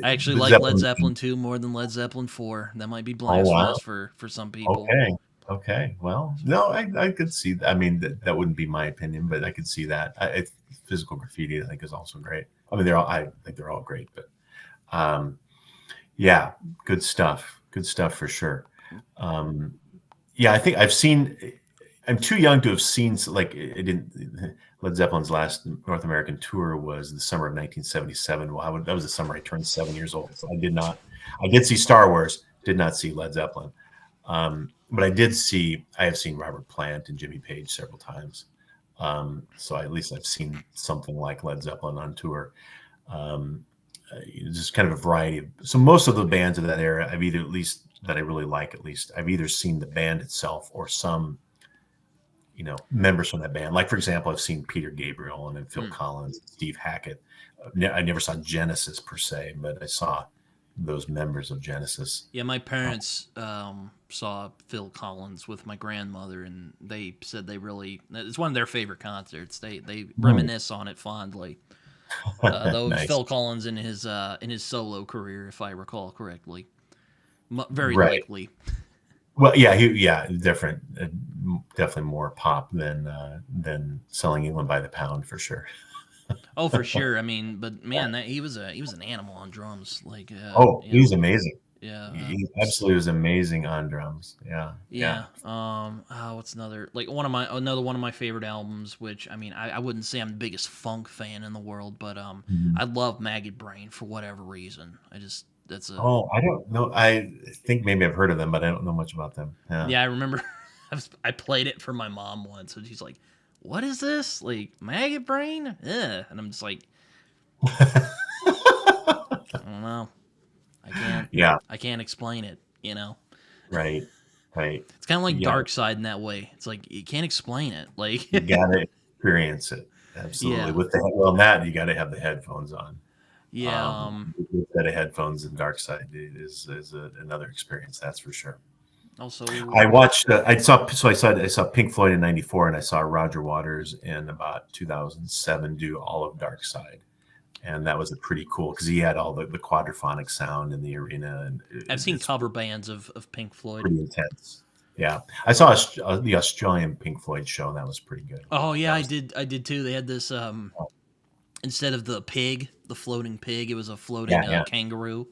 I actually the like Led Zeppelin. Zeppelin 2 more than Led Zeppelin 4. That might be Oh wow. blasphemous for some people. Okay. Okay. Well, no, I could see. I mean, that wouldn't be my opinion, but I could see that. Physical Graffiti, I think, is also great. I mean, I think they're all great, but um, yeah, good stuff. Good stuff for sure. Um, yeah, I think I've seen. I'm too young to have seen like it didn't. Led Zeppelin's last North American tour was the summer of 1977. Well, that was the summer I turned 7 years old. So I did not. I did see Star Wars. Did not see Led Zeppelin. But I have seen Robert Plant and Jimmy Page several times. So at least I've seen something like Led Zeppelin on tour. Um, just kind of a variety of. So most of the bands of that era, I've either at least that I really like, at least I've either seen the band itself or some members from that band. Like, for example, I've seen Peter Gabriel and then Phil Collins, Steve Hackett. I never saw Genesis per se, but I saw those members of Genesis. Yeah, my parents saw Phil Collins with my grandmother, and they said it's one of their favorite concerts. They reminisce on it fondly. Though it was Nice. Phil Collins in his solo career, if I recall correctly. Very Right. likely. Well, yeah, different, definitely more pop than Selling England by the Pound for sure. Oh, for sure. I mean, but man, he was an animal on drums. Like, He was amazing. Yeah. He absolutely was amazing on drums. Yeah. Yeah. What's another another one of my favorite albums? Which I mean, I wouldn't say I'm the biggest funk fan in the world, but I love Maggot Brain for whatever reason. I don't know. I think maybe I've heard of them, but I don't know much about them. Yeah, I remember I played it for my mom once, and she's like, "What is this? Like Maggot Brain?" Ugh. And I'm just like, I don't know. I can't. Yeah. I can't explain it. Right. It's kind of like Dark Side in that way. It's like you can't explain it. Like you gotta experience it. Absolutely. Yeah. With that you got to have the headphones on. Yeah. With a set of headphones and Dark Side is another experience. That's for sure. Also, I watched. I saw Pink Floyd in '94, and I saw Roger Waters in about 2007 do all of Dark Side, and that was a pretty cool because he had all the quadraphonic sound in the arena. And I've seen cover bands of Pink Floyd. Pretty intense. Yeah, I saw the Australian Pink Floyd show, and that was pretty good. Oh yeah, I did too. They had this instead of the floating pig, it was a floating kangaroo.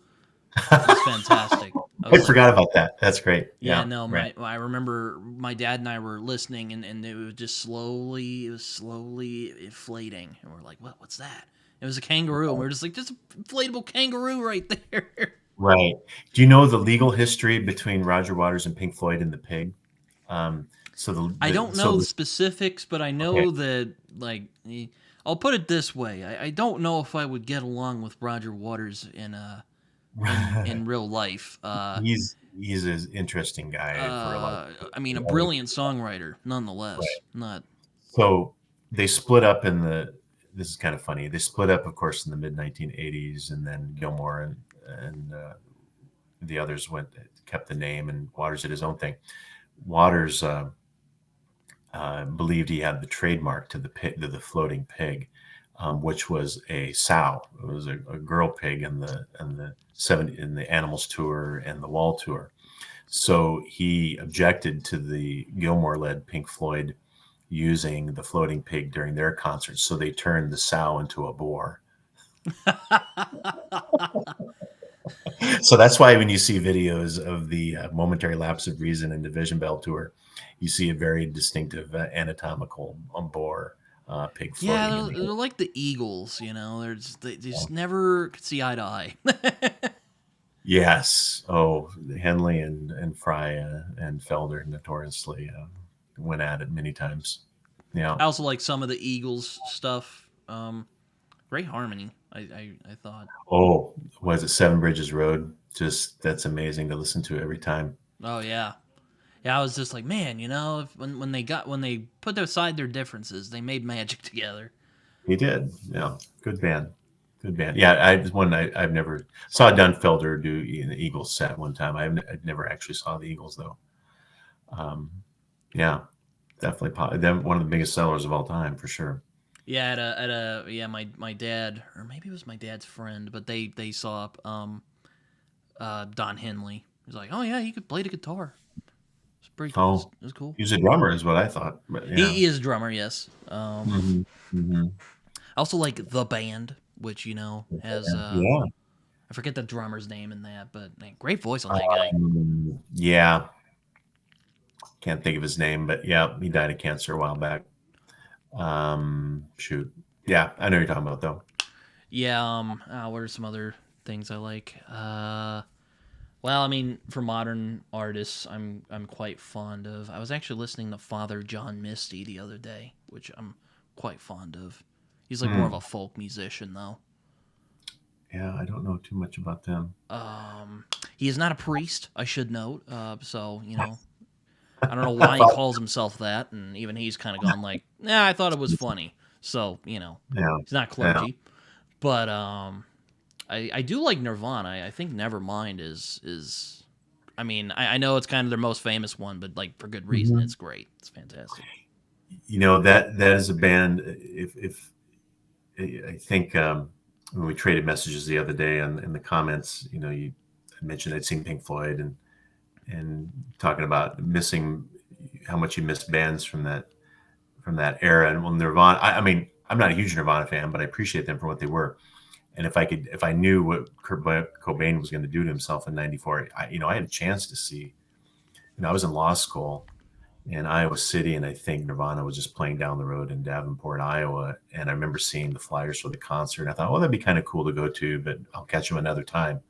It was fantastic. I forgot about that. That's great. Yeah, no, right. I remember my dad and I were listening, and it was just slowly inflating, and we're like, "What's that?" It was a kangaroo, and we're just like, "There's an inflatable kangaroo right there." Right. Do you know the legal history between Roger Waters and Pink Floyd and the pig? I don't know the specifics, but I know that, like, I'll put it this way: I don't know if I would get along with Roger Waters in real life. He's an interesting guy for a lot. I mean, a brilliant songwriter, nonetheless. Right. Not. So they split up this is kind of funny. They split up, of course, in the mid 1980s, and then Gilmour and the others kept the name, and Waters did his own thing. Waters believed he had the trademark to the floating pig, which was a sow. It was a girl pig in the Animals tour and the Wall tour. So he objected to the Gilmour-led Pink Floyd using the floating pig during their concerts. So they turned the sow into a boar. So that's why when you see videos of the Momentary Lapse of Reason and Division Bell tour, you see a very distinctive anatomical boar pig floating. Yeah, they're like the Eagles, they just never could see eye to eye. Yes. Oh, Henley and Fry and Felder notoriously went at it many times. Yeah. I also like some of the Eagles stuff. Great harmony, I thought. Oh, was it Seven Bridges Road? Just that's amazing to listen to every time. Oh yeah. Yeah, I was just like, man, when they put aside their differences, they made magic together. He did. Yeah. Good band. Yeah, I've never saw Don Felder do an Eagles set one time. I never actually saw the Eagles though. Yeah, definitely one of the biggest sellers of all time for sure. Yeah, my dad, or maybe it was my dad's friend, but they saw Don Henley. He was like, oh yeah, he could play the guitar. It's pretty cool. It was cool. He's a drummer, is what I thought. But, yeah. He is a drummer, yes. I also like The Band, which has I forget the drummer's name in that, but man, great voice on that guy. Yeah, can't think of his name, but yeah, he died of cancer a while back. Shoot, yeah, I know what you're talking about though. Yeah. What are some other things I like? Well, I mean, for modern artists, I'm quite fond of. I was actually listening to Father John Misty the other day, which I'm quite fond of. He's like more of a folk musician, though. Yeah, I don't know too much about them. He is not a priest, I should note. So I don't know why he calls himself that, and even he's kind of gone like, "Nah, I thought it was funny." So Yeah, he's not yeah. clergy, but I do like Nirvana. I think Nevermind is. I mean, I know it's kind of their most famous one, but like for good reason. Mhm. It's great. It's fantastic. That is a band. If I think when we traded messages the other day in the comments, you mentioned I'd seen Pink Floyd and talking about missing how much you miss bands from that era. And well, Nirvana. I mean, I'm not a huge Nirvana fan, but I appreciate them for what they were. And if I knew what Kurt Cobain was going to do to himself in '94, I had a chance to see. I was in law school in Iowa City, and I think Nirvana was just playing down the road in Davenport, Iowa. And I remember seeing the flyers for the concert. And I thought, well, that'd be kind of cool to go to, but I'll catch them another time.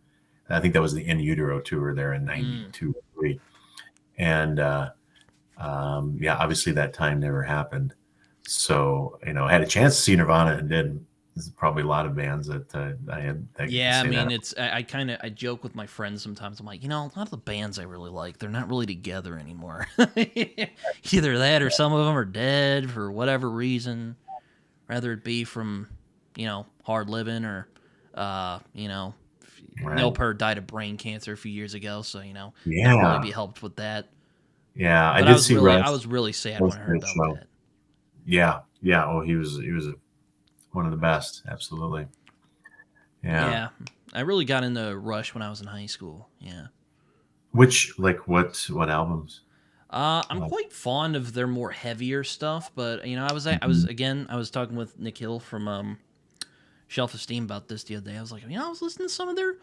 And I think that was the In Utero tour there in Mm. '92 or '93. And yeah, obviously that time never happened. So, I had a chance to see Nirvana and didn't. There's probably a lot of bands that I had that you could Yeah, I say that. mean, I kind of I joke with my friends sometimes. I'm like, a lot of the bands I really like, they're not really together anymore. Either that, or some of them are dead for whatever reason. Rather it be from, hard living, or, Neil Right. Peart died of brain cancer a few years ago, so not really Yeah. be helped with that. Yeah. I But I did was see really I Russ. was really sad Russ when I heard great about show. that. Yeah. Yeah. Oh, he was one of the best. Absolutely. Yeah. Yeah, I really got into Rush when I was in high school. Yeah. What albums? I'm Like, quite fond of their more heavier stuff, but mhm. I was talking with Nick Hill from Shelf Esteem about this the other day. I was like, I was listening to some of their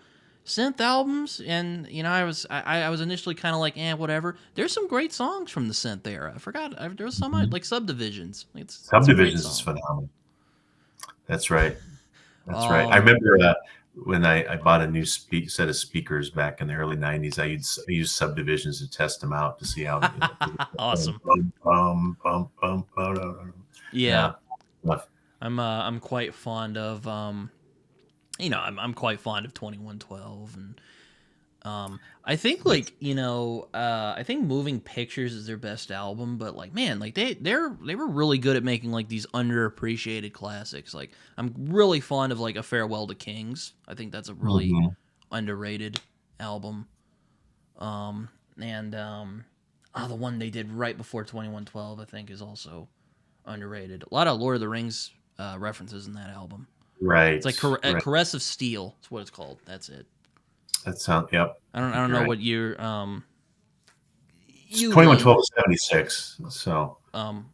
synth albums, and I was initially kind of like, whatever. There's some great songs from the synth era. I forgot there was some Mhm. like Subdivisions. It's a great Subdivisions is song. phenomenal. That's right. That's right. I Um, remember when I bought a new set of speakers back in the early '90s. I used Subdivisions to test them out to see how. awesome. Yeah, Yeah. Rough. I'm quite fond of I'm quite fond of 2112, and I think Yes. I think Moving Pictures is their best album, but like man, like they were really good at making like these underappreciated classics. Like I'm really fond of like A Farewell to Kings. I think that's a really Mhm. underrated album. And the one they did right before 2112 I think is also underrated. A lot of Lord of the Rings references in that album. It's Right. like Right. Caress of Steel. That's what it's called. That's it. That sound. Yep. I I think don't you're know right. what year you 2112 lean. is '76. So Um,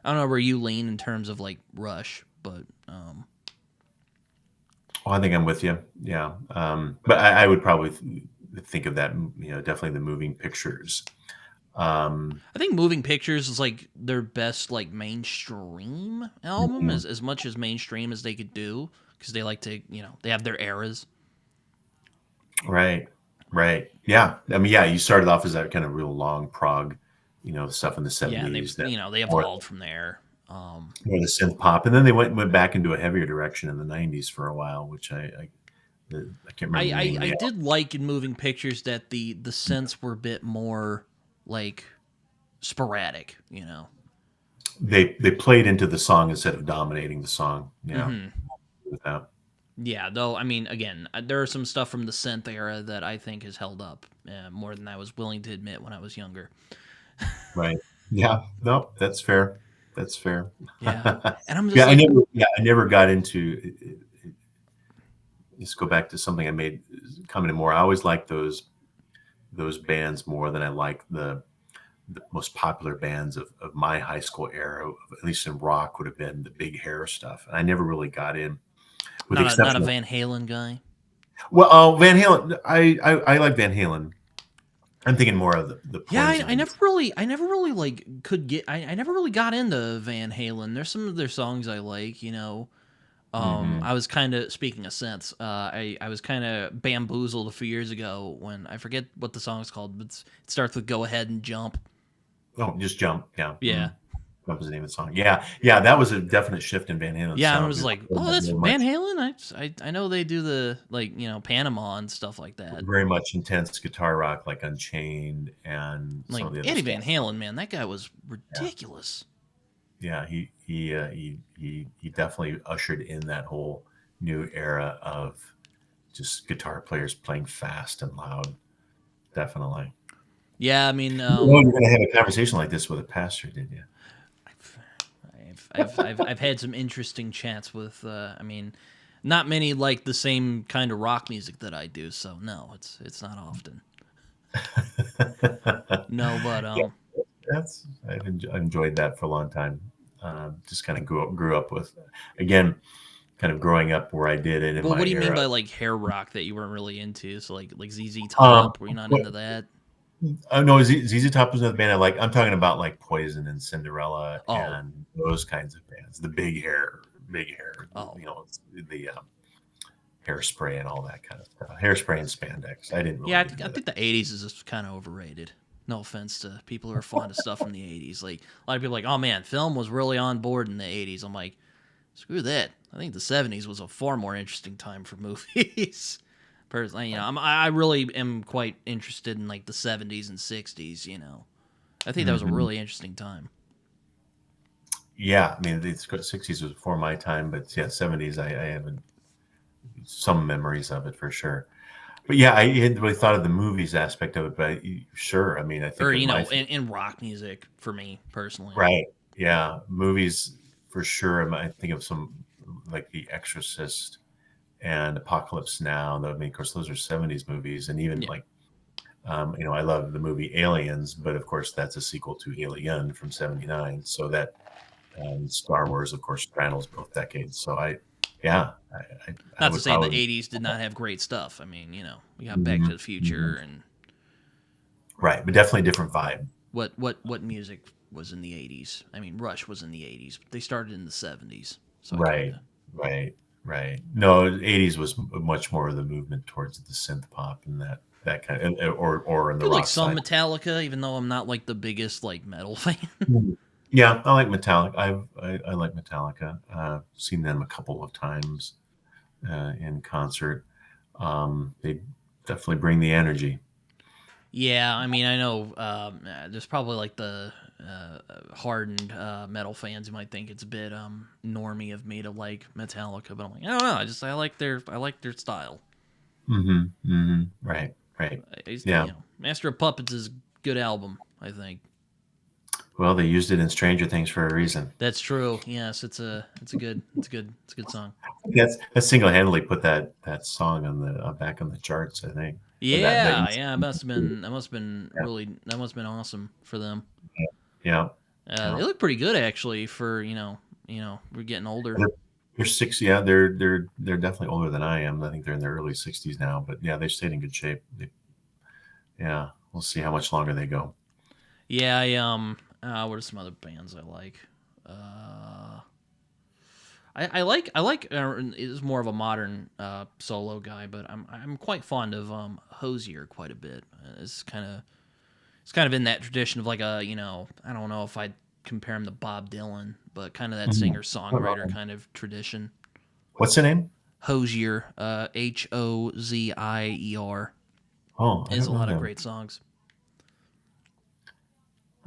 I don't know where you lean in terms of like Rush, but well, I think I'm with you. Yeah. But I would probably think of that. Definitely the moving pictures. Um, I think Moving Pictures is like their best like mainstream album, mhm. as much as mainstream as they could do, because they like to they have their eras. Right. Right. Yeah. I mean, yeah. You started off as that kind of real long prog, stuff in the Yeah, and '70s. That they more, evolved from there. more the synth pop, and then they went back into a heavier direction in the '90s for a while, which I can't remember the name of I the album. did like in Moving Pictures that the synths were a bit more like sporadic. They played into the song instead of dominating the song. Yeah. Hmm. With that. Yeah, though I mean, again, there are some stuff from the synth era that I think has held up more than I was willing to admit when I was younger. Right. Yeah. No, that's fair. That's fair. Yeah, and I'm Yeah, just like, I never got into. Just go back to something I made coming in more. I always liked those bands more than I like the most popular bands of my high school era, at least in rock, would have been the big hair stuff. And I never really got in, with the not a exception of Van Halen guy. well, Van Halen. I like Van Halen. I'm thinking more of the Yeah, Poison. I never really like could get, I never really got into Van Halen. There's some of their songs I like, Hmm. I was kind of speaking of sense. I was kind of bamboozled a few years ago when I forget what the song's called, but it starts with "Go Ahead and Jump." Oh, just jump. Yeah. Yeah, Mm. What was the name of the song? Yeah, yeah, that was a definite shift in Van Halen's Yeah, I sound. was like, oh, that's Van Halen. I know they do the Panama and stuff like that. Very much intense guitar rock, like Unchained and some Like of the other Eddie stuff. Van Halen, man, that guy was ridiculous. Yeah, he definitely ushered in that whole new era of just guitar players playing fast and loud. Definitely. Yeah, I mean, You know, you're going to have a conversation like this with a pastor, did you? I've had some interesting chats with. I mean, not many like the same kind of rock music that I do. So no, it's not often. No, but Yeah, I've enjoyed that for a long time. Just kind of grew up with, again, kind of growing up where I did it in But my what do you mean era. by like hair rock that you weren't really into? So like ZZ Um, Top, were you not into that? Oh no, ZZ Top was another band I like. I'm talking about like Poison and Cinderella Oh, and those kinds of bands. The big hair, oh, you know, the hairspray and all that kind of stuff. Hairspray and spandex. I didn't really yeah. get I into that. think the '80s is just kind of overrated. No offense to people who are fond of stuff from the '80s. Like a lot of people are like, oh man, film was really on board in the '80s. I'm like, screw that. I think the '70s was a far more interesting time for movies. Personally, I really am quite interested in like the '70s and '60s. I think that was a Hmm. really interesting time. Yeah, I mean the '60s was before my time, but yeah, '70s I haven't some memories of it for sure. But yeah, I hadn't really thought of the movies aspect of it. But sure, I mean, I Or think of my in rock music for me personally. right. Yeah, movies for sure. I think of some like The Exorcist and Apocalypse Now. I mean, of course, those are '70s movies, and even Yeah, like I love the movie Aliens, but of course, that's a sequel to Alien from '79. So that Star Wars, of course, straddles both decades. So yeah, I not to would say the probably '80s did not have great stuff. I mean, we got Back to mhm, the Future mhm. and Right, but definitely a different vibe. what music was in the '80s. I mean, Rush was in the '80s. But they started in the '70s, so I kind Right, of right, right. No, '80s was much more of the movement towards the synth pop and that kind of, or in I the do like rock some side. Metallica, even though I'm not like the biggest like metal fan. Mhm. Yeah, I like Metallica. I like Metallica. Seen them a couple of times in concert. They definitely bring the energy. Yeah, I mean, I know there's probably like the hardened metal fans who might think it's a bit normy of me to like Metallica, but I'm like, I don't know. I like their style. Right, right. Yeah. Master of Puppets is a good album. I think Well, they used it in Stranger Things for a reason. that's true. Yes, it's a good song. That's single handedly put that song on the back on the charts. I think. Or that Yeah, used yeah. It to must have be. been. That must have been Yeah, really. That must have been awesome for them. yeah, They yeah. look pretty good actually for we're getting older. They're 60. Yeah, they're definitely older than I am. I think they're in their early 60s now. But yeah, they stayed in good shape. Yeah, we'll see how much longer they go. Yeah, what are some other bands I like? Uh, I like is more of a modern solo guy, but I'm quite fond of Hosier quite a bit. It's kind of in that tradition of like I don't know if I'd compare him to Bob Dylan, but kind of that Mhm. singer I love songwriter them. kind of tradition. What's the name? Hosier, Hozier, Oh, I is don't a know lot of them. great songs.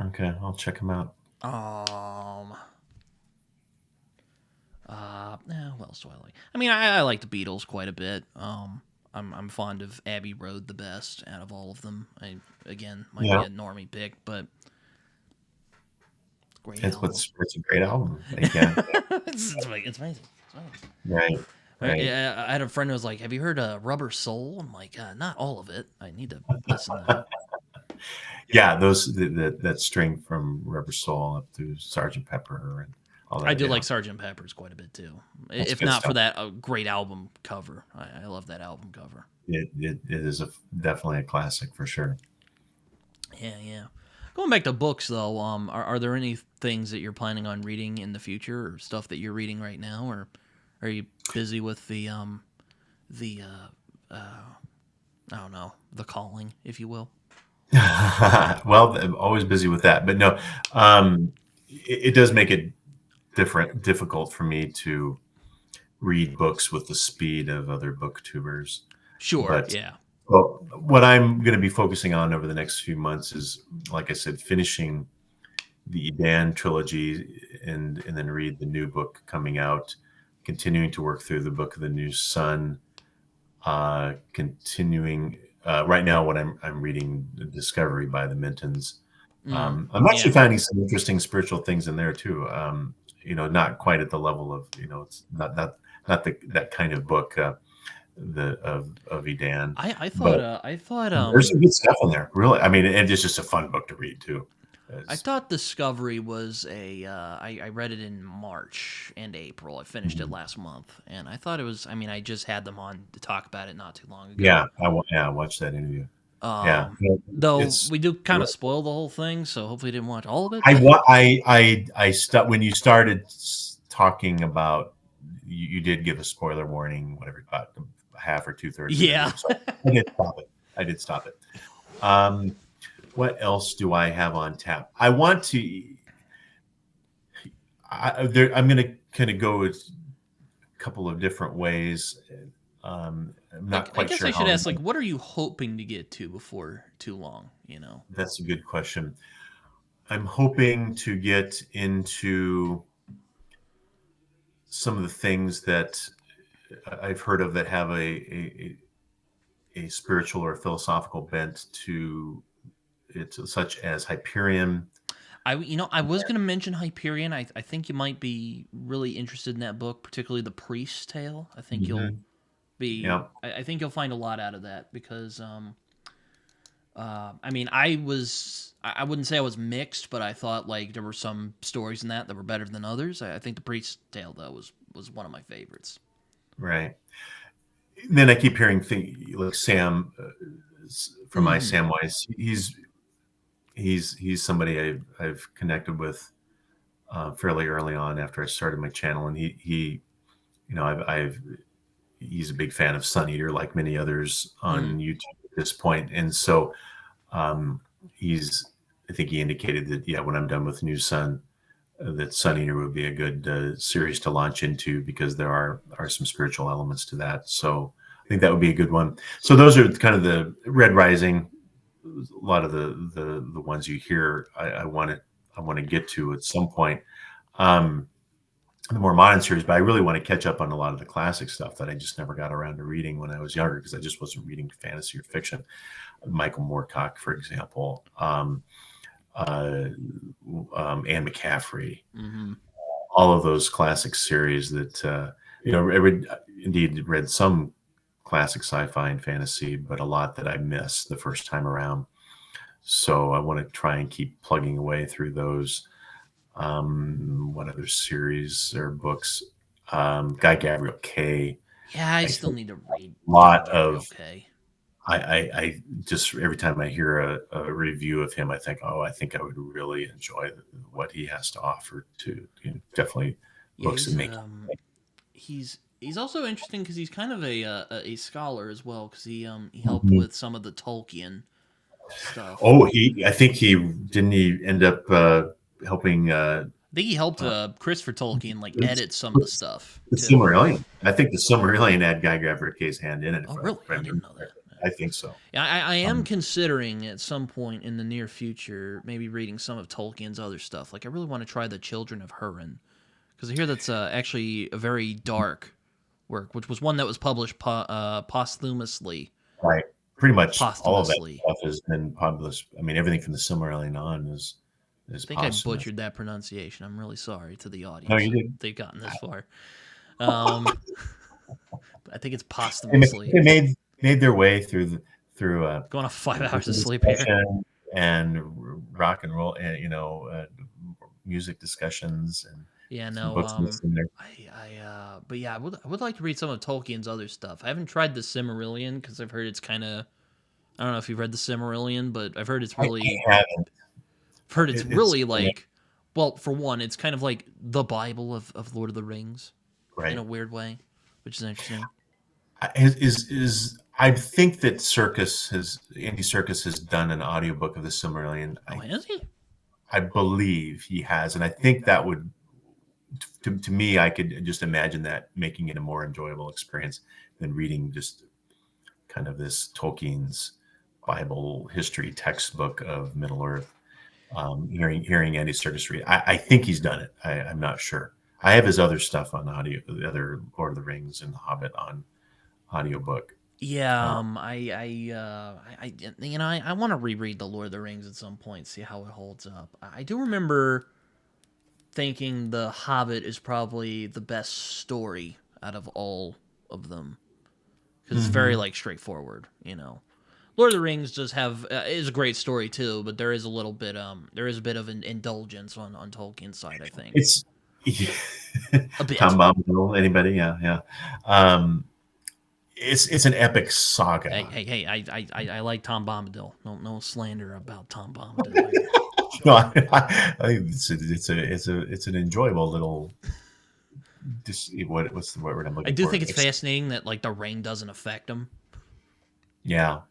Okay, I'll check them out. Um, what else do I like? I mean, I like the Beatles quite a bit. I'm fond of Abbey Road the best out of all of them. Again might be Yeah, a normie pick, but great it's album. it's a great album. Like, yeah, It's amazing. It's amazing. right, right. I had a friend who was like, "Have you heard Rubber Soul?" I'm like, "Not all of it. I need to listen to." Yeah, those that string from Rubber Soul up to Sergeant Pepper and all I that. do like Yeah, Sergeant Pepper's quite a bit too. that's If good not for stuff. that great album cover, I love that album cover. It is definitely a classic for sure. Yeah, yeah. Going back to books though, are there any things that you're planning on reading in the future, or stuff that you're reading right now, or are you busy with the I don't know, the calling, if you will? Well, I'm always busy with that, but no, um, it does make it difficult for me to read books with the speed of other booktubers. Sure, But yeah. well, what I'm going to be focusing on over the next few months is, like I said, finishing the Edan trilogy and then read the new book coming out, continuing to work through the Book of the New Sun, continuing right now what I'm reading Discovery by the Mintons. I'm actually Yeah. finding some interesting spiritual things in there too. Not quite at the level of, it's not that kind of book, the of Edan, but I thought there's some good stuff in there. Really, I mean, and it's just a fun book to read too. I It's- thought Discovery was a. I read it in March and April. I finished it last month, and I thought it was. I mean, I just had them on to talk about it not too long ago. I watched that interview. Yeah, Um, though it's. we do kind of spoil the whole thing, so hopefully you didn't watch all of it. I But wa- I stopped when you started talking about. You did give a spoiler warning, whatever, about half or 2/3 of the yeah, book. So I did stop it. Um, what else do I have on tap? I want to. I'm going to kind of go with a couple of different ways. I'm not I quite guess sure I should how. ask, like, what are you hoping to get to before too long? You know. That's a good question. I'm hoping to get into some of the things that I've heard of that have a spiritual or philosophical bent to it, such as Hyperion. I was gonna mention Hyperion. I think you might be really interested in that book, particularly the Priest's Tale. I think you'll Mm-hmm. be. Yeah, I think you'll find a lot out of that because I mean, I wouldn't say I was mixed, but I thought like there were some stories in that were better than others. I think the Priest's Tale though was one of my favorites. right. Then I keep hearing like Sam from my Mm-hmm. Samwise. He's somebody I've connected with fairly early on after I started my channel, and he I've he's a big fan of Sun Eater, like many others Mm. on YouTube at this point, and so um, he's. I think he indicated that when I'm done with New Sun, that Sun Eater would be a good series to launch into because there are some spiritual elements to that. So I think that would be a good one. So those are kind of the Red Rising. A lot of the ones you hear, I want to get to at some point. Um, the more modern series, but I really want to catch up on a lot of the classic stuff that I just never got around to reading when I was younger because I just wasn't reading fantasy or fiction. Michael Moorcock, for example, uh, Anne McCaffrey, Mm-hmm. all of those classic series that indeed read some classic sci-fi and fantasy, but a lot that I missed the first time around. So I want to try and keep plugging away through those. What other series or books? Guy Gabriel Kay. Yeah, I I still think need to read a Guy lot Gabriel of Kay. I just every time I hear a review of him, I think, oh, I think I would really enjoy what he has to offer. To definitely Yeah, books that make. he's also interesting because he's kind of a scholar as well because he helped Mhm. with some of the Tolkien stuff. Oh, I think he end up helping. I think he helped Uh, Christopher Tolkien like it's, edit some of the it's stuff the too. Silmarillion. I think the Silmarillion had Guy Gavin Kay's hand in it. Oh, If really? I I didn't remember know that. correctly. I think so. Yeah, I am Um, considering at some point in the near future maybe reading some of Tolkien's other stuff. Like I really want to try the Children of Hurin because I hear that's actually a very dark work, which was one that was published posthumously. right. Pretty much all of that Posthumously. stuff has been published. I mean, everything from the Silmarillion on is I think I posthumous. butchered that pronunciation. I'm really sorry to the No, audience you if did. they've gotten this far. Um, I think it's They posthumously. made their way through Going off 5 hours of sleep here. discussion and rock and roll, and music discussions and Yeah, some no. books mixed in there. But yeah, I would like to read some of Tolkien's other stuff. I haven't tried the Cimmerillion because I've heard it's kind of. I don't know if you've read the Cimmerillion, but I've heard it's I really. haven't. I've heard it's It's really like. Well, for one, it's kind of like the Bible of Lord of the Rings in a right. weird way, which is interesting. Is I think that Andy Serkis has done an audiobook of the Silmarillion. Oh, has he? I believe he has, and I think that would, to me, I could just imagine that making it a more enjoyable experience than reading just kind of this Tolkien's Bible history textbook of Middle Earth. Hearing Andy Serkis read, I think he's done it. I'm not sure. I have his other stuff on audio, the other Lord of the Rings and The Hobbit on audiobook. Yeah, I want to reread the Lord of the Rings at some point, see how it holds up. I do remember thinking the Hobbit is probably the best story out of all of them because it's very like straightforward. Lord of the Rings does have is a great story too, but there is a little bit there is a bit of an indulgence on Tolkien's side, I think. It's A bit. Tom Bombadil. Anybody? Yeah. It's an epic saga. Hey! I like Tom Bombadil. No slander about Tom Bombadil. No, I think it's an enjoyable little. What's the word I'm looking for? I do think it's fascinating that like the ring doesn't affect him. Yeah.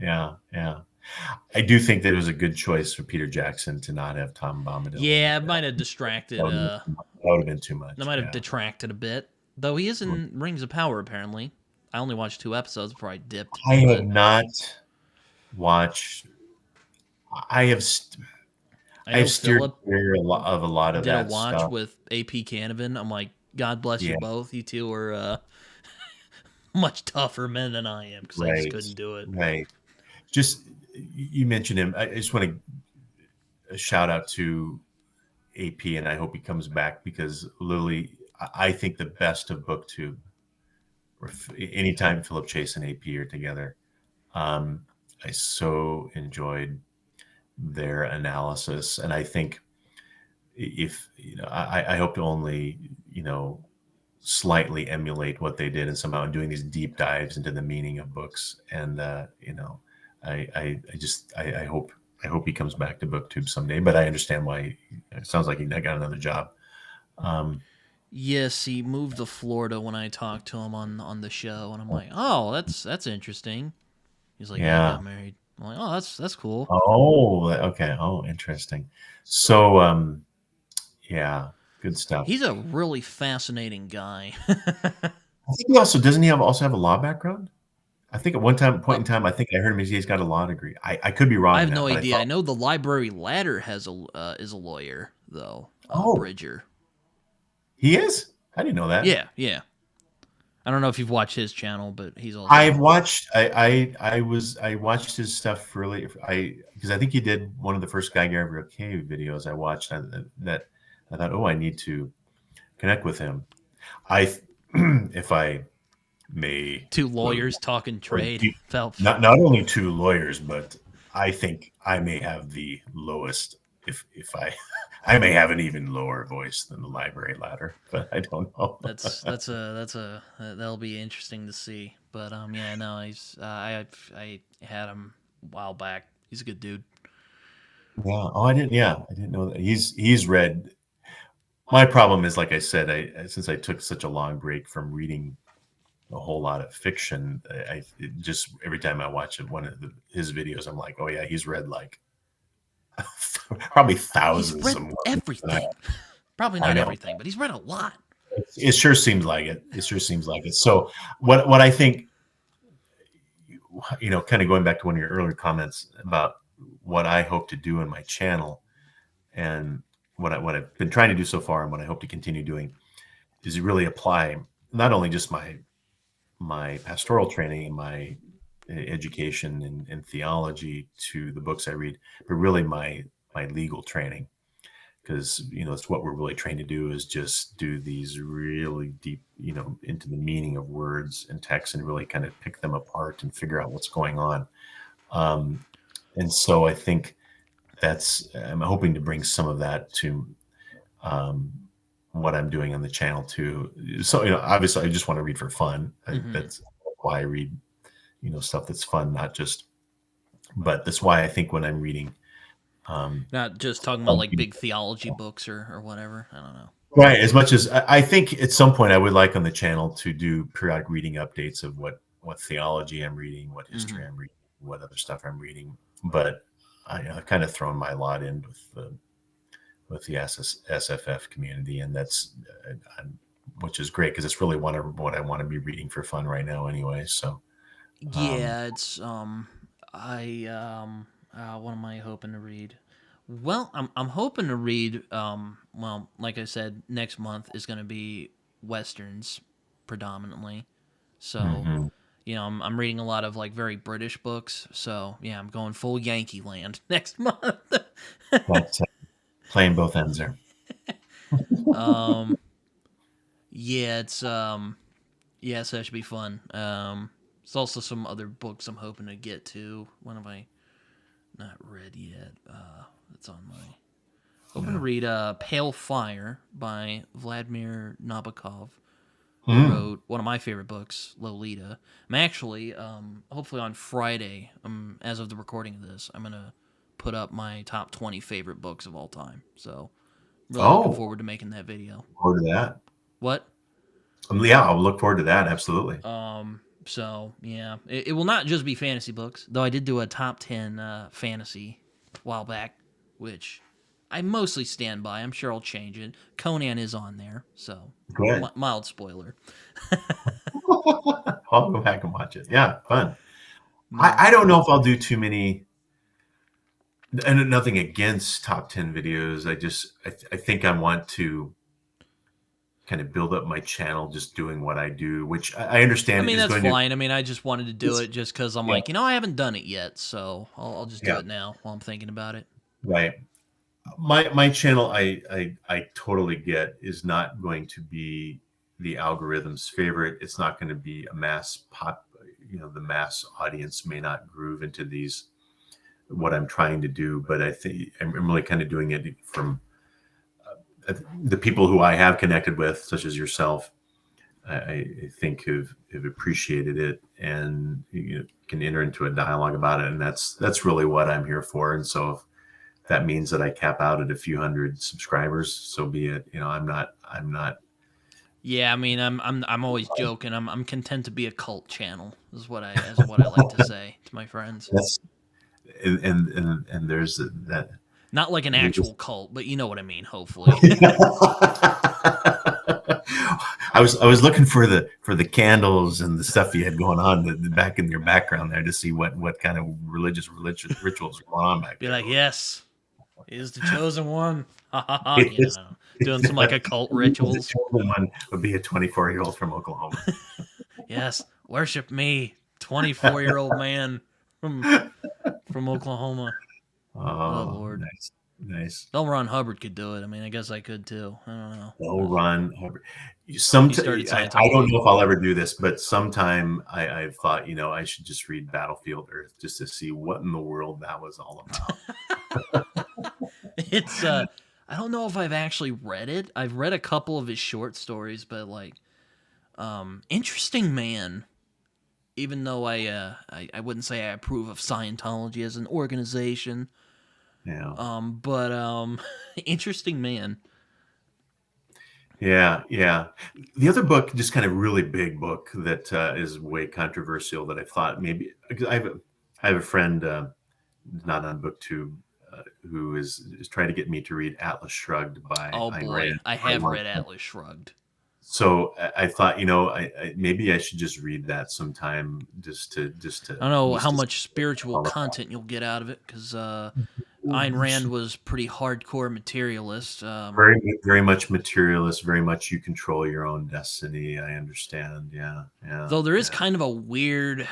I do think that it was a good choice for Peter Jackson to not have Tom Bombadil. Yeah, it might have distracted. That would have been too much. That might have detracted a bit. Though he is in Rings of Power, apparently. I only watched 2 episodes before I dipped. I have not watched. I have steered clear of a lot of that stuff. Did a watch with AP Canavan. I'm like, God bless you both. You two are much tougher men than I am because I just couldn't do it. Right. Just you mentioned him. I just want to shout out to AP, and I hope he comes back because literally, I think the best of BookTube. Anytime Philip Chase and AP are together, I so enjoyed their analysis, and I think if I hope to only slightly emulate what they did, and somehow doing these deep dives into the meaning of books, and I hope he comes back to BookTube someday. But I understand why. It sounds like he got another job. Yes, he moved to Florida when I talked to him on the show, and I'm like, oh, that's interesting. He's like, yeah, I got married. I'm like, oh, that's cool. Oh, okay. Oh, interesting. So, yeah, good stuff. He's a really fascinating guy. I think he also doesn't he also have a law background? I think at one point in time, I think I heard him he's got a law degree. I could be wrong. I have no idea. I know the Library Ladder is a lawyer though. Bridger. He is? I didn't know that. Yeah. I don't know if you've watched his channel, but he's also. I've watched. I watched his stuff really. Because I think he did one of the first Guy Gardner Cave videos I watched. That I thought, I need to connect with him. If I may. 2 lawyers talking trade. Not only 2 lawyers, but I think I may have the lowest. If I may have an even lower voice than the Library Ladder, but I don't know. That'll be interesting to see. But yeah, no, he's I had him a while back. He's a good dude. Yeah. Oh, I didn't know that. He's read. My problem is, like I said, since I took such a long break from reading a whole lot of fiction, just every time I watch one of his videos, I'm like, oh yeah, he's read like. Probably thousands. He's read everything. Probably not everything, but he's read a lot. It sure seems like it. So what I think, kind of going back to one of your earlier comments about what I hope to do in my channel, and what I've been trying to do so far, and what I hope to continue doing, is really apply not only just my pastoral training and my education and theology to the books I read, but really my legal training, because it's what we're really trained to do, is just do these really deep, into the meaning of words and text, and really kind of pick them apart and figure out what's going on. And so I think I'm hoping to bring some of that to what I'm doing on the channel too. So obviously I just want to read for fun. That's why I read stuff that's fun, but that's why I think when I'm reading, not just talking about like big theology books or whatever. I don't know. Right. As much as I think at some point I would like on the channel to do periodic reading updates of what theology I'm reading, what history I'm reading, what other stuff I'm reading. But I've kind of thrown my lot in with SFF community, and that's which is great because it's really what I want to be reading for fun right now anyway. So Yeah, it's what am I hoping to read? Well, I'm hoping to read well, like I said, next month is going to be westerns predominantly. So, mhm. I'm reading a lot of like very British books. So, yeah, I'm going full Yankee land next month. That's playing both ends there. um yeah, so that should be fun. There's also some other books I'm hoping to get to. What have I not read yet? That's on my hoping to Yeah. read Pale Fire by Vladimir Nabokov, who Mm. wrote one of my favorite books, Lolita. I'm actually, hopefully on Friday, as of the recording of this, I'm going to put up my top 20 favorite books of all time. So, really looking Oh, forward to making that video. forward to that. What? Yeah, I'll look forward to that. Absolutely. So yeah, it will not just be fantasy books, though I did do a top 10 fantasy a while back, which I mostly stand by. I'm sure I'll change it. Conan is on there, so Good. mild spoiler. I'll go back and watch it. Yeah, fun. No. I don't know if I'll do too many, and nothing against top 10 videos. I think I want to kind of build up my channel just doing what I do, which I I understand mean, is that's going to, fine. I mean, I just wanted to do it's, it just because I'm yeah, like, I haven't done it yet, so I'll just do yeah, it now while I'm thinking about it. right. My channel, I totally get, is not going to be the algorithm's favorite. It's not going to be a mass pop, the mass audience may not groove into these, what I'm trying to do, but I think I'm really kind of doing it from the people who I have connected with, such as yourself. I think have appreciated it, and can enter into a dialogue about it, and that's really what I'm here for. And so if that means that I cap out at a few hundred subscribers, so be it. I'm not. Yeah, I mean, I'm always joking. I'm content to be a cult channel. Is what I like to say to my friends. That's and there's that. Not like an There's, actual cult, but you know what I mean, hopefully. I was looking for the candles and the stuff you had going on the back in your background there to see what kind of religious rituals are going on back Be there. like, yes, he's the chosen one. Ha ha ha. Doing some like occult rituals. The chosen one would be a 24-year-old from Oklahoma. Yes, worship me, 24-year-old man from Oklahoma. Oh Oh, Lord. nice. L. Ron Hubbard could do it. I mean, I guess I could too. I don't know. Well, Ron Hubbard. He started I don't Scientology. know if I'll ever do this, but sometime I've thought, I should just read Battlefield Earth just to see what in the world that was all about. It's I don't know if I've actually read it. I've read a couple of his short stories, but like interesting man. Even though I wouldn't say I approve of Scientology as an organization. Yeah. But interesting man. Yeah, yeah. The other book, just kind of really big book that is way controversial that I thought maybe, because I have a friend, not on BookTube, who is trying to get me to read Atlas Shrugged by Oh Ayn boy, Rand. I have read Atlas Shrugged. So I thought, maybe I should just read that sometime, just to I don't know just how to much spiritual content you'll get out of it, because Ayn Rand was pretty hardcore materialist. very very much materialist, very much you control your own destiny. I understand. Yeah, yeah. Though there is Yeah. kind of a weird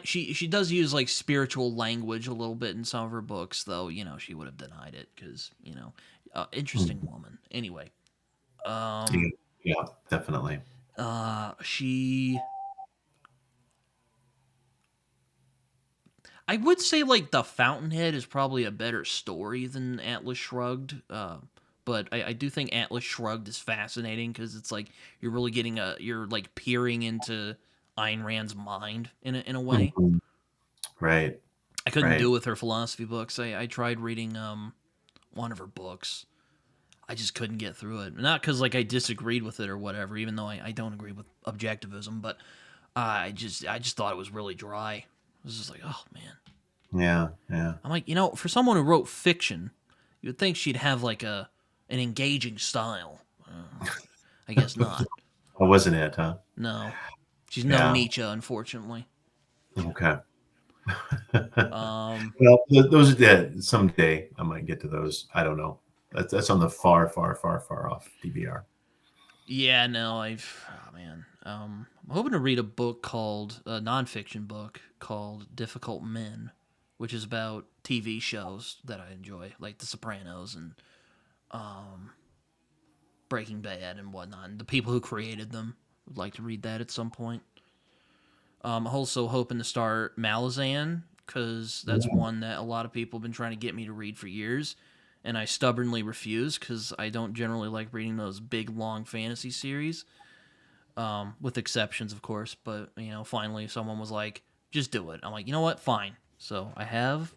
she does use like spiritual language a little bit in some of her books, though she would have denied it because interesting woman. Anyway, Yeah, yeah, definitely. she I would say like The Fountainhead is probably a better story than Atlas Shrugged. But I do think Atlas Shrugged is fascinating because it's like you're really getting you're like peering into Ayn Rand's mind in a way. Mhm. Right, I couldn't do right. it with her philosophy books. I tried reading one of her books. I just couldn't get through it. Not because like I disagreed with it or whatever, even though I don't agree with objectivism, but I just thought it was really dry. It was just like, oh man. Yeah, yeah. I'm like, for someone who wrote fiction, would think she'd have like an engaging style. I guess not. That wasn't it, huh? No, she's no Yeah. Nietzsche, unfortunately. Okay. Um, Well, those someday I might get to those. I don't know. That's on the far, far, far, far off DBR. yeah, no, oh man, I'm hoping to read a book called a nonfiction book called Difficult Men, which is about TV shows that I enjoy, like The Sopranos and um, Breaking Bad and whatnot. And the people who created them would like to read that at some point. I'm also hoping to start Malazan because that's Yeah. one that a lot of people have been trying to get me to read for years, and I stubbornly refuse because I don't generally like reading those big long fantasy series. With exceptions, of course. But finally, someone was like, "Just do it." I'm like, you know what? Fine. So I have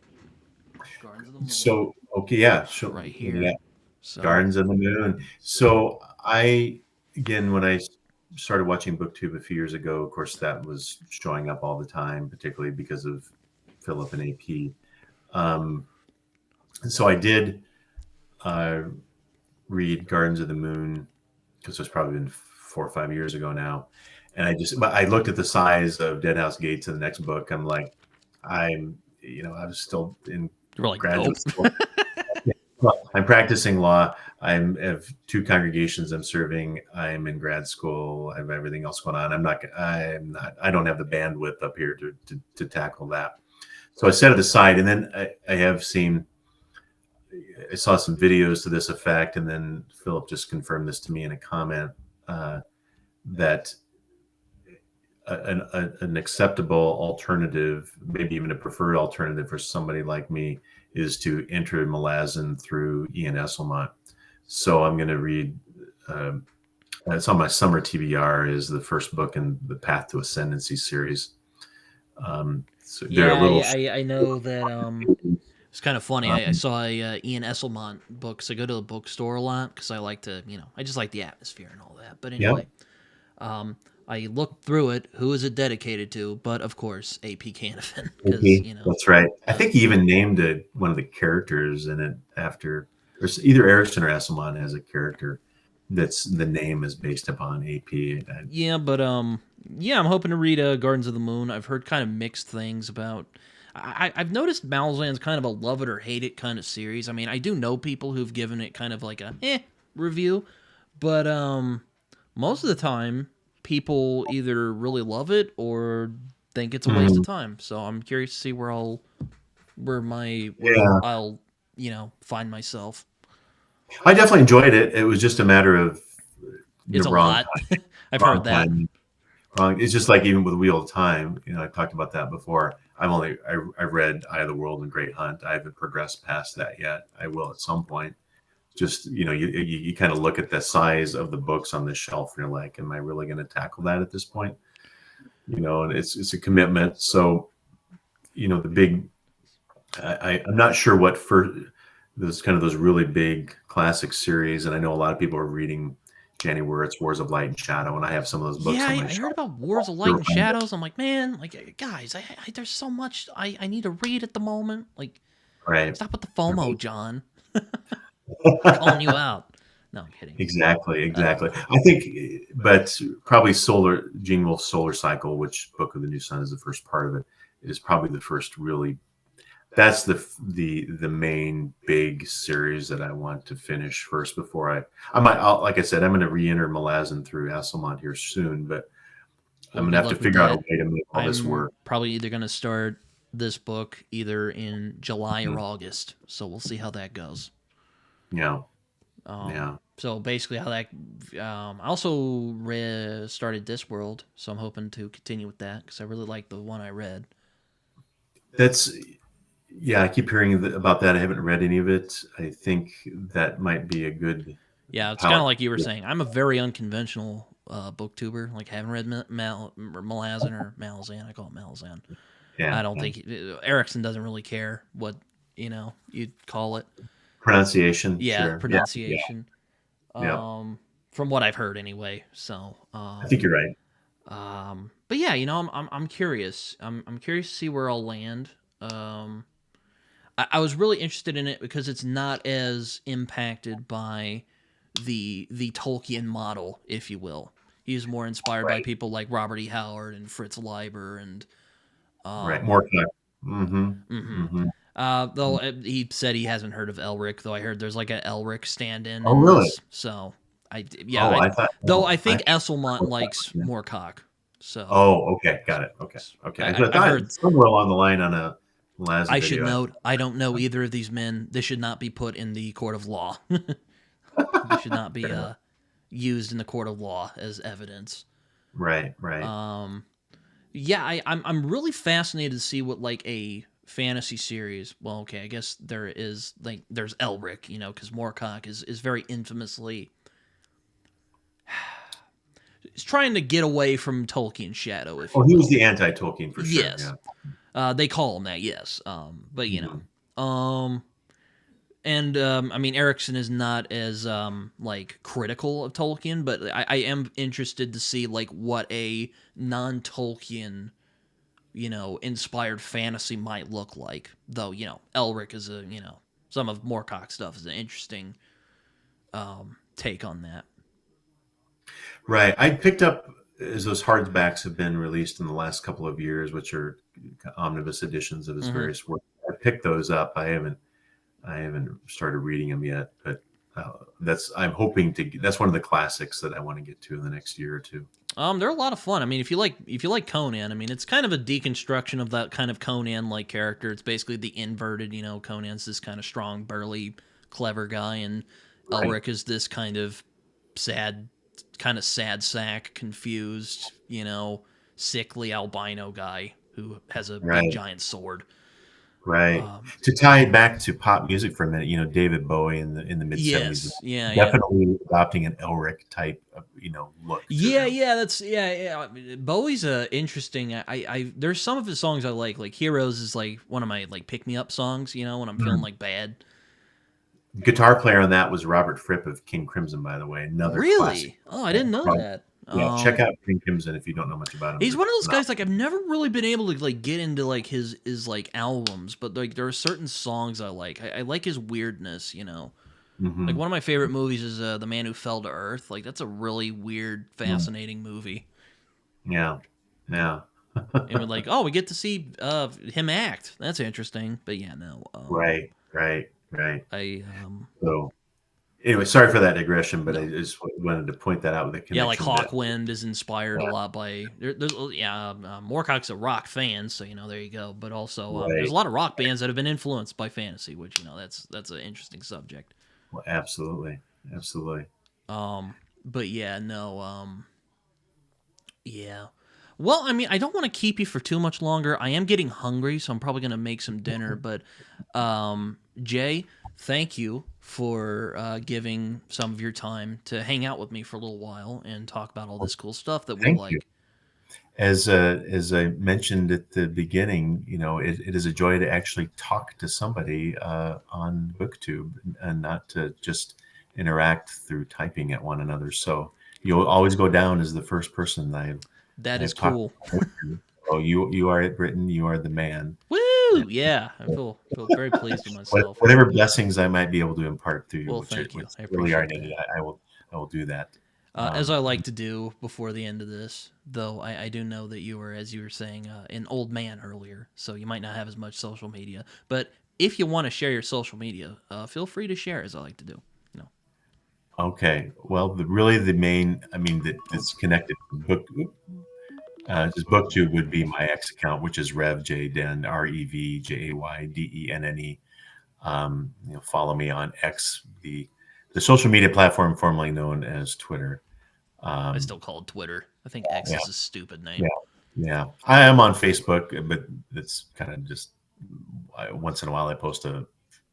Gardens of the Moon So okay, yeah. So right yeah, here. So Gardens of the Moon. So I again when I started watching BookTube a few years ago, of course that was showing up all the time, particularly because of Philip and AP. And so I did uh, read Gardens of the Moon because it's probably been 4 or 5 years ago now. And but I looked at the size of Deadhouse Gate to the next book. I'm like, I was still in you're like, graduate nope. school. Well, I'm practicing law. Have two congregations I'm serving. I'm in grad school. I have everything else going on. I don't have the bandwidth up here to tackle that. So I set it aside. And then I saw some videos to this effect. And then Philip just confirmed this to me in a comment that an acceptable alternative, maybe even a preferred alternative for somebody like me, is to enter Malazan through Ian Esselmont. So I'm going to read. It's on my summer TBR. Is the first book in the Path to Ascendancy series. So they're a Yeah, little. I know that. It's kind of funny. I Um, saw a Ian Esselmont book. So I go to the bookstore a lot because I like to, I just like the atmosphere and all that. But yeah, anyway, um, I looked through it. Who is it dedicated to? But of course, AP Canavan, because maybe that's right. I think he even named one of the characters in it after, or either Erickson or Esselmont has a character that's the name is based upon AP. yeah, but yeah, I'm hoping to read Gardens of the Moon. I've heard kind of mixed things about. I've noticed Malzahn kind of a love it or hate it kind of series. I mean, I do know people who've given it kind of like a review, but most of the time people either really love it or think it's a waste of time. So I'm curious to see where Yeah, I'll find myself. I definitely enjoyed it. It was just a matter of the It's a wrong lot. time, I've wrong heard that. time, wrong. It's just like even with Wheel of Time. I talked about that before. I read Eye of the World and Great Hunt. I haven't progressed past that yet. I will at some point. Just you kind of look at the size of the books on the shelf and you're like, am I really going to tackle that at this point? And it's a commitment. So the big I'm not sure what for those really big classic series, and I know a lot of people are reading Janny Wurt's Wars of Light and Shadow, and I have some of those books Yeah, on I my heard shelf. about Wars of Light and Shadows. I'm like, man, like guys, there's so much I need to read at the moment. Like, Right. stop with the FOMO, John. Calling you out. No, I'm kidding. Exactly. Um, I think, but probably Gene Wolfe's Solar Cycle, which Book of the New Sun is the first part of it, is probably the first really. That's the main big series that I want to finish first before like I said, I'm going to re-enter Malazan through Hasselmont here soon, but I'm well, going to good have to luck with figure out a that. way to make all this I'm work. probably either gonna start this book either in July or Mhm. August, so we'll see how that goes. Yeah, Um, yeah. so basically, how that. I also started Discworld, so I'm hoping to continue with that because I really like the one I read. That's Yeah. I keep hearing about that. I haven't read any of it. I think that might be a good Yeah, it's kind of palette. like you were saying. I'm a very unconventional booktuber. Like, I haven't read Malazan or Malzan. I call it Malzan. I Yeah, don't yeah. think Erickson doesn't really care what you'd call it. Pronunciation, Yeah, sure. Yeah, yeah, pronunciation. yeah. From what I've heard anyway. So, I think you're right. but yeah, I'm curious. I'm curious to see where I'll land. Um, I was really interested in it because it's not as impacted by the Tolkien model, if you will. He's more inspired by Right. people like Robert E. Howard and Fritz Leiber and Right. More kind. mhm. Mm-hmm. Though he said he hasn't heard of Elric, though I heard there's like an Elric stand-in Oh, in really? this. So Oh, I thought. though Oh, I I think Esselmont thought that likes was- Moorcock. So Oh, okay, got it. Okay, okay. I I've thought heard. somewhere along the line on a last I should video. note I don't know either of these men. This should not be put in the court of law. This should not be Fair enough. used in the court of law as evidence. Right, right. Yeah, I'm really fascinated to see what like a fantasy series. Well, okay, I guess there is like there's Elric, because Moorcock is very infamously is trying to get away from Tolkien's shadow, if Oh, you he was will. the anti-Tolkien for sure. Yes, Yeah. they call him that. Yes, but Mhm. and I mean Erickson is not as like critical of Tolkien, but I am interested to see like what a non-Tolkien inspired fantasy might look like. Though, Elric is some of Moorcock stuff is an interesting take on that. Right. I picked up as those hardbacks have been released in the last couple of years, which are omnibus editions of his Mm-hmm. various works. I picked those up. I haven't started reading them yet, but I'm hoping to. That's one of the classics that I want to get to in the next year or two. They're a lot of fun. I mean, if you like Conan, I mean, it's kind of a deconstruction of that kind of Conan like character. It's basically the inverted, Conan's this kind of strong, burly, clever guy, and Right. Elric is this kind of sad sack, confused, sickly albino guy who has a big Right. giant sword. Right. To tie it back to pop music for a minute, David Bowie in the mid '70s, Yes, yeah, yeah. definitely adopting an Elric type of look to Yeah, him. yeah, that's yeah. I mean, Bowie's interesting. I there's some of his songs I like Heroes is like one of my like pick me up songs. When I'm feeling like bad. Guitar player on that was Robert Fripp of King Crimson, by the way, another classic. Really? Oh, I didn't know that. Yeah, check out King Crimson if you don't know much about him. He's They're one of those guys phenomenal. like I've never really been able to like get into like his like albums, but like there are certain songs I like. I like his weirdness. Like Mhm. one of my favorite movies is The Man Who Fell to Earth. Like that's a really weird, fascinating movie. Yeah, yeah. And we're like, oh, we get to see him act. That's interesting. But yeah, no. Right. I So anyway, sorry for that digression, but I just wanted to point that out with the yeah, like connection. That Hawkwind is inspired a lot by Moorcock's a rock fan, so there you go. But also, there's right. a lot of rock bands that have been influenced by fantasy, which that's an interesting subject. Well, absolutely, absolutely. But yeah, no, yeah. Well, I mean, I don't want to keep you for too much longer. I am getting hungry, so I'm probably gonna make some dinner. But Jay, thank you for giving some of your time to hang out with me for a little while and talk about all this cool stuff that we Thank like. you. As I mentioned at the beginning, it is a joy to actually talk to somebody on BookTube and not to just interact through typing at one another. So you'll always go down as the first person That is I've talked cool. to. Oh, you are at Britton. You are the man. Woo! Yeah, I feel very pleased with myself. Whatever blessings I might be able to impart through you, Well, which thank you. I really are appreciate needed, that. I will do that. As I like to do before the end of this, though, I do know that you were, as you were saying, an old man earlier, so you might not have as much social media. But if you want to share your social media, feel free to share, as I like to do. Okay. Well, the main, I mean, that's connected to just BookTube would be my X account, which is RevJden, RevJaydenne. Follow me on X, the social media platform formerly known as Twitter. I still call it Twitter. I think X Yeah. is a stupid name. Yeah. Yeah. I am on Facebook, but it's kind of just once in a while I post a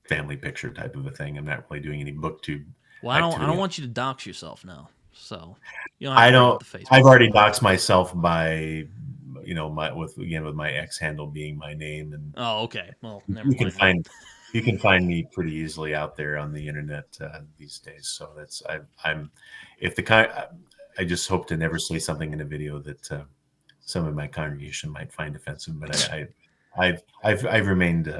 family picture type of a thing. I'm not really doing any BookTube Well, I activity. don't want you to dox yourself now, so you don't have to worry about the Facebook. I've already doxed myself by, with my X handle being my name, and Oh, okay. Well, never you can mind. find you can find me pretty easily out there on the internet these days. So I'm if the kind I just hope to never say something in a video that some of my congregation might find offensive, but I've remained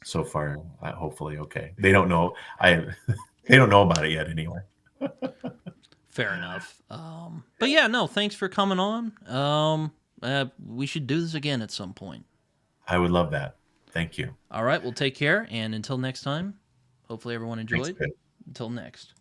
so far, hopefully okay. They don't know. They don't know about it yet anyway. Fair enough. But yeah, no, thanks for coming on. We should do this again at some point. I would love that. Thank you. All right, well, take care, and until next time, hopefully everyone Thanks, enjoyed. Chris. Until next.